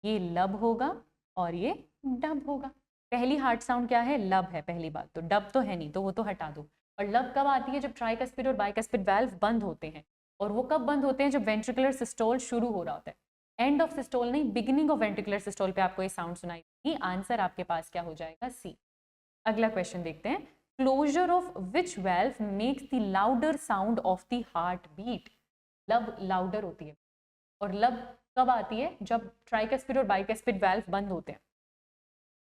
ये लब होगा और ये डब होगा। पहली हार्ट साउंड क्या है? लब है पहली बात तो, डब तो है नहीं, तो वो तो हटा दो। और लब कब आती है? जब ट्राइकस्पिड और बाइकस्पिड वाल्व बंद होते हैं। और वो कब बंद होते हैं? जब वेंट्रिकुलर सिस्टोल शुरू हो रहा होता है। एंड ऑफ सिस्टोल नहीं, बिगिनिंग ऑफ वेंट्रिकुलर सिस्टोल पे आपको ये साउंड सुनाई देगी। आंसर आपके पास क्या हो जाएगा? सी। अगला क्वेश्चन देखते हैं, closure of which valve makes the louder sound of the heart beat. Lub louder होती है और लब कब आती है? जब ट्राइकस्पिड और बाइकस्पिड वाल्व बंद होते हैं,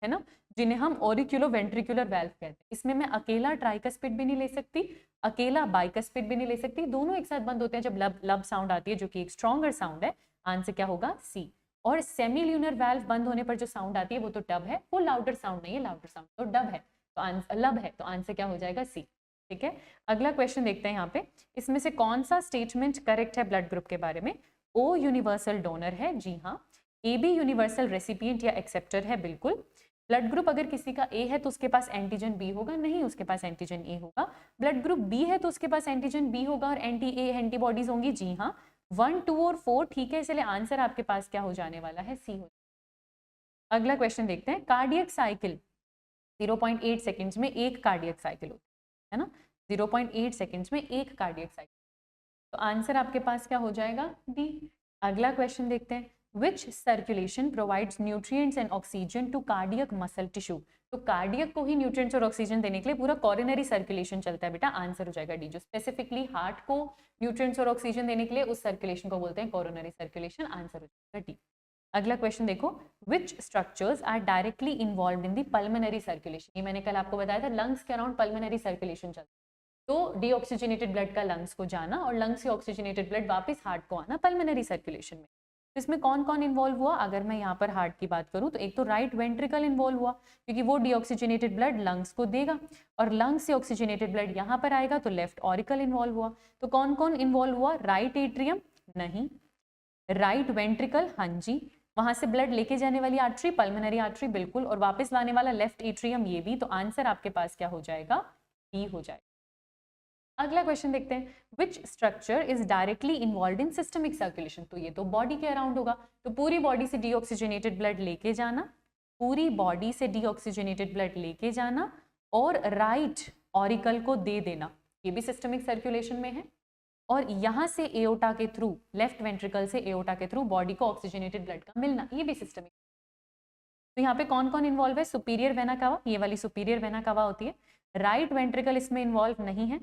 है ना, जिन्हें हम ऑरिक्यूलो वेंट्रिकुलर वाल्व कहते हैं। इसमें मैं अकेला ट्राइकस्पिड भी नहीं ले सकती, अकेला बाइकस्पिड भी नहीं ले सकती, दोनों एक साथ बंद होते हैं जब लब लब साउंड आती है, जो कि एक स्ट्रॉन्गर साउंड है। आंसर क्या होगा? सी। और सेमील्यूनर वाल्व बंद होने पर जो साउंड आती है वो तो डब है, वो लाउडर साउंड नहीं है, लाउडर साउंड तो डब है, तो आंसर लब है, तो आंसर क्या हो जाएगा? सी। ठीक है, अगला क्वेश्चन देखते हैं यहाँ पे, इसमें से कौन सा स्टेटमेंट करेक्ट है ब्लड ग्रुप के बारे में? ओ यूनिवर्सल डोनर है, जी हाँ। ए बी यूनिवर्सल रेसिपिएंट या एक्सेप्टर है, बिल्कुल। ब्लड ग्रुप अगर किसी का ए है तो उसके पास एंटीजन बी होगा, नहीं, उसके पास एंटीजन ए होगा। ब्लड ग्रुप बी है तो उसके पास एंटीजन बी होगा और एंटी ए एंटीबॉडीज होंगी, जी हाँ। 1, 2 और 4 ठीक है, इसलिए आंसर आपके पास क्या हो जाने वाला है? सी हो। अगला क्वेश्चन देखते हैं, कार्डियक साइकिल 0.8 सेकेंड्स में एक कार्डियक साइकिल होती है ना, 0.8 सेकेंड्स में एक कार्डियक साइकिल, तो आंसर आपके पास क्या हो जाएगा? डी। अगला क्वेश्चन देखते हैं, which circulation provides nutrients and oxygen to cardiac muscle tissue। तो कार्डियक को ही न्यूट्रिएंट्स और ऑक्सीजन देने के लिए पूरा कॉरोनरी सर्कुलेशन चलता है बेटा। आंसर हो जाएगा डी। जो स्पेसिफिकली हार्ट को न्यूट्रिएंट्स और ऑक्सीजन देने के लिए उस सर्कुलेशन को बोलते हैं कॉरोनरी सर्कुलेशन। आंसर हो जाएगा डी। अगला क्वेश्चन देखो, which structures are directly involved in the pulmonary circulation। ये मैंने कल आपको बताया था, लंग्स के अराउंड पल्मोनरी सर्कुलेशन चलता है, तो डीऑक्सीजनेटेड ब्लड का लंग्स को जाना और लंग्स से ऑक्सीजनेटेड ब्लड वापस हार्ट को आना पल्मोनरी सर्कुलेशन में। तो इसमें कौन कौन इन्वॉल्व हुआ? अगर मैं यहाँ पर हार्ट की बात करूँ तो एक तो राइट वेंट्रिकल इन्वॉल्व हुआ, क्योंकि वो डीऑक्सीजनेटेड ब्लड लंग्स को देगा, और लंग्स से ऑक्सीजनेटेड ब्लड यहाँ पर आएगा, तो लेफ्ट ऑरिकल इन्वॉल्व हुआ। तो कौन कौन इन्वॉल्व हुआ? राइट एट्रियम नहीं, राइट वेंट्रिकल हाँ जी, वहां से ब्लड लेके जाने वाली आर्टरी पल्मोनरी आर्टरी बिल्कुल, और वापस लाने वाला लेफ्ट एट्रियम ये भी, तो आंसर आपके पास क्या हो जाएगा? डी हो जाएगा। अगला क्वेश्चन देखते हैं, which structure is directly involve in systemic circulation. तो ये तो बॉडी के अराउंड होगा, तो पूरी बॉडी से डीऑक्सीजनेटेड ब्लड लेके जाना, पूरी बॉडी से डीऑक्सीजनेटेड ब्लड लेके जाना और राइट ऑरिकल को दे देना, ये भी सिस्टमिक सर्कुलेशन में है। और यहाँ से एओर्टा के थ्रू, लेफ्ट वेंट्रिकल से एओर्टा के थ्रू बॉडी को ऑक्सीजनेटेड ब्लड का मिलना, ये भी सिस्टमिक। तो यहाँ पे कौन कौन इन्वॉल्व है? सुपीरियर वेना कावा, ये वाली सुपीरियर वेना कावा होती है। राइट वेंट्रिकल इसमें इन्वॉल्व नहीं है,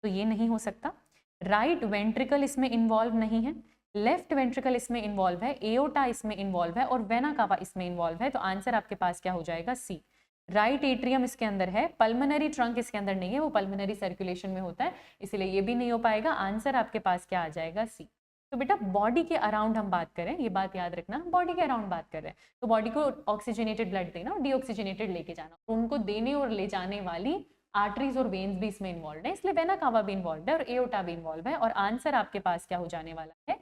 तो ये नहीं हो सकता। राइट वेंट्रिकल इसमें इन्वॉल्व नहीं है, लेफ्ट वेंट्रिकल इसमें इन्वॉल्व है, एओर्टा इसमें इन्वॉल्व है और वेना कावा इसमें इन्वॉल्व है, तो आंसर आपके पास क्या हो जाएगा? सी। राइट एट्रियम इसके अंदर है, पल्मोनरी ट्रंक इसके अंदर नहीं है, वो पल्मोनरी सर्कुलेशन में होता है, इसलिए ये भी नहीं हो पाएगा। आंसर आपके पास क्या आ जाएगा? सी। तो बेटा बॉडी के अराउंड हम बात करें, ये बात याद रखना, बॉडी के अराउंड बात कर रहे हैं, तो बॉडी को ऑक्सीजनेटेड ब्लड देना और डीऑक्सीजनेटेड लेके जाना, उनको देने और ले जाने वाली आर्टरीज और वेन्स भी इसमें इन्वॉल्व है, इसलिए वेना कावा भी इन्वॉल्व है और एओर्टा भी इन्वॉल्व है, और आंसर आपके पास क्या हो जाने वाला है?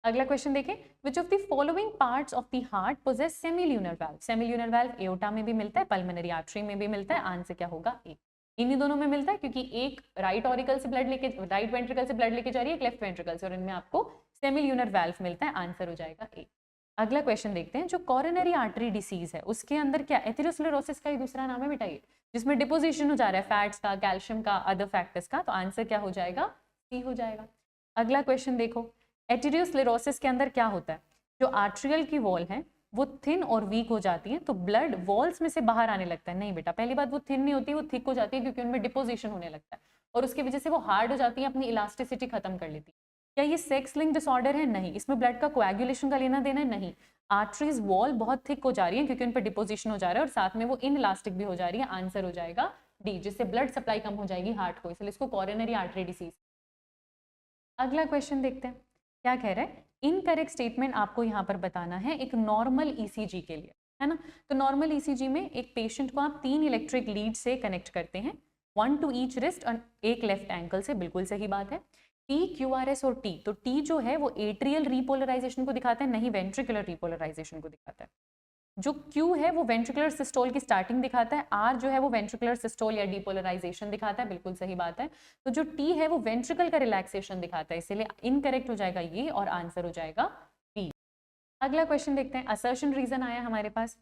अगला क्वेश्चन देखें, which of the following parts of the heart possess semilunar valve. Semilunar valve aorta में भी मिलता है, पल्मोनरी आर्टरी में भी मिलता है। आंसर क्या होगा? ए। इन्हीं दोनों में मिलता है, क्योंकि एक राइट ऑरिकल से ब्लड लेके, राइट वेंट्रिकल से ब्लड लेके जा रही है, एक लेफ्ट वेंट्रिकल से, और इनमें आपको सेमील्यूनर वाल्व मिलता है। आंसर हो जाएगा ए। अगला क्वेश्चन देखते हैं, जो कॉरोनरी आर्टरी डिसीज है उसके अंदर क्या एथेरोस्क्लेरोसिस का ही दूसरा नाम है बेटा ये, जिसमें डिपोजिशन हो जा रहा है फैट्स का, कैल्शियम का, अदर फैक्टर्स का, तो आंसर क्या हो जाएगा? सी हो जाएगा। अगला क्वेश्चन देखो, एथेरोस्क्लेरोसिस के अंदर क्या होता है? जो आर्ट्रियल की वॉल है वो थिन और वीक हो जाती है, तो ब्लड वॉल्स में से बाहर आने लगता है। नहीं बेटा, पहली बात वो थिन नहीं होती, वो थिक हो जाती है, क्योंकि उनमें डिपोजिशन होने लगता है और उसकी वजह से वो हार्ड हो जाती है, अपनी इलास्टिसिटी खत्म कर लेती है। क्या ये सेक्स लिंक डिसऑर्डर है? नहीं। इसमें ब्लड का कोएगुलेशन का लेना देना है? नहीं। आर्टरीज वॉल बहुत थिक हो जा रही है क्योंकि उन पर डिपोजिशन हो जा रहा है और साथ में वो इनइलास्टिक भी हो जा रही है। आंसर हो जाएगा डी, जिससे ब्लड सप्लाई कम हो जाएगी हार्ट को, इसलिए इसको कॉरोनरी आर्टरी डिसीज। अगला क्वेश्चन देखते हैं, क्या कह रहा है? इनकरेक्ट स्टेटमेंट आपको यहाँ पर बताना है एक नॉर्मल ईसीजी के लिए, है ना। तो नॉर्मल ईसीजी में एक पेशेंट को आप 3 इलेक्ट्रिक लीड से कनेक्ट करते हैं, 1 टू ईच रिस्ट और एक लेफ्ट एंकल से, बिल्कुल सही बात है। टी, क्यू आर एस और टी, तो टी जो है वो एट्रियल रीपोलराइजेशन को दिखाता है, नहीं वेंट्रिकुलर रीपोलराइजेशन को दिखाता है। जो क्यू है वो वेंट्रिकुलर सिस्टोल की स्टार्टिंग दिखाता है, आर जो है वो वेंट्रिकुलर सिस्टोल या डीपोलराइजेशन दिखाता है, बिल्कुल सही बात है। तो जो टी है वो वेंट्रिकल का रिलैक्सेशन दिखाता है, इसलिए इनकरेक्ट हो जाएगा ये और आंसर हो जाएगा बी। अगला क्वेश्चन देखते हैं, असर्शन रीजन आया हमारे पास,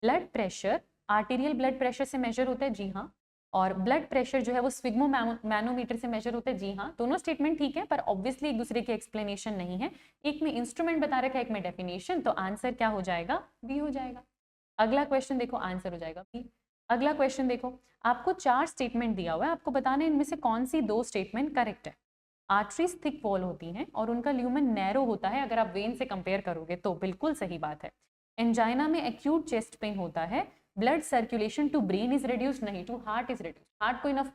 blood pressure arterial blood pressure से मेजर होता है, जी हाँ, और ब्लड प्रेशर जो है वो स्विग्मो मैनोमीटर से मेजर होता है, जी हाँ। दोनों स्टेटमेंट ठीक है, पर ऑब्वियसली एक दूसरे की एक्सप्लेनेशन नहीं है, एक में इंस्ट्रूमेंट बता रखा है, एक में डेफिनेशन, तो आंसर क्या हो जाएगा, बी हो जाएगा। अगला क्वेश्चन देखो, आंसर हो जाएगा बी। अगला क्वेश्चन देखो, आपको 4 स्टेटमेंट दिया हुआ है, आपको बताना है इनमें से कौन सी 2 स्टेटमेंट करेक्ट है। आर्टरीज थिक वॉल होती हैं और उनका ल्यूमेन नैरो होता है, अगर आप वेन से कंपेयर करोगे तो बिल्कुल सही बात है। एंजाइना में एक्यूट चेस्ट पेन होता है, blood circulation to brain is reduced, नहीं to heart is reduced, heart को इनफ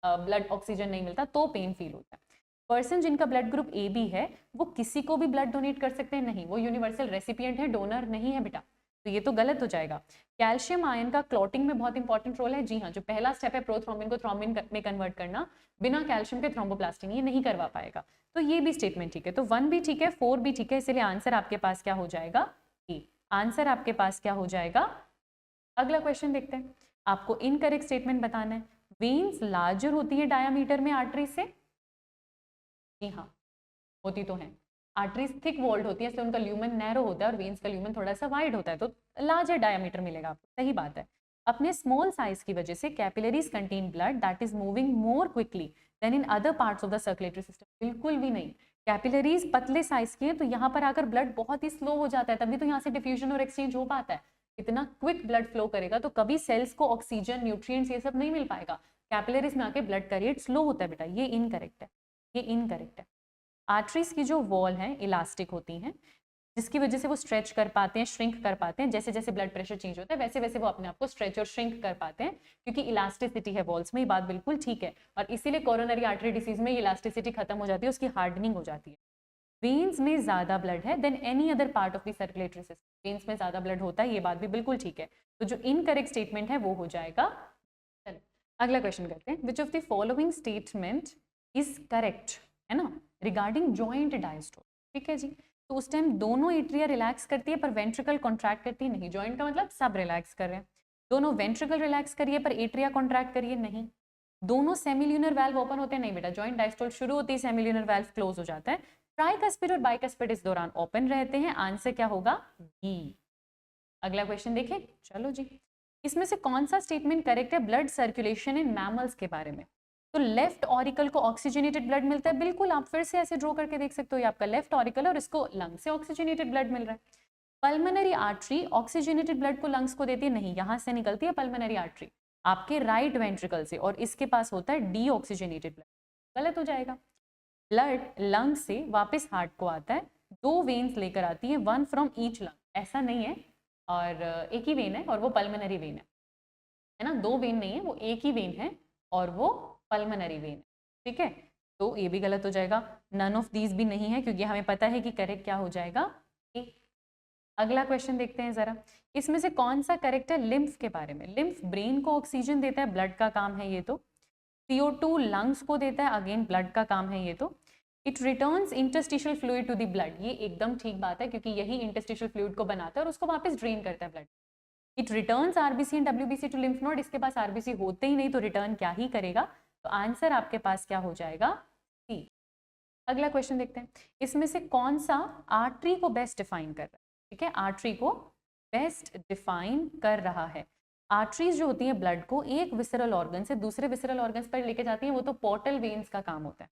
ब्लड ऑक्सीजन नहीं मिलता तो पेन फील होता है। पर्सन जिनका ब्लड ग्रुप ए बी है वो किसी को भी ब्लड डोनेट कर सकते हैं, नहीं, वो यूनिवर्सल रेसिपिएंट है, डोनर नहीं है बेटा, तो ये तो गलत हो जाएगा। कैल्शियम आयन का क्लॉटिंग में बहुत इंपॉर्टेंट रोल है, जी हाँ, जो पहला स्टेप है प्रोथ्रोम्बिन को थ्रोम्बिन में कन्वर्ट करना, बिना कैल्शियम के थ्रोम्बोप्लास्टिन ये नहीं करवा पाएगा, तो ये भी स्टेटमेंट ठीक है। तो 1 भी ठीक है, 4 भी ठीक है, इसलिए आंसर आपके पास क्या हो जाएगा, ए। आंसर आपके पास क्या हो जाएगा। अगला क्वेश्चन देखते हैं, आपको इनकरेक्ट स्टेटमेंट बताना है, वेन्स लार्जर होती है डायामीटर में आर्टरी से, जी हाँ होती तो है। आर्टरीज थिक वॉल्ड होती है इसलिए उनका ल्यूमेन नैरो होता है और वेन्स का ल्यूमेन थोड़ा सा वाइड होता है, तो लार्जर डायमीटर मिलेगा आपको, सही बात है। अपने स्मॉल साइज की वजह से capillaries contain blood that is moving more quickly than in other parts of the circulatory system, बिल्कुल भी नहीं। कैपिलरीज पतले साइज की है तो यहाँ पर आकर ब्लड बहुत ही स्लो हो जाता है, तभी तो यहाँ से डिफ्यूजन और एक्सचेंज हो पाता है। इतना क्विक ब्लड फ्लो करेगा तो कभी सेल्स को ऑक्सीजन, न्यूट्रिएंट्स ये सब नहीं मिल पाएगा, कैपिलरीज में आके ब्लड का रेट स्लो होता है बेटा, ये इनकरेक्ट है, ये इनकरेक्ट है। आर्टरीज की जो वॉल है इलास्टिक होती हैं, जिसकी वजह से वो स्ट्रेच कर पाते हैं, श्रिंक कर पाते हैं, जैसे जैसे ब्लड प्रेशर चेंज होता है वैसे वैसे वो अपने आप को स्ट्रेच और श्रिंक कर पाते हैं, क्योंकि इलास्टिसिटी है वॉल्स में, ये बात बिल्कुल ठीक है, और इसीलिए कोरोनरी आर्टरी डिसीज में इलास्टिसिटी खत्म हो जाती है, उसकी हार्डनिंग हो जाती है। वेन्स में ज्यादा ब्लड है than any other part of the circulatory system, veins में ज्यादा ब्लड होता है, ये बात भी बिल्कुल ठीक है, तो जो इनकरेक्ट स्टेटमेंट है वो हो जाएगा। चलो अगला क्वेश्चन करते हैं, which of the following statement is correct, है ना, रिगार्डिंग जॉइंट डायस्टोल, ठीक है जी। तो उस टाइम दोनों एट्रिया रिलैक्स करती है पर वेंट्रिकल कॉन्ट्रैक्ट करती है, नहीं, जॉइंट का मतलब सब रिलैक्स कर रहे हैं, दोनों वेंट्रिकल रिलैक्स करिए पर एट्रिया कॉन्ट्रैक्ट करिए, नहीं, दोनों सेमिल्यूनर वाल्व ओपन होते हैं, नहीं बेटा, जॉइंट डायस्टोल शुरू होती है सेमिल्यूनर वाल्व क्लोज हो जाता है, ट्राइकस्पिड और बाइकस्पिड इस दौरान ओपन रहते हैं, आंसर क्या होगा, बी। अगला क्वेश्चन देखें, चलो जी, इसमें से कौन सा स्टेटमेंट करेक्ट है ब्लड सर्कुलेशन इन मैमल्स के बारे में। तो लेफ्ट ऑरिकल को ऑक्सीजनेटेड ब्लड मिलता है, बिल्कुल, आप फिर से ऐसे ड्रॉ करके देख सकते हो, ये आपका लेफ्ट ऑरिकल और इसको लंग से ऑक्सीजनेटेड ब्लड मिल रहा है। पल्मोनरी आर्टरी ऑक्सीजनेटेड ब्लड को लंग्स को देती है, नहीं, यहां से निकलती है पल्मोनरी आर्टरी आपके राइट वेंट्रिकल से और इसके पास होता है डीऑक्सीजनेटेड ब्लड, गलत हो जाएगा। ब्लड लंग से वापस हार्ट को आता है, 2 वेन्स लेकर आती है, 1 फ्रॉम ईच लंग, ऐसा नहीं है, और एक ही वेन है और वो पल्मोनरी वेन है ना, 2 वेन नहीं है, वो एक ही वेन है और वो पल्मोनरी वेन है, ठीक है, तो ये भी गलत हो जाएगा। नन ऑफ दीज भी नहीं है क्योंकि हमें पता है कि करेक्ट क्या हो जाएगा, ए। अगला क्वेश्चन देखते हैं जरा, इसमें से कौन सा करेक्ट है लिम्फ के बारे में। लिम्फ ब्रेन को ऑक्सीजन देता है, ब्लड का काम है ये तो। CO2 लंग्स को देता है, अगेन ब्लड का काम है ये तो। It returns interstitial fluid to the blood, ये एकदम ठीक बात है क्योंकि यही इंटरस्टिशियल फ्लूइड को बनाता है और उसको वापस ड्रेन करता है blood. It returns RBC and WBC to lymph node, इसके पास आरबीसी होते ही नहीं तो रिटर्न क्या ही करेगा, तो आंसर आपके पास क्या हो जाएगा, सी। अगला क्वेश्चन देखते हैं, इसमें से कौन सा आर्टरी को बेस्ट डिफाइन कर रहा है, ठीक है, आर्टरी को बेस्ट डिफाइन कर रहा है। आर्टरीज जो होती हैं ब्लड को एक विसरल ऑर्गन से दूसरे विसरल ऑर्गन्स पर लेके जाती हैं, वो तो पोर्टल वेन्स का काम होता है।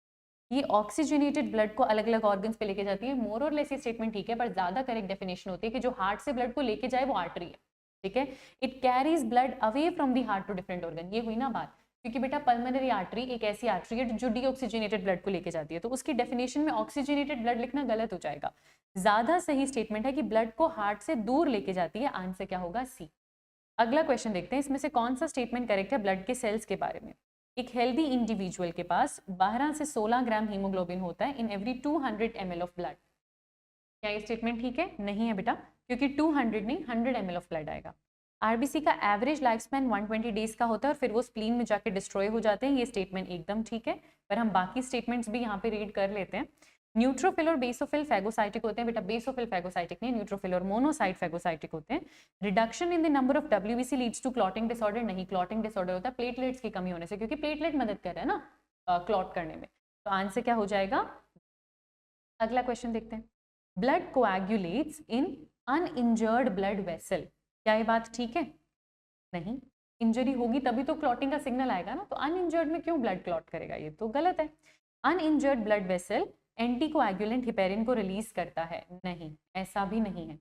ये ऑक्सीजनेटेड ब्लड को अलग अलग ऑर्गन्स पे लेके जाती है, मोर और लेस ये स्टेटमेंट ठीक है, पर ज्यादा करेक्ट डेफिनेशन होती है कि जो हार्ट से ब्लड को लेके जाए वो आर्टरी है, ठीक है। It carries blood away from the heart to different organ, ये हुई ना बात, क्योंकि बेटा पल्मोनरी आर्टरी एक ऐसी आर्टरी है जो डीऑक्सीजनेटेड ब्लड को लेके जाती है, तो उसकी डेफिनेशन में ऑक्सीजनेटेड ब्लड लिखना गलत हो जाएगा। ज्यादा सही स्टेटमेंट है कि ब्लड को हार्ट से दूर लेके जाती है, आंसर क्या होगा, सी। अगला क्वेश्चन देखते हैं, इसमें से कौन सा स्टेटमेंट करेक्ट है ब्लड के सेल्स के बारे में। एक हेल्दी इंडिविजुअल के पास 12 से 16 ग्राम हीमोग्लोबिन होता है in every 200 ml of blood, क्या ये स्टेटमेंट ठीक है, नहीं है बेटा, क्योंकि 200 नहीं 100 ml ऑफ ब्लड आएगा। आरबीसी का एवरेज लाइफ स्पैन 120 डेज का होता है और फिर वो स्प्लीन में जाके डिस्ट्रॉय हो जाते हैं, ये स्टेटमेंट एकदम ठीक है, पर हम बाकी स्टेटमेंट्स भी यहाँ पे रीड कर लेते हैं। न्यूट्रोफिल और बेसोफिल फैगोसाइटिक होते हैं बेटा, बेसोफिल फैगोसाइटिक नहीं, न्यूट्रोफिल और मोनोसाइट फैगोसाइटिक होते हैं। Reduction in the number of WBC leads to clotting disorder, नहीं, क्लॉटिंग डिसऑर्डर होता है प्लेटलेट्स की कमी होने से, क्योंकि प्लेटलेट मदद कर रहा है ना क्लॉट करने में। तो आंसर क्या हो जाएगा? अगला क्वेश्चन देखते हैं। ब्लड कोएगुलेट्स इन अनइंजर्ड ब्लड वेसल, क्या ये बात ठीक है? नहीं, इंजरी होगी तभी तो क्लॉटिंग का सिग्नल आएगा ना, तो अनइंजर्ड में क्यों ब्लड क्लॉट करेगा, ये तो गलत है। अनइंजर्ड ब्लड वेसल एंटीकोएगुलेंट हिपेरिन को रिलीज करता है, नहीं, ऐसा भी नहीं है।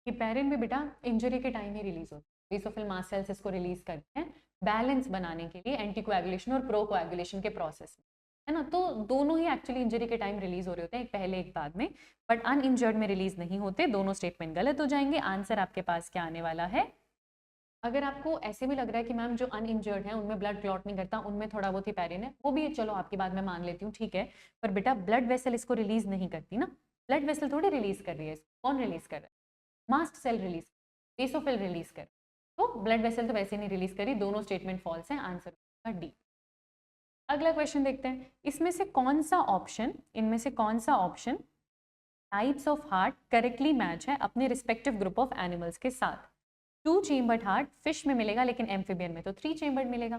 हिपेरिन में बेटा इंजरी के टाइम ही रिलीज होता है, बेसोफिल मास्ट सेल्स इसको रिलीज करते हैं बैलेंस बनाने के लिए एंटीकोएगुलेशन और प्रोकोएगुलेशन के प्रोसेस में, है ना। तो दोनों ही एक्चुअली इंजरी के टाइम रिलीज हो रहे होते हैं, एक पहले एक बाद में, बट अनइंजर्ड में रिलीज नहीं होते। दोनों स्टेटमेंट गलत हो जाएंगे। आंसर आपके पास क्या आने वाला है? अगर आपको ऐसे भी लग रहा है कि मैम जो अनइंजर्ड है उनमें ब्लड क्लॉट नहीं करता, उनमें थोड़ा बहुत हिपेरिन है, वो भी चलो आपकी बात मैं मान लेती हूँ, ठीक है, पर बेटा ब्लड वेसल इसको रिलीज नहीं करती ना, ब्लड वेसल थोड़ी रिलीज कर रही है, कौन रिलीज कर रहा है? Mast cell release, basophil release कर, तो ब्लड वेसल तो वैसे नहीं रिलीज करी। दोनों स्टेटमेंट फॉल्स हैं, आंसर होगा डी। अगला क्वेश्चन देखते हैं। इनमें से कौन सा option types of heart correctly match है अपने रिस्पेक्टिव ग्रुप ऑफ एनिमल्स के साथ? 2 चेम्बर्ड हार्ट फिश में मिलेगा लेकिन एम्फीबियन में तो 3 चेम्बर्ड मिलेगा।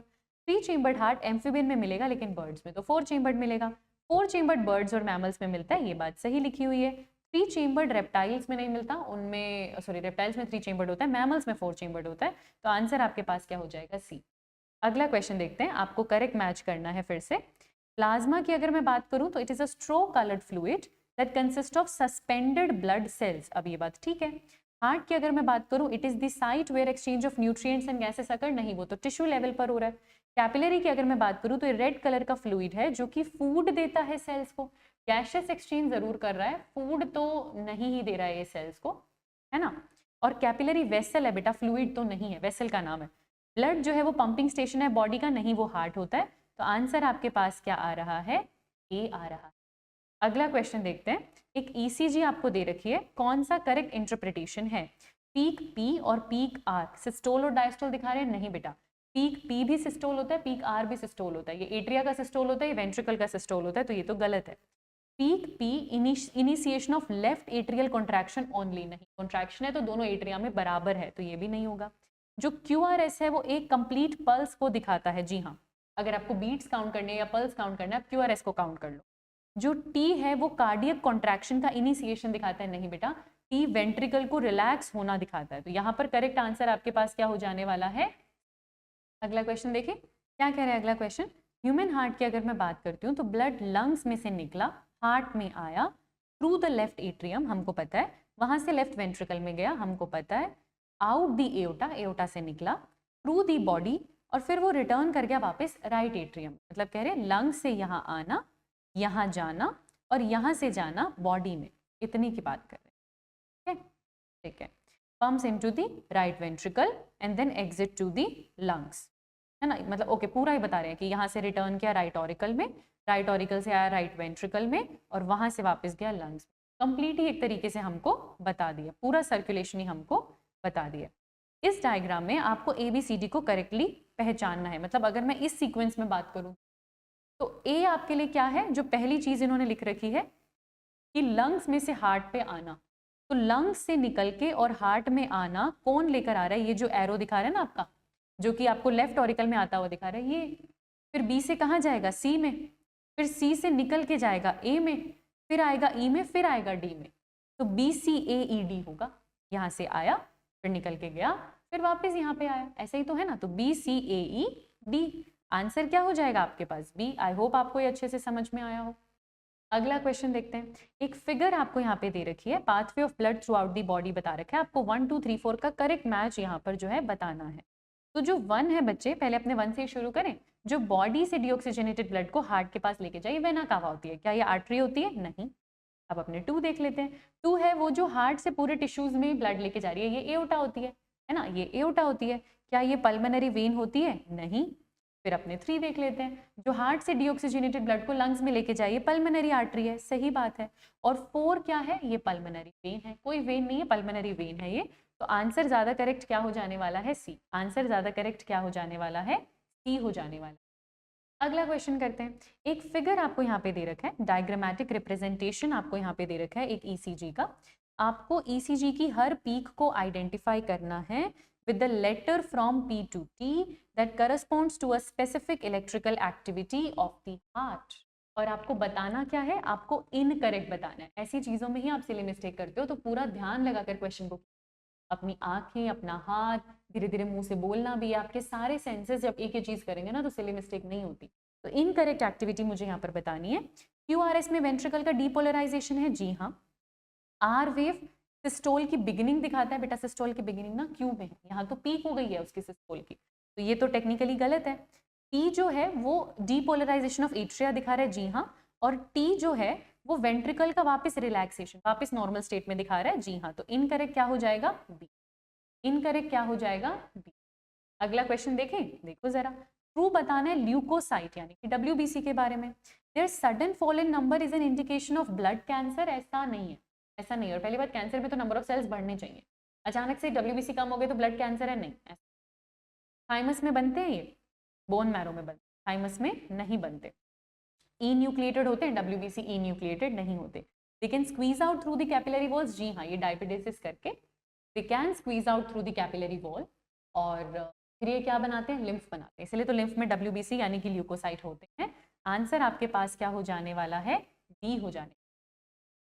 3 चेम्बर्ड हार्ट एम्फीबियन में मिलेगा लेकिन बर्ड्स में तो 4 चेम्बर्ड मिलेगा। 4 चेम्बर्ड बर्ड्स और मैमल्स में मिलता है, ये बात सही लिखी हुई है। 3 चेम्बर्ड रेप्टाइल्स में नहीं मिलता, उनमें सॉरी रेप्टाइल्स में 3 चेम्बर्ड होता है, मैमल्स में 4 चेम्बर्ड होता है। तो आंसर आपके पास क्या हो जाएगा? सी। अगला क्वेश्चन देखते हैं, आपको करेक्ट मैच करना है फिर से। प्लाज्मा की अगर मैं बात करूं तो it is a straw coloured fluid that consist of suspended blood cells, अब ये बात ठीक है। हार्ट की अगर मैं बात करूं it is the site where exchange of nutrients and gases occur, नहीं, वो तो टिश्यू लेवल पर हो रहा है। कैपिलरी की अगर मैं बात करूं तो ये रेड कलर का फ्लूइड है जो कि फूड देता है सेल्स को, गैसेस एक्सचेंज जरूर कर रहा है, फूड तो नहीं ही दे रहा है ये सेल्स को, है ना। और कैपिलरी वेसल है बेटा, फ्लूइड तो नहीं है, वेसल का नाम है। ब्लड जो है वो पंपिंग स्टेशन है बॉडी का, नहीं वो हार्ट होता है। तो आंसर आपके पास क्या आ रहा है? ए आ रहा है। अगला क्वेश्चन देखते हैं। एक ईसीजी आपको दे रखी है, कौन सा करेक्ट इंटरप्रिटेशन है? पीक पी और पीक आर सिस्टोल और डायस्टोल दिखा रहे हैं, नहीं बेटा, पीक पी भी सिस्टोल होता है, पीक आर भी सिस्टोल होता है। ये एट्रिया का सिस्टोल होता है, ये वेंट्रिकल का सिस्टोल होता है, तो ये तो गलत है। Peak P initiation of left atrial contraction only, नहीं, कॉन्ट्रैक्शन है तो दोनों एट्रिया में बराबर है, तो ये भी नहीं होगा। जो QRS है वो एक कंप्लीट पल्स को दिखाता है, जी हाँ, अगर आपको बीट्स काउंट करने या पल्स काउंट करना है, आप QRS को काउंट कर लो। जो T है वो कार्डियक कॉन्ट्रैक्शन का इनिशिएशन दिखाता है, नहीं बेटा, T वेंट्रिकल को रिलैक्स होना दिखाता है। तो यहाँ पर करेक्ट आंसर आपके पास क्या हो जाने वाला है? अगला क्वेश्चन देखिए क्या कह रहा है अगला क्वेश्चन। ह्यूमन हार्ट की अगर मैं बात करती हूँ तो ब्लड लंग्स में से निकला, हार्ट में आया, थ्रू द लेफ्ट एट्रियम, हमको पता है, वहां से लेफ्ट वेंट्रिकल में गया, हमको पता है, आउट दी एओटा, एओटा से निकला, थ्रू दी बॉडी, और फिर वो रिटर्न कर गया वापस राइट एट्रियम। मतलब कह रहे हैं लंग्स से यहाँ आना, यहाँ जाना और यहाँ से जाना बॉडी में, इतनी की बात कर रहे हैं, ठीक है। Pumps into the right ventricle and then exit to the lungs, है ना। मतलब ओके, पूरा ही बता रहे हैं कि यहाँ से रिटर्न किया राइट ऑरिकल में, राइट ऑरिकल से आया राइट वेंट्रिकल में और वहां से वापस गया लंग्स। कंप्लीट ही एक तरीके से हमको बता दिया, पूरा सर्कुलेशन ही हमको बता दिया। इस डायग्राम में आपको ABCD को करेक्टली पहचानना है। मतलब अगर मैं इस सीक्वेंस में बात करूं तो A आपके लिए क्या है? जो पहली चीज इन्होंने लिख रखी है कि लंग्स में से हार्ट पे आना, तो लंग्स से निकल के और हार्ट में आना कौन लेकर आ रहा है? ये जो एरो दिखा रहा है ना आपका, जो कि आपको लेफ्ट ऑरिकल में आता हुआ दिखा रहा है, ये फिर B से कहाँ जाएगा? C में, फिर C से निकल के जाएगा A में, फिर आएगा E में, फिर आएगा D में, तो BCAED होगा। यहाँ से आया, फिर निकल के गया, फिर वापस यहाँ पे आया, ऐसे ही तो है ना। तो BCAED आंसर क्या हो जाएगा आपके पास? बी। आई होप आपको ये अच्छे से समझ में आया हो। अगला क्वेश्चन देखते हैं। एक फिगर आपको यहाँ पे दे रखी है, pathway of blood through out the body बता रखा है, आपको 1 2 3 4 का करेक्ट मैच यहाँ पर जो है बताना है। तो जो 1 है बच्चे, पहले अपने 1 से शुरू करें। जो बॉडी से डीऑक्सीजनेटेड ब्लड को हार्ट के पास लेके जाइए, वेना कावा होती है, क्या ये आर्टरी होती है? नहीं। अब अपने 2 देख लेते हैं। 2 है वो जो हार्ट से पूरे टिश्यूज में ब्लड लेके जा रही है, ये एओर्टा होती है ना, ये एओर्टा होती है। क्या ये पल्मोनरी वेन होती है? नहीं। फिर अपने 3 देख लेते हैं। जो हार्ट से डीऑक्सीजनेटेड ब्लड को लंग्स में लेके जाइए, पल्मोनरी आर्टरी है, सही बात है। और 4 क्या है? ये पल्मोनरी वेन है, कोई वेन नहीं है, पल्मोनरी वेन है ये। तो आंसर ज्यादा करेक्ट क्या हो जाने वाला है? सी। आंसर ज्यादा करेक्ट क्या हो जाने वाला है? सी हो जाने वाला। अगला क्वेश्चन करते हैं। एक फिगर आपको यहाँ पे दे रखा है, डायग्रामेटिक रिप्रेजेंटेशन आपको यहाँ पे दे रखा है एक ईसीजी का। आपको ईसीजी की हर पीक को आइडेंटिफाई करना है with the letter from P to T that corresponds to a specific electrical activity of the heart. और आपको बताना क्या है, आपको इनकरेक्ट बताना है। ऐसी चीजों में ही आप सिली मिस्टेक करते हो, तो पूरा ध्यान लगाकर क्वेश्चन को, अपनी आंखें, अपना हाथ, धीरे धीरे मुंह से बोलना भी, आपके सारे सेंसेस जब एक ही चीज करेंगे ना तो सिली मिस्टेक नहीं होती। तो इनकरेक्ट एक्टिविटी मुझे यहाँ पर बतानी है। क्यूआरएस में वेंट्रिकल का डीपोलराइजेशन है, जी हाँ। आर वेव सिस्टोल की बिगिनिंग दिखाता है, बेटा सिस्टोल की बिगिनिंग ना क्यू में है, यहाँ तो पीक हो गई है उसकी सिस्टोल की, तो ये तो टेक्निकली गलत है। टी जो है वो डीपोलराइजेशन ऑफ एट्रिया दिखा रहा है, जी हाँ। और टी जो है वो वेंट्रिकल का वापस रिलैक्सेशन, वापस नॉर्मल स्टेट में दिखा रहा है, जी हाँ। तो इनकरेक्ट क्या हो जाएगा, बी। इनकरेक्ट क्या हो जाएगा, बी। अगला क्वेश्चन देखें, देखो जरा। ट्रू बताना है ल्यूकोसाइट यानी कि डब्ल्यूबीसी के बारे में। There sudden fall in number is an indication of blood cancer, ऐसा नहीं है, ऐसा नहीं है। और पहली बात, कैंसर में तो नंबर ऑफ सेल्स बढ़ने चाहिए, अचानक से डब्ल्यूबीसी कम हो गए तो ब्लड कैंसर है, नहीं। थाइमस में बनते हैं ये, बोन मैरो में बनते, थाइमस में नहीं बनते। ई न्यूक्लिएटेड होते हैं, डब्ल्यूबीसी ई न्यूक्लिएटेड नहीं होते। They can squeeze out through the capillary walls, जी हाँ, ये डायपिडेसिस करके they can squeeze out through the capillary wall, और फिर ये क्या बनाते हैं, लिम्फ बनाते हैं, इसलिए तो लिम्फ में डब्ल्यूबीसी यानी कि ल्यूकोसाइट होते हैं। आंसर आपके पास क्या हो जाने वाला है, डी हो जाने।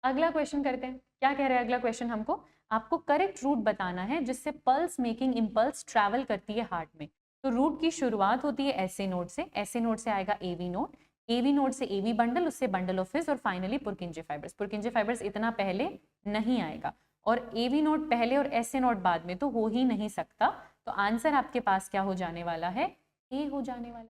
अगला क्वेश्चन करते हैं, क्या कह रहे हैं अगला क्वेश्चन हमको, आपको करेक्ट रूट बताना है जिससे पल्स मेकिंग इम्पल्स ट्रैवल करती है हार्ट में। तो रूट की शुरुआत होती है एसए नोड से, एसए नोड से आएगा एवी नोड, एवी नोड से एवी बंडल, उससे बंडल ऑफ हिस, और फाइनली पुरकिंजे फाइबर्स। पुरकिंजे फाइबर्स इतना पहले नहीं आएगा, और एवी नोड पहले और एसए नोड बाद में तो हो ही नहीं सकता। तो आंसर आपके पास क्या हो जाने वाला है, ए हो जाने वाला।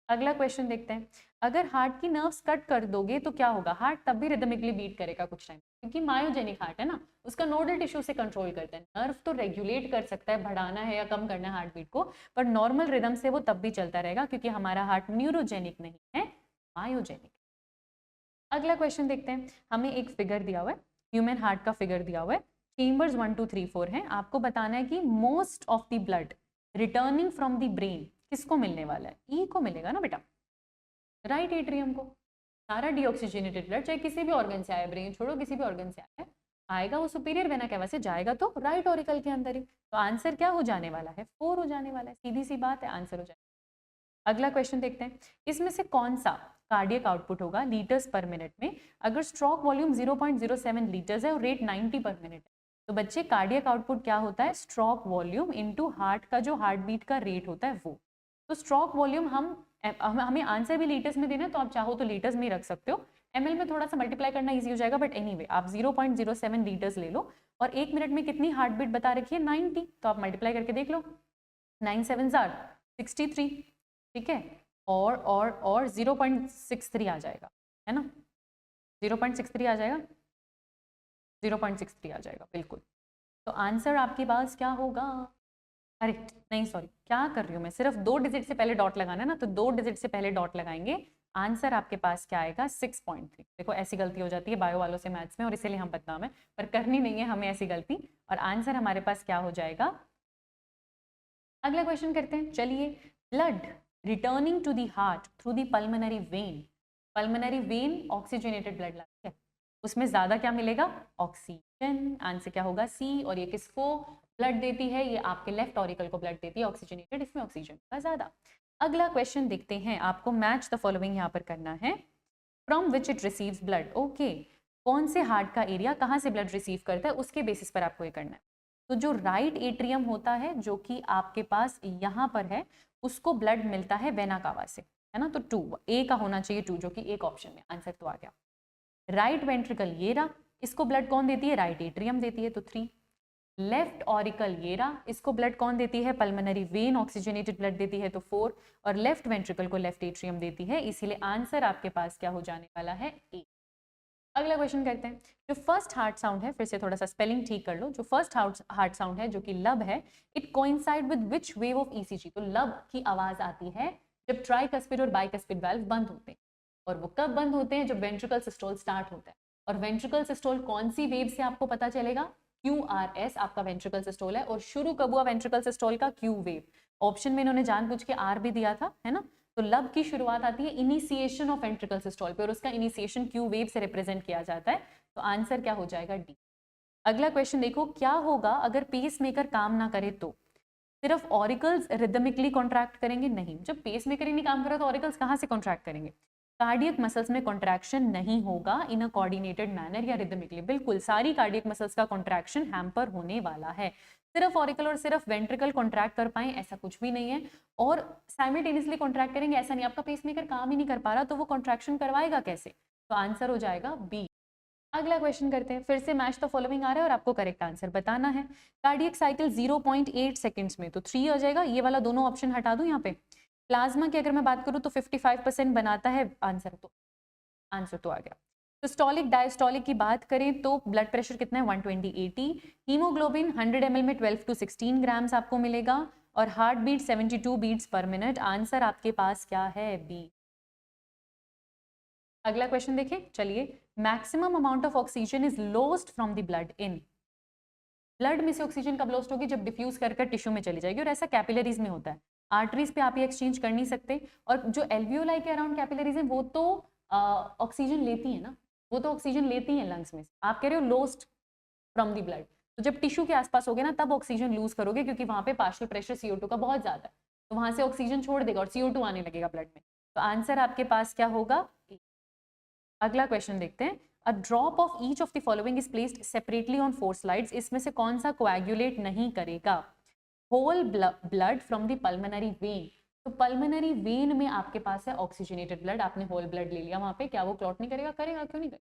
अगला क्वेश्चन देखते हैं, अगर हार्ट की नर्व्स कट कर दोगे तो क्या होगा, हार्ट तब भी रिदमिकली बीट करेगा कुछ टाइम, क्योंकि मायोजेनिक हार्ट है ना, उसका नोडल टिश्यू से कंट्रोल करता है। नर्व तो रेगुलेट कर सकता है, बढ़ाना है या कम करना है हार्ट बीट को, पर नॉर्मल रिदम से वो तब भी चलता रहेगा, क्योंकि हमारा हार्ट न्यूरोजेनिक नहीं है, मायोजेनिक। अगला क्वेश्चन देखते हैं, हमें एक फिगर दिया हुआ है, ह्यूमन हार्ट का फिगर दिया हुआ है, चेम्बर्स 1 2 3 4 है। आपको बताना है कि most of the blood returning from the brain किसको मिलने वाला है, ई को मिलेगा ना बेटा, राइट एट्रियम को। सारा डीऑक्सीजनेटेड ब्लड चाहे किसी भी ऑर्गन से आए, ब्रेन छोड़ो किसी भी ऑर्गन से आए, आएगा वो सुपीरियर वेना कैवा से, जाएगा तो राइट ऑरिकल के अंदर ही। तो आंसर क्या हो जाने वाला है, 4 हो जाने वाला है, सीधी सी बात है, आंसर हो जाएगा। अगला क्वेश्चन देखते हैं, इसमें से कौन सा कार्डियक आउटपुट होगा लीटर्स पर मिनट में, अगर स्ट्रोक वॉल्यूम 0.07 लीटर्स है और रेट 90 पर मिनट है। तो बच्चे कार्डियक आउटपुट क्या होता है, स्ट्रोक वॉल्यूम इनटू हार्ट का जो हार्ट बीट का रेट होता है वो। तो स्ट्रोक वॉल्यूम हमें आंसर भी लीटर्स में देना है, तो आप चाहो तो लीटर्स में ही रख सकते हो, एमएल में थोड़ा सा मल्टीप्लाई करना इजी हो जाएगा, बट एनीवे आप 0.07 लीटर्स ले लो, और एक मिनट में कितनी हार्ट बीट बता रखी है, 90, तो आप मल्टीप्लाई करके देख लो, 9 7 63, ठीक है, और 0.63 आ जाएगा, है ना, 0.63 आ जाएगा, 0.63 आ जाएगा, बिल्कुल। तो आंसर आपके पास क्या होगा, अरे नहीं सॉरी, क्या कर रही हूँ मैं, सिर्फ 2 डिजिट से पहले डॉट लगाना है ना, तो 2 डिजिट से पहले डॉट लगाएंगे, आंसर आपके पास क्या आएगा, 6.3। देखो ऐसी गलती हो जाती है बायो वालों से मैथ्स में, और इसीलिए हम बदनाम है, पर करनी नहीं है हमें ऐसी गलती, और आंसर हमारे पास क्या हो जाएगा। अगला क्वेश्चन करते हैं, चलिए, blood returning to the heart through the pulmonary vein, pulmonary vein oxygenated blood लाती है, उसमें ज्यादा क्या मिलेगा, ऑक्सीजन, आंसर क्या होगा, सी। और ये किसको ब्लड देती है, ये आपके लेफ्ट ऑरिकल को ब्लड देती है, ऑक्सीजनेटेड, इसमें ऑक्सीजन का ज्यादा। अगला क्वेश्चन देखते हैं, आपको मैच द फॉलोइंग यहाँ पर करना है, from which it receives blood, okay, कौन से हार्ट का एरिया कहाँ से ब्लड रिसीव करता है, उसके बेसिस पर आपको ये करना है। तो जो राइट एट्रियम होता है, जो कि आपके पास यहाँ पर है, उसको ब्लड मिलता है वेना कावा से, है ना, तो 2, ए का होना चाहिए 2, जो कि एक ऑप्शन में आंसर तो आ गया। राइट वेंट्रिकल ये रहा, इसको ब्लड कौन देती है, राइट एट्रियम देती है, तो 3। लेफ्ट ऑरिकल ये रहा, इसको ब्लड कौन देती है, पल्मोनरी वेन ऑक्सीजनेटेड ब्लड देती है, तो 4, और लेफ्ट वेंट्रिकल को लेफ्ट एट्रियम देती है, इसीलिए आंसर आपके पास क्या हो जाने वाला है, ए। अगला क्वेश्चन करते हैं, जो फर्स्ट हार्ट साउंड है, फिर से थोड़ा सा स्पेलिंग ठीक कर लो, जो फर्स्ट हार्ट साउंड है जो कि लब है, it coincide with which wave of ECG, तो लब की आवाज आती है जब ट्राइकस्पिड और बाइकस्पिड वाल्व बंद होते हैं, और वो कब बंद होते हैं, जब वेंट्रिकल सिस्टोल स्टार्ट होता है। और वेंट्रिकल सिस्टोल कौन सी वेव से आपको पता चलेगा, QRS आपका वेंट्रिकल सिस्टोल है, और शुरू कब हुआ वेंट्रिकल सिस्टोल का, क्यू वेव। ऑप्शन में इन्होंने जानबूझ के आर भी दिया था, है ना, तो लब की शुरुआत आती है इनिशिएशन ऑफ वेंट्रिकल सिस्टोल पे और उसका इनिशिएशन क्यू वेव से रिप्रेजेंट किया जाता है। तो आंसर क्या हो जाएगा? डी। अगला क्वेश्चन देखो, क्या होगा अगर पेसमेकर काम ना करे तो? सिर्फ ऑरिकल्स रिदमिकली कॉन्ट्रैक्ट करेंगे? नहीं, जब पेसमेकर ही नहीं काम कर रहा तो ऑरिकल्स कहाँ से कॉन्ट्रैक्ट करेंगे? कार्डियक मसल्स में कॉन्ट्रैक्शन नहीं होगा इन अ कोऑर्डिनेटेड मैनर या रिदमिकली। बिल्कुल सारी कार्डियक मसल्स का कॉन्ट्रैक्शन हैम्पर होने वाला है। सिर्फ ऑरिकल और सिर्फ वेंट्रिकल कॉन्ट्रैक्ट कर पाए ऐसा कुछ भी नहीं है, और साइमल्टेनियसली कॉन्ट्रैक्ट करेंगे ऐसा नहीं। आपका पेसमेकर काम ही नहीं कर पा रहा तो वो कॉन्ट्रैक्शन करवाएगा कैसे? तो आंसर हो जाएगा बी। अगला क्वेश्चन करते हैं, फिर से मैच द फॉलोइंग आ रहा है और आपको करेक्ट आंसर बताना है। कार्डियक साइकिल 0.8 सेकंड्स में, तो 3 आ जाएगा। ये वाला दोनों ऑप्शन हटा दूं यहाँ पे। प्लाज्मा की अगर मैं बात करूँ तो 55% बनाता है, आंसर तो आ गया। सिस्टोलिक डायस्टोलिक की बात करें तो ब्लड प्रेशर कितना है? 120/80। हीमोग्लोबिन 100 ml में 12 to 16 ग्राम्स आपको मिलेगा और heart beat 72 beats per minute. Answer आपके पास क्या है? बी। अगला क्वेश्चन देखें, चलिए। Maximum amount of oxygen is lost from the blood in. Blood में से ऑक्सीजन कब लॉस्ट होगी? जब डिफ्यूज कर टिश्यू में चली जाएगी, और ऐसा कैपिलरीज में होता है। आर्टरीज पे आप ये एक्सचेंज कर नहीं सकते, और जो एल्वियोलाई के अराउंड कैपिलरीज हैं वो तो ऑक्सीजन लेती है ना, वो तो ऑक्सीजन लेती है लंग्स में। आप कह रहे हो लॉस्ट फ्रॉम द ब्लड, तो जब टिश्यू के आसपास होगे ना तब ऑक्सीजन लूज करोगे, क्योंकि वहां पे पार्शियल प्रेशर CO2 का बहुत ज्यादा है, तो वहां से ऑक्सीजन छोड़ देगा और CO2 आने लगेगा ब्लड में। तो आंसर आपके पास क्या होगा? अगला क्वेश्चन देखते हैं। A drop of each of the following is placed separately on 4 slides. इसमें से कौन सा कोएगुलेट नहीं करेगा? Whole blood from the pulmonary vein. तो पल्मोनरी वेन में आपके पास है ऑक्सीजनेटेड ब्लड, आपने होल ब्लड ले लिया वहां पे, क्या वो क्लॉट नहीं करेगा? करेगा, क्यों नहीं करेगा?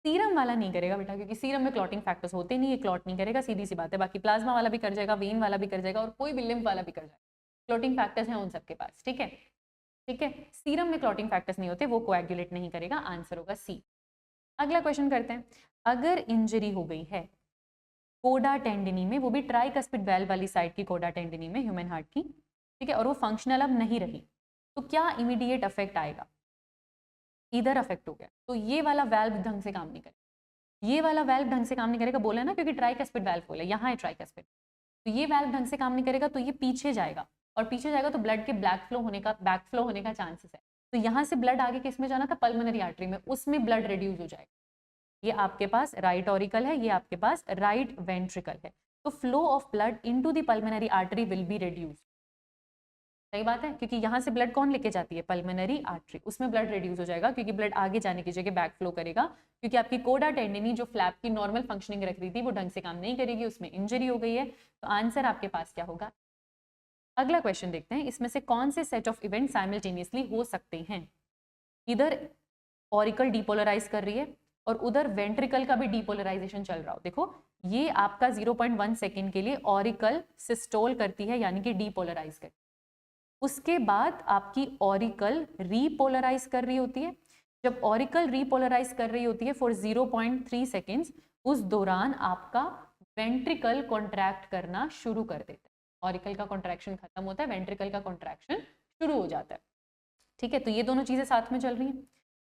सीरम वाला नहीं करेगा बेटा, क्योंकि सीरम में क्लॉटिंग फैक्टर्स होते नहीं है, क्लॉट नहीं करेगा, सीधी सी बात है। बाकी प्लाज्मा वाला भी कर जाएगा, वेन वाला भी कर जाएगा, और कोई भी लिम्फ वाला भी कर जाएगा। क्लॉटिंग फैक्टर्स हैं उन सबके पास, ठीक है। ठीक है, सीरम में क्लॉटिंग फैक्टर्स नहीं होते, वो कोएगुलेट नहीं करेगा। आंसर होगा सी। अगला क्वेश्चन करते हैं। अगर इंजरी हो गई है कोडा टेंडिनी में, वो भी ट्राइकस्पिड वेल्व वाली साइड की कोडा टेंडिनी में, ह्यूमन हार्ट की, ठीक है, और वो फंक्शनल अब नहीं रही, तो क्या इमीडिएट अफेक्ट आएगा? इधर अफेक्ट हो गया तो ये वाला वेल्व ढंग से काम नहीं करेगा, ये वाला वेल्व ढंग से काम नहीं करेगा, बोला ना, क्योंकि ट्राइकस्पिड वेल्व बोला, यहाँ है ट्राइकस्पिड, तो ये वेल्व ढंग से काम नहीं करेगा, तो ये पीछे जाएगा, और पीछे जाएगा तो ब्लड के बैक फ्लो होने का चांसेस है। तो यहाँ से ब्लड आगे किस में जाना था? पल्मोनरी आर्टरी में, उसमें ब्लड रिड्यूस हो जाएगा। ये आपके पास राइट ऑरिकल है, ये आपके पास राइट वेंट्रिकल है, तो flow of blood into the pulmonary artery will be reduce. सही बात है, क्योंकि यहाँ से ब्लड कौन लेके जाती है? पल्मोनरी आर्टरी, उसमें ब्लड रिड्यूस हो जाएगा, क्योंकि ब्लड आगे जाने की जगह बैक फ्लो करेगा, क्योंकि आपकी कोडा टेंडिनी जो फ्लैप की नॉर्मल फंक्शनिंग रख रही थी वो ढंग से काम नहीं करेगी, उसमें इंजरी हो गई है। तो आंसर आपके पास क्या होगा? अगला क्वेश्चन देखते हैं, इसमें से कौन से सेट ऑफ इवेंट साइमल्टेनियसली हो सकते हैं? इधर ऑरिकल डीपोलराइज कर रही है और उधर वेंट्रिकल का भी डीपोलराइजेशन चल रहा हो। देखो ये आपका 0.1 सेकेंड के लिए ऑरिकल सिस्टोल करती है, यानी कि डीपोलराइज करती है। उसके बाद आपकी ऑरिकल रीपोलराइज कर रही होती है। जब ऑरिकल रीपोलराइज कर रही होती है फॉर 0.3 सेकेंड्स, उस दौरान आपका वेंट्रिकल कॉन्ट्रैक्ट करना शुरू कर देता है। ऑरिकल का कॉन्ट्रैक्शन खत्म होता है, वेंट्रिकल का कॉन्ट्रैक्शन शुरू हो जाता है। ठीक है, तो ये दोनों चीजें साथ में चल रही हैं।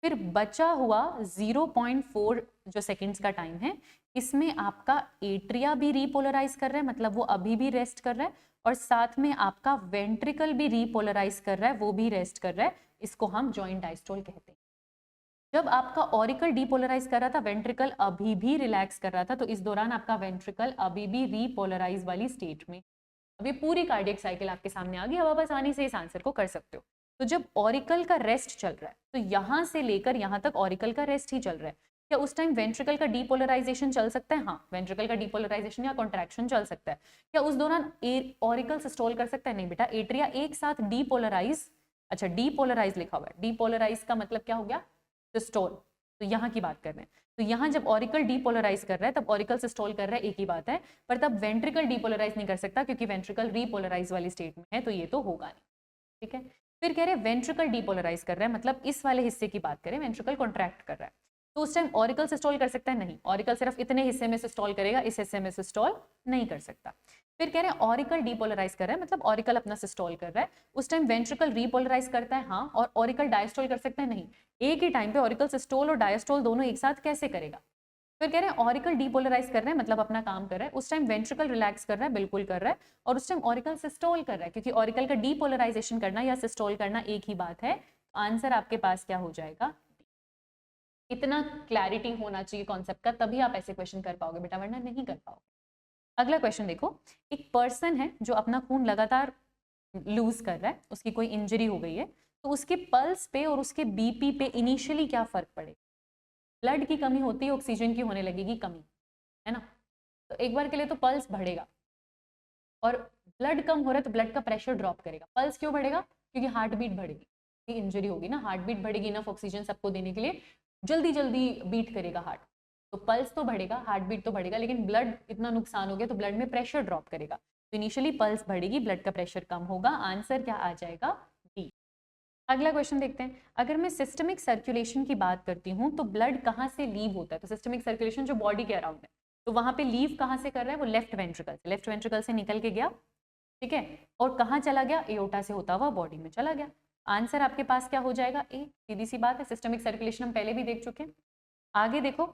फिर बचा हुआ 0.4 जो सेकेंड्स का टाइम है, इसमें आपका एट्रिया भी रीपोलराइज कर रहा है, मतलब वो अभी भी रेस्ट कर रहा है, और साथ में आपका वेंट्रिकल भी रीपोलराइज कर रहा है, वो भी रेस्ट कर रहा है। इसको हम जॉइंट डायस्टोल कहते हैं। जब आपका ऑरिकल डीपोलराइज कर रहा था, वेंट्रिकल अभी भी रिलैक्स कर रहा था, तो इस दौरान आपका वेंट्रिकल अभी भी रीपोलराइज वाली स्टेट में। अभी पूरी कार्डियक साइकिल आपके सामने आ गई, अब आप आसानी से इस आंसर को कर सकते हो। तो जब ऑरिकल का रेस्ट चल रहा है, तो यहां से लेकर यहां तक ऑरिकल का रेस्ट ही चल रहा है, क्या उस टाइम वेंट्रिकल का डीपोलराइजेशन चल सकता है? हाँ, वेंट्रिकल का डीपोलराइजेशन या कॉन्ट्रैक्शन चल सकता है। क्या उस दौरान ऑरिकल सिस्टोल कर सकता है? नहीं बेटा, एट्रिया एक साथ डीपोलराइज, अच्छा डीपोलराइज लिखा हुआ है, डीपोलराइज का मतलब क्या हो गया? सिस्टोल। तो यहाँ की बात कर रहे हैं, तो यहाँ जब ऑरिकल डीपोलराइज कर रहा है तब ऑरिकल सिस्टोल कर रहा है, एक ही बात है, पर तब वेंट्रिकल डीपोलराइज नहीं कर सकता, क्योंकि वेंट्रिकल रीपोलराइज वाली स्टेट में है, तो ये तो होगा नहीं। ठीक है, फिर कह रहे हैं वेंट्रिकल डीपोलराइज कर रहा है, मतलब इस वाले हिस्से की बात करें, वेंट्रिकल कॉन्ट्रैक्ट कर रहा है, तो उस टाइम ऑरिकल सिस्टोल कर सकता है? नहीं, ऑरिकल सिर्फ इतने हिस्से में सिस्टोल करेगा, इस हिस्से में सिस्टोल नहीं कर सकता। फिर कह रहे हैं ऑरिकल डीपोलराइज कर रहा है, मतलब ऑरिकल अपना सिस्टोल कर रहा है, उस टाइम वेंट्रिकल रीपोलराइज करता है, हाँ, और ऑरिकल डायस्टोल कर सकता है? नहीं, एक ही टाइम पे ऑरिकल सिस्टोल और डायस्टोल दोनों एक साथ कैसे करेगा? फिर कह रहे हैं ऑरिकल डीपोलराइज कर रहे हैं, मतलब अपना काम कर रहा है, उस टाइम वेंट्रिकल रिलैक्स कर रहा है, बिल्कुल कर रहा है, और उस टाइम ऑरिकल सिस्टोल कर रहा है, क्योंकि ऑरिकल का डीपोलराइजेशन करना या सिस्टोल करना एक ही बात है। आंसर आपके पास क्या हो जाएगा? इतना क्लैरिटी होना चाहिए कॉन्सेप्ट का, तभी आप ऐसे क्वेश्चन कर पाओगे बेटा, वरना नहीं कर पाओगे। अगला क्वेश्चन देखो, एक पर्सन है जो अपना खून लगातार लूज कर रहा है, उसकी कोई इंजरी हो गई है, तो उसके पल्स पे और उसके बीपी पे इनिशियली क्या फर्क पड़ेगा? ब्लड की कमी होती है, ऑक्सीजन की होने लगेगी कमी, है ना? तो एक बार के लिए तो पल्स बढ़ेगा, और ब्लड कम हो रहा है तो ब्लड का प्रेशर ड्रॉप करेगा। पल्स क्यों बढ़ेगा? क्योंकि हार्ट बीट बढ़ेगी, इंजरी होगी ना, हार्ट बीट बढ़ेगी, इनफ ऑक्सीजन सबको देने के लिए जल्दी जल्दी बीट करेगा हार्ट, तो पल्स तो बढ़ेगा, हार्ट बीट तो बढ़ेगा, लेकिन ब्लड इतना नुकसान हो गया तो ब्लड में प्रेशर ड्रॉप करेगा, तो इनिशियली पल्स बढ़ेगी, ब्लड का प्रेशर कम होगा। आंसर क्या आ जाएगा? डी। अगला क्वेश्चन देखते हैं, अगर मैं सिस्टमिक सर्कुलेशन की बात करती हूँ तो ब्लड कहाँ से लीव होता है? तो सिस्टमिक सर्कुलेशन जो बॉडी के अराउंड है, तो वहां पे लीव कहाँ से कर रहा है? वो लेफ्ट वेंट्रिकल से, लेफ्ट वेंट्रिकल से निकल के गया, ठीक है, और कहाँ चला गया? एओर्टा से होता हुआ बॉडी में चला गया। आंसर आपके पास क्या हो जाएगा? ए। सीधी सी बात है, सिस्टमिक सर्कुलेशन हम पहले भी देख चुके हैं। आगे देखो,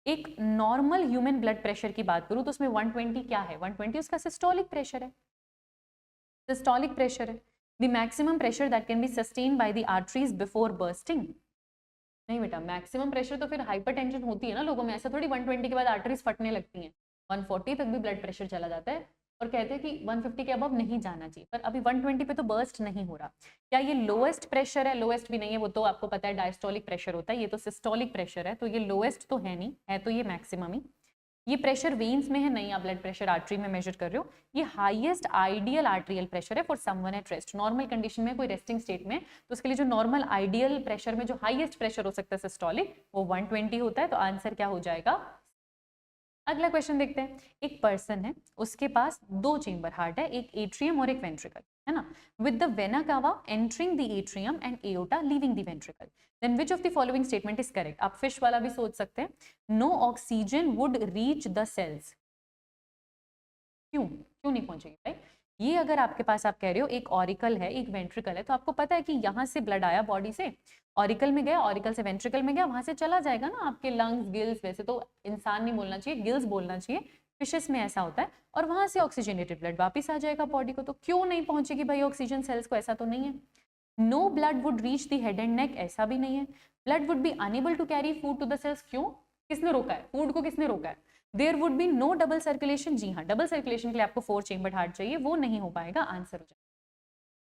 एक नॉर्मल ह्यूमन ब्लड प्रेशर की बात करूं तो उसमें 120 क्या है? 120 उसका सिस्टोलिक प्रेशर है, सिस्टोलिक प्रेशर है। The maximum pressure that can be sustained by the arteries before bursting. नहीं बेटा, मैक्सिमम प्रेशर तो फिर हाइपरटेंशन होती है ना लोगों में, ऐसा थोड़ी 120 के बाद आर्टरीज फटने लगती हैं, 140 तक भी ब्लड प्रेशर चला जाता है, और कहते हैं कि 150 के अबव नहीं जाना चाहिए, पर अभी 120 पे तो बर्स्ट नहीं हो रहा। क्या ये लोएस्ट प्रेशर है? लोएस्ट भी नहीं है, वो तो आपको पता है डायस्टोलिक प्रेशर होता है, ये तो सिस्टोलिक प्रेशर है, तो ये लोएस्ट तो है नहीं, है तो ये मैक्सिमम ही। ये प्रेशर वेन्स में है, नहीं आप ब्लड प्रेशर आर्टरी में मेजर कर रहे हो। ये हाईएस्ट आइडियल आर्टरियल प्रेशर है for someone at rest, normal condition में, कोई रेस्टिंग स्टेट में, तो उसके लिए जो नॉर्मल आइडियल प्रेशर में जो हाईएस्ट प्रेशर हो सकता है सिस्टोलिक, वो 120 होता है, तो आंसर क्या हो जाएगा? अगला क्वेश्चन देखते हैं, एक पर्सन है, उसके पास दो चेंबर हार्ट है, एक एट्रियम और एक वेंट्रिकल, है ना, with the vena cava entering the atrium and aorta leaving the ventricle, then which of the following statement is correct? आप फिश वाला भी सोच सकते हैं, no oxygen would reach the cells. क्यों क्यों नहीं पहुंचेगी भाई? ये अगर आपके पास आप कह रहे हो एक ऑरिकल है, एक वेंट्रिकल है, तो आपको पता है कि यहाँ से ब्लड आया बॉडी से, ऑरिकल में गया, ऑरिकल से वेंट्रिकल में गया, वहां से चला जाएगा ना आपके लंग्स, गिल्स, वैसे तो इंसान नहीं बोलना चाहिए, गिल्स बोलना चाहिए, फिशेस में ऐसा होता है, और वहां से ऑक्सीजनेटेड ब्लड वापस आ जाएगा बॉडी को। तो क्यों नहीं पहुंचेगी भाई ऑक्सीजन सेल्स को? ऐसा तो नहीं है। No blood would reach the head and neck, ऐसा भी नहीं है। Blood would be unable to carry food to the cells, क्यों? किसने रोका है? फूड को किसने रोका है? There would be no double circulation, जी हाँ, डबल सर्कुलेशन के लिए आपको 4 चेंबर हार्ट चाहिए, वो नहीं हो पाएगा, आंसर हो जाएगा।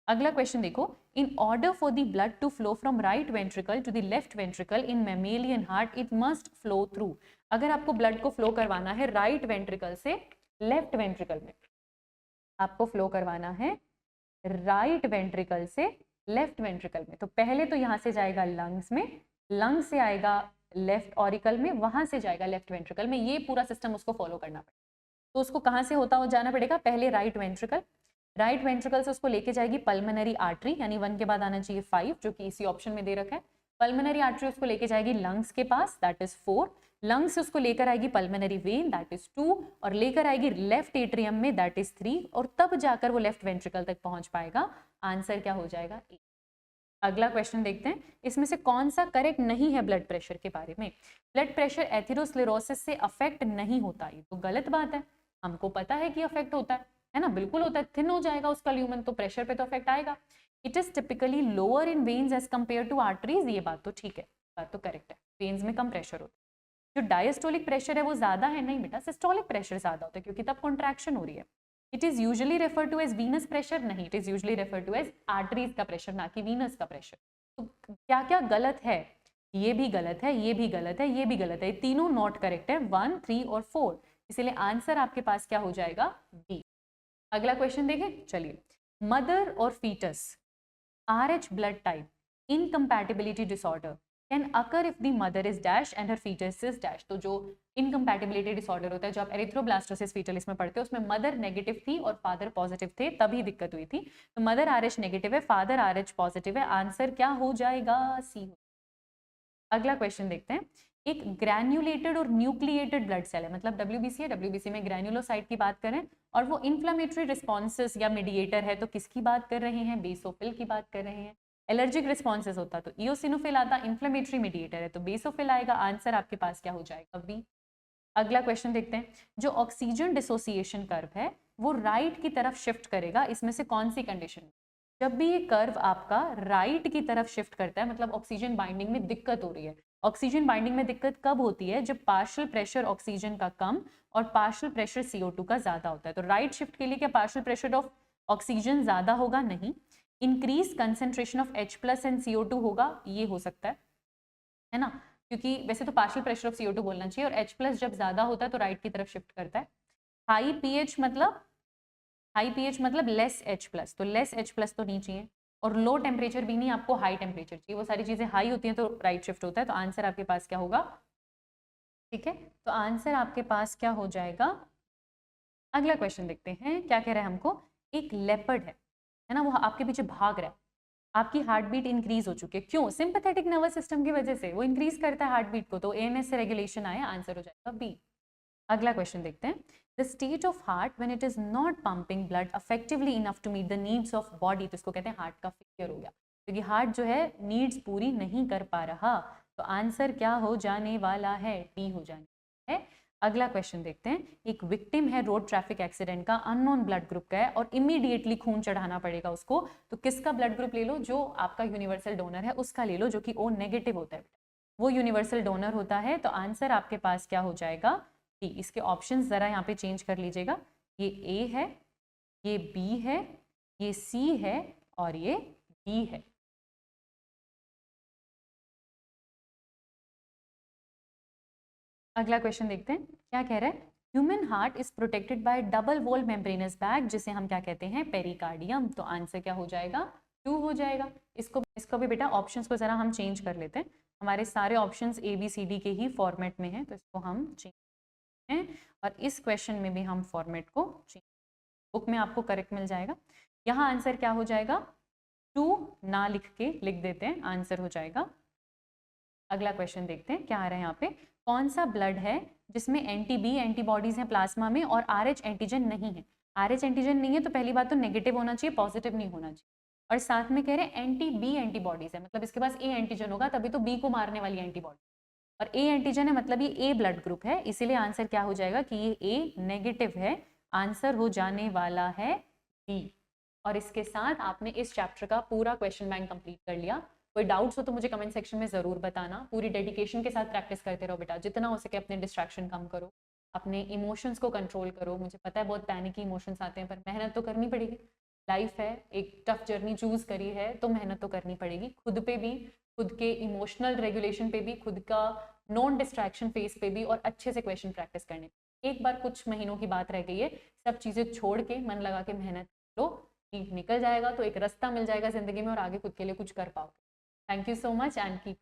अगला क्वेश्चन देखो, in order for the blood to flow from right ventricle to the left ventricle in mammalian heart it must flow through. अगर आपको ब्लड को फ्लो करवाना है राइट वेंट्रिकल से लेफ्ट वेंट्रिकल में, आपको फ्लो करवाना है राइट वेंट्रिकल से लेफ्ट वेंट्रिकल में, तो पहले तो यहां से जाएगा लंग्स में, लंग्स से आएगा लेफ्ट ऑरिकल में, वहां से जाएगा लेफ्ट वेंट्रिकल में, ये पूरा सिस्टम उसको फॉलो करना पड़ेगा। तो उसको कहां से होता हो जाना पड़ेगा? पहले राइट वेंट्रिकल, राइट वेंट्रिकल से उसको लेके जाएगी पल्मोनरी आर्टरी, यानी 1 के बाद आना चाहिए 5, जो कि इसी ऑप्शन में दे रखा है। पल्मोनरी आर्टरी उसको लेके जाएगी लंग्स के पास, दैट इज 4, लंग्स से उसको लेकर आएगी पल्मोनरी वेन, दैट इज 2, और लेकर आएगी लेफ्ट एट्रियम में, दैट इज 3, और तब जाकर वो लेफ्ट वेंट्रिकल तक पहुंच पाएगा। आंसर क्या हो जाएगा? ए। अगला क्वेश्चन देखते हैं, इसमें से कौन सा करेक्ट नहीं है ब्लड प्रेशर के बारे में? ब्लड प्रेशर एथेरोस्क्लेरोसिस से अफेक्ट नहीं होता, ये तो गलत बात है, हमको पता है कि अफेक्ट होता है ना, बिल्कुल होता है, थिन हो जाएगा उसका ल्यूमन, तो प्रेशर पे तो अफेक्ट आएगा। It is typically lower in veins as compare to arteries, ये बात तो ठीक है, बात तो करेक्ट है, वेन्स में कम प्रेशर होता है। जो डायस्टोलिक प्रेशर है वो ज्यादा है, नहीं बेटा, सिस्टोलिक प्रेशर ज्यादा होता है, क्योंकि तब कॉन्ट्रैक्शन हो रही है। It is usually refer to as venous pressure, नहीं, it is usually refer to as arteries का प्रेशर, ना कि वीनस का प्रेशर। तो क्या क्या गलत है? ये भी गलत है, ये भी गलत है, ये भी गलत है, ये तीनों नॉट करेक्ट है, 1, 3 और 4, इसलिए आंसर आपके पास क्या हो जाएगा? बी। अगला क्वेश्चन देखें, चलिए, मदर और foetus RH blood type incompatibility disorder can occur if the mother is dash and her foetus is dash. तो जो इनकम्पैटिबिलिटी डिसऑर्डर होता है, जो आप एरिथ्रोब्लास्टोसिस फीटलिस में पढ़ते हो, उसमें मदर नेगेटिव थी और फादर पॉजिटिव थे, तभी दिक्कत हुई थी। तो मदर RH नेगेटिव है, फादर RH पॉजिटिव है, आंसर क्या हो जाएगा? सी। अगला क्वेश्चन देखते हैं, एक ग्रैन्युलेटेड और न्यूक्लिएटेड ब्लड सेल है, मतलब WBC है, WBC में ग्रैन्युलोसाइट की बात करें, और वो इन्फ्लेमेटरी रिस्पॉन्सेस या मीडिएटर है, तो किसकी बात कर रहे हैं? बेसोफिल की बात कर रहे हैं। एलर्जिक रिस्पॉन्सेस होता तो इओसिनोफिल आता, इन्फ्लेमेटरी मीडिएटर है तो बेसोफिल आएगा। आंसर आपके पास क्या हो जाएगा? बी। अगला क्वेश्चन देखते हैं, जो ऑक्सीजन डिसोसिएशन कर्व है वो राइट की तरफ शिफ्ट करेगा, इसमें से कौन सी कंडीशन में? जब भी ये कर्व आपका राइट की तरफ शिफ्ट करता है मतलब ऑक्सीजन बाइंडिंग में दिक्कत हो रही है। ऑक्सीजन बाइंडिंग में दिक्कत कब होती है? जब पार्शियल प्रेशर ऑक्सीजन का कम और पार्शियल प्रेशर CO2 का ज्यादा होता है। तो राइट शिफ्ट के लिए क्या पार्शियल प्रेशर ऑफ ऑक्सीजन ज्यादा होगा? नहीं। Increase concentration of H+ and CO2 होगा, ये हो सकता है ना, क्योंकि वैसे तो पार्शियल प्रेशर ऑफ CO2 बोलना चाहिए, और H+ जब ज्यादा होता है तो राइट की तरफ शिफ्ट करता है। हाई पीएच मतलब लेस H+, तो लेस H+ तो नहीं चाहिए, और लो टेम्परेचर भी नहीं, आपको हाई टेम्परेचर चाहिए। वो सारी चीजें हाई होती हैं तो राइट शिफ्ट होता है। तो आंसर आपके पास क्या होगा? ठीक है, तो आंसर आपके पास क्या हो जाएगा? अगला क्वेश्चन देखते हैं, क्या कह रहा है हमको। एक लेपर्ड है ना, वो आपके पीछे भाग रहा है, आपकी हार्ट बीट इंक्रीज हो चुकी है, क्यों? सिंपैथेटिक नर्वस सिस्टम की वजह से वो इंक्रीज करता है हार्ट बीट को, तो ANS से रेगुलेशन आया, आंसर हो जाएगा बी। अगला क्वेश्चन देखते हैं, the state of heart when it is not pumping blood effectively enough to meet the needs of body, तो इसको कहते हैं हार्ट का फेलियर हो गया, क्योंकि हार्ट जो है नीड्स पूरी नहीं कर पा रहा। तो आंसर क्या हो जाने वाला है? डी हो जाने है। अगला क्वेश्चन देखते हैं, एक विक्टिम है रोड ट्रैफिक एक्सीडेंट का, अननोन ब्लड ग्रुप का है और इमीडिएटली खून चढ़ाना पड़ेगा उसको, तो किसका ब्लड ग्रुप ले लो? जो आपका यूनिवर्सल डोनर है उसका ले लो, जो कि O नेगेटिव होता है, वो यूनिवर्सल डोनर होता है। तो आंसर आपके पास क्या हो जाएगा? डी। इसके ऑप्शंस जरा यहाँ पे चेंज कर लीजिएगा, ये A है, ये B है, ये C है और ये D है। अगला क्वेश्चन देखते हैं, क्या कह रहा है, human heart is protected by double wall membranes bag, जिसे हम क्या कहते हैं? पेरिकार्डियम। तो आंसर क्या हो जाएगा? 2 हो जाएगा। इसको भी बेटा ऑप्शंस को जरा हम चेंज कर लेते हैं, हमारे सारे ऑप्शंस ABCD के ही फॉर्मेट में हैं, तो इसको हम चेंज हैं, और इस क्वेश्चन में भी हम फॉर्मेट को चेंज, बुक में आपको करेक्ट मिल जाएगा। यहाँ आंसर क्या हो जाएगा? 2 ना लिख के लिख देते हैं, आंसर हो जाएगा। अगला क्वेश्चन देखते हैं, क्या आ रहा है यहाँ पे, कौन सा ब्लड है जिसमें एंटी-B एंटीबॉडीज हैं प्लाज्मा में और RH एंटीजन नहीं है? RH एंटीजन नहीं है तो पहली बात तो नेगेटिव होना चाहिए, पॉजिटिव नहीं होना चाहिए, और साथ में कह रहे हैं एंटी-B एंटीबॉडीज है, मतलब इसके पास A एंटीजन होगा, तभी तो B को मारने वाली एंटीबॉडी, और A एंटीजन है मतलब ये A ब्लड ग्रुप है, इसीलिए आंसर क्या हो जाएगा कि ये A नेगेटिव है। आंसर हो जाने वाला है B। और इसके साथ आपने इस चैप्टर का पूरा क्वेश्चन बैंक कंप्लीट कर लिया। कोई डाउट्स हो तो मुझे कमेंट सेक्शन में ज़रूर बताना। पूरी डेडिकेशन के साथ प्रैक्टिस करते रहो बेटा, जितना हो सके अपने डिस्ट्रैक्शन कम करो, अपने इमोशंस को कंट्रोल करो। मुझे पता है बहुत पैनिकी इमोशंस आते हैं, पर मेहनत तो करनी पड़ेगी, लाइफ है, एक टफ जर्नी चूज करी है तो मेहनत तो करनी पड़ेगी, खुद पे भी, खुद के इमोशनल रेगुलेशन पे भी, खुद का नॉन डिस्ट्रैक्शन फेस पे भी, और अच्छे से क्वेश्चन प्रैक्टिस करने। एक बार कुछ महीनों की बात रह गई है, सब चीज़ें छोड़ के मन लगा के मेहनत लो, निकल जाएगा तो एक रास्ता मिल जाएगा जिंदगी में और आगे खुद के लिए कुछ कर पाओ। Thank you so much and keep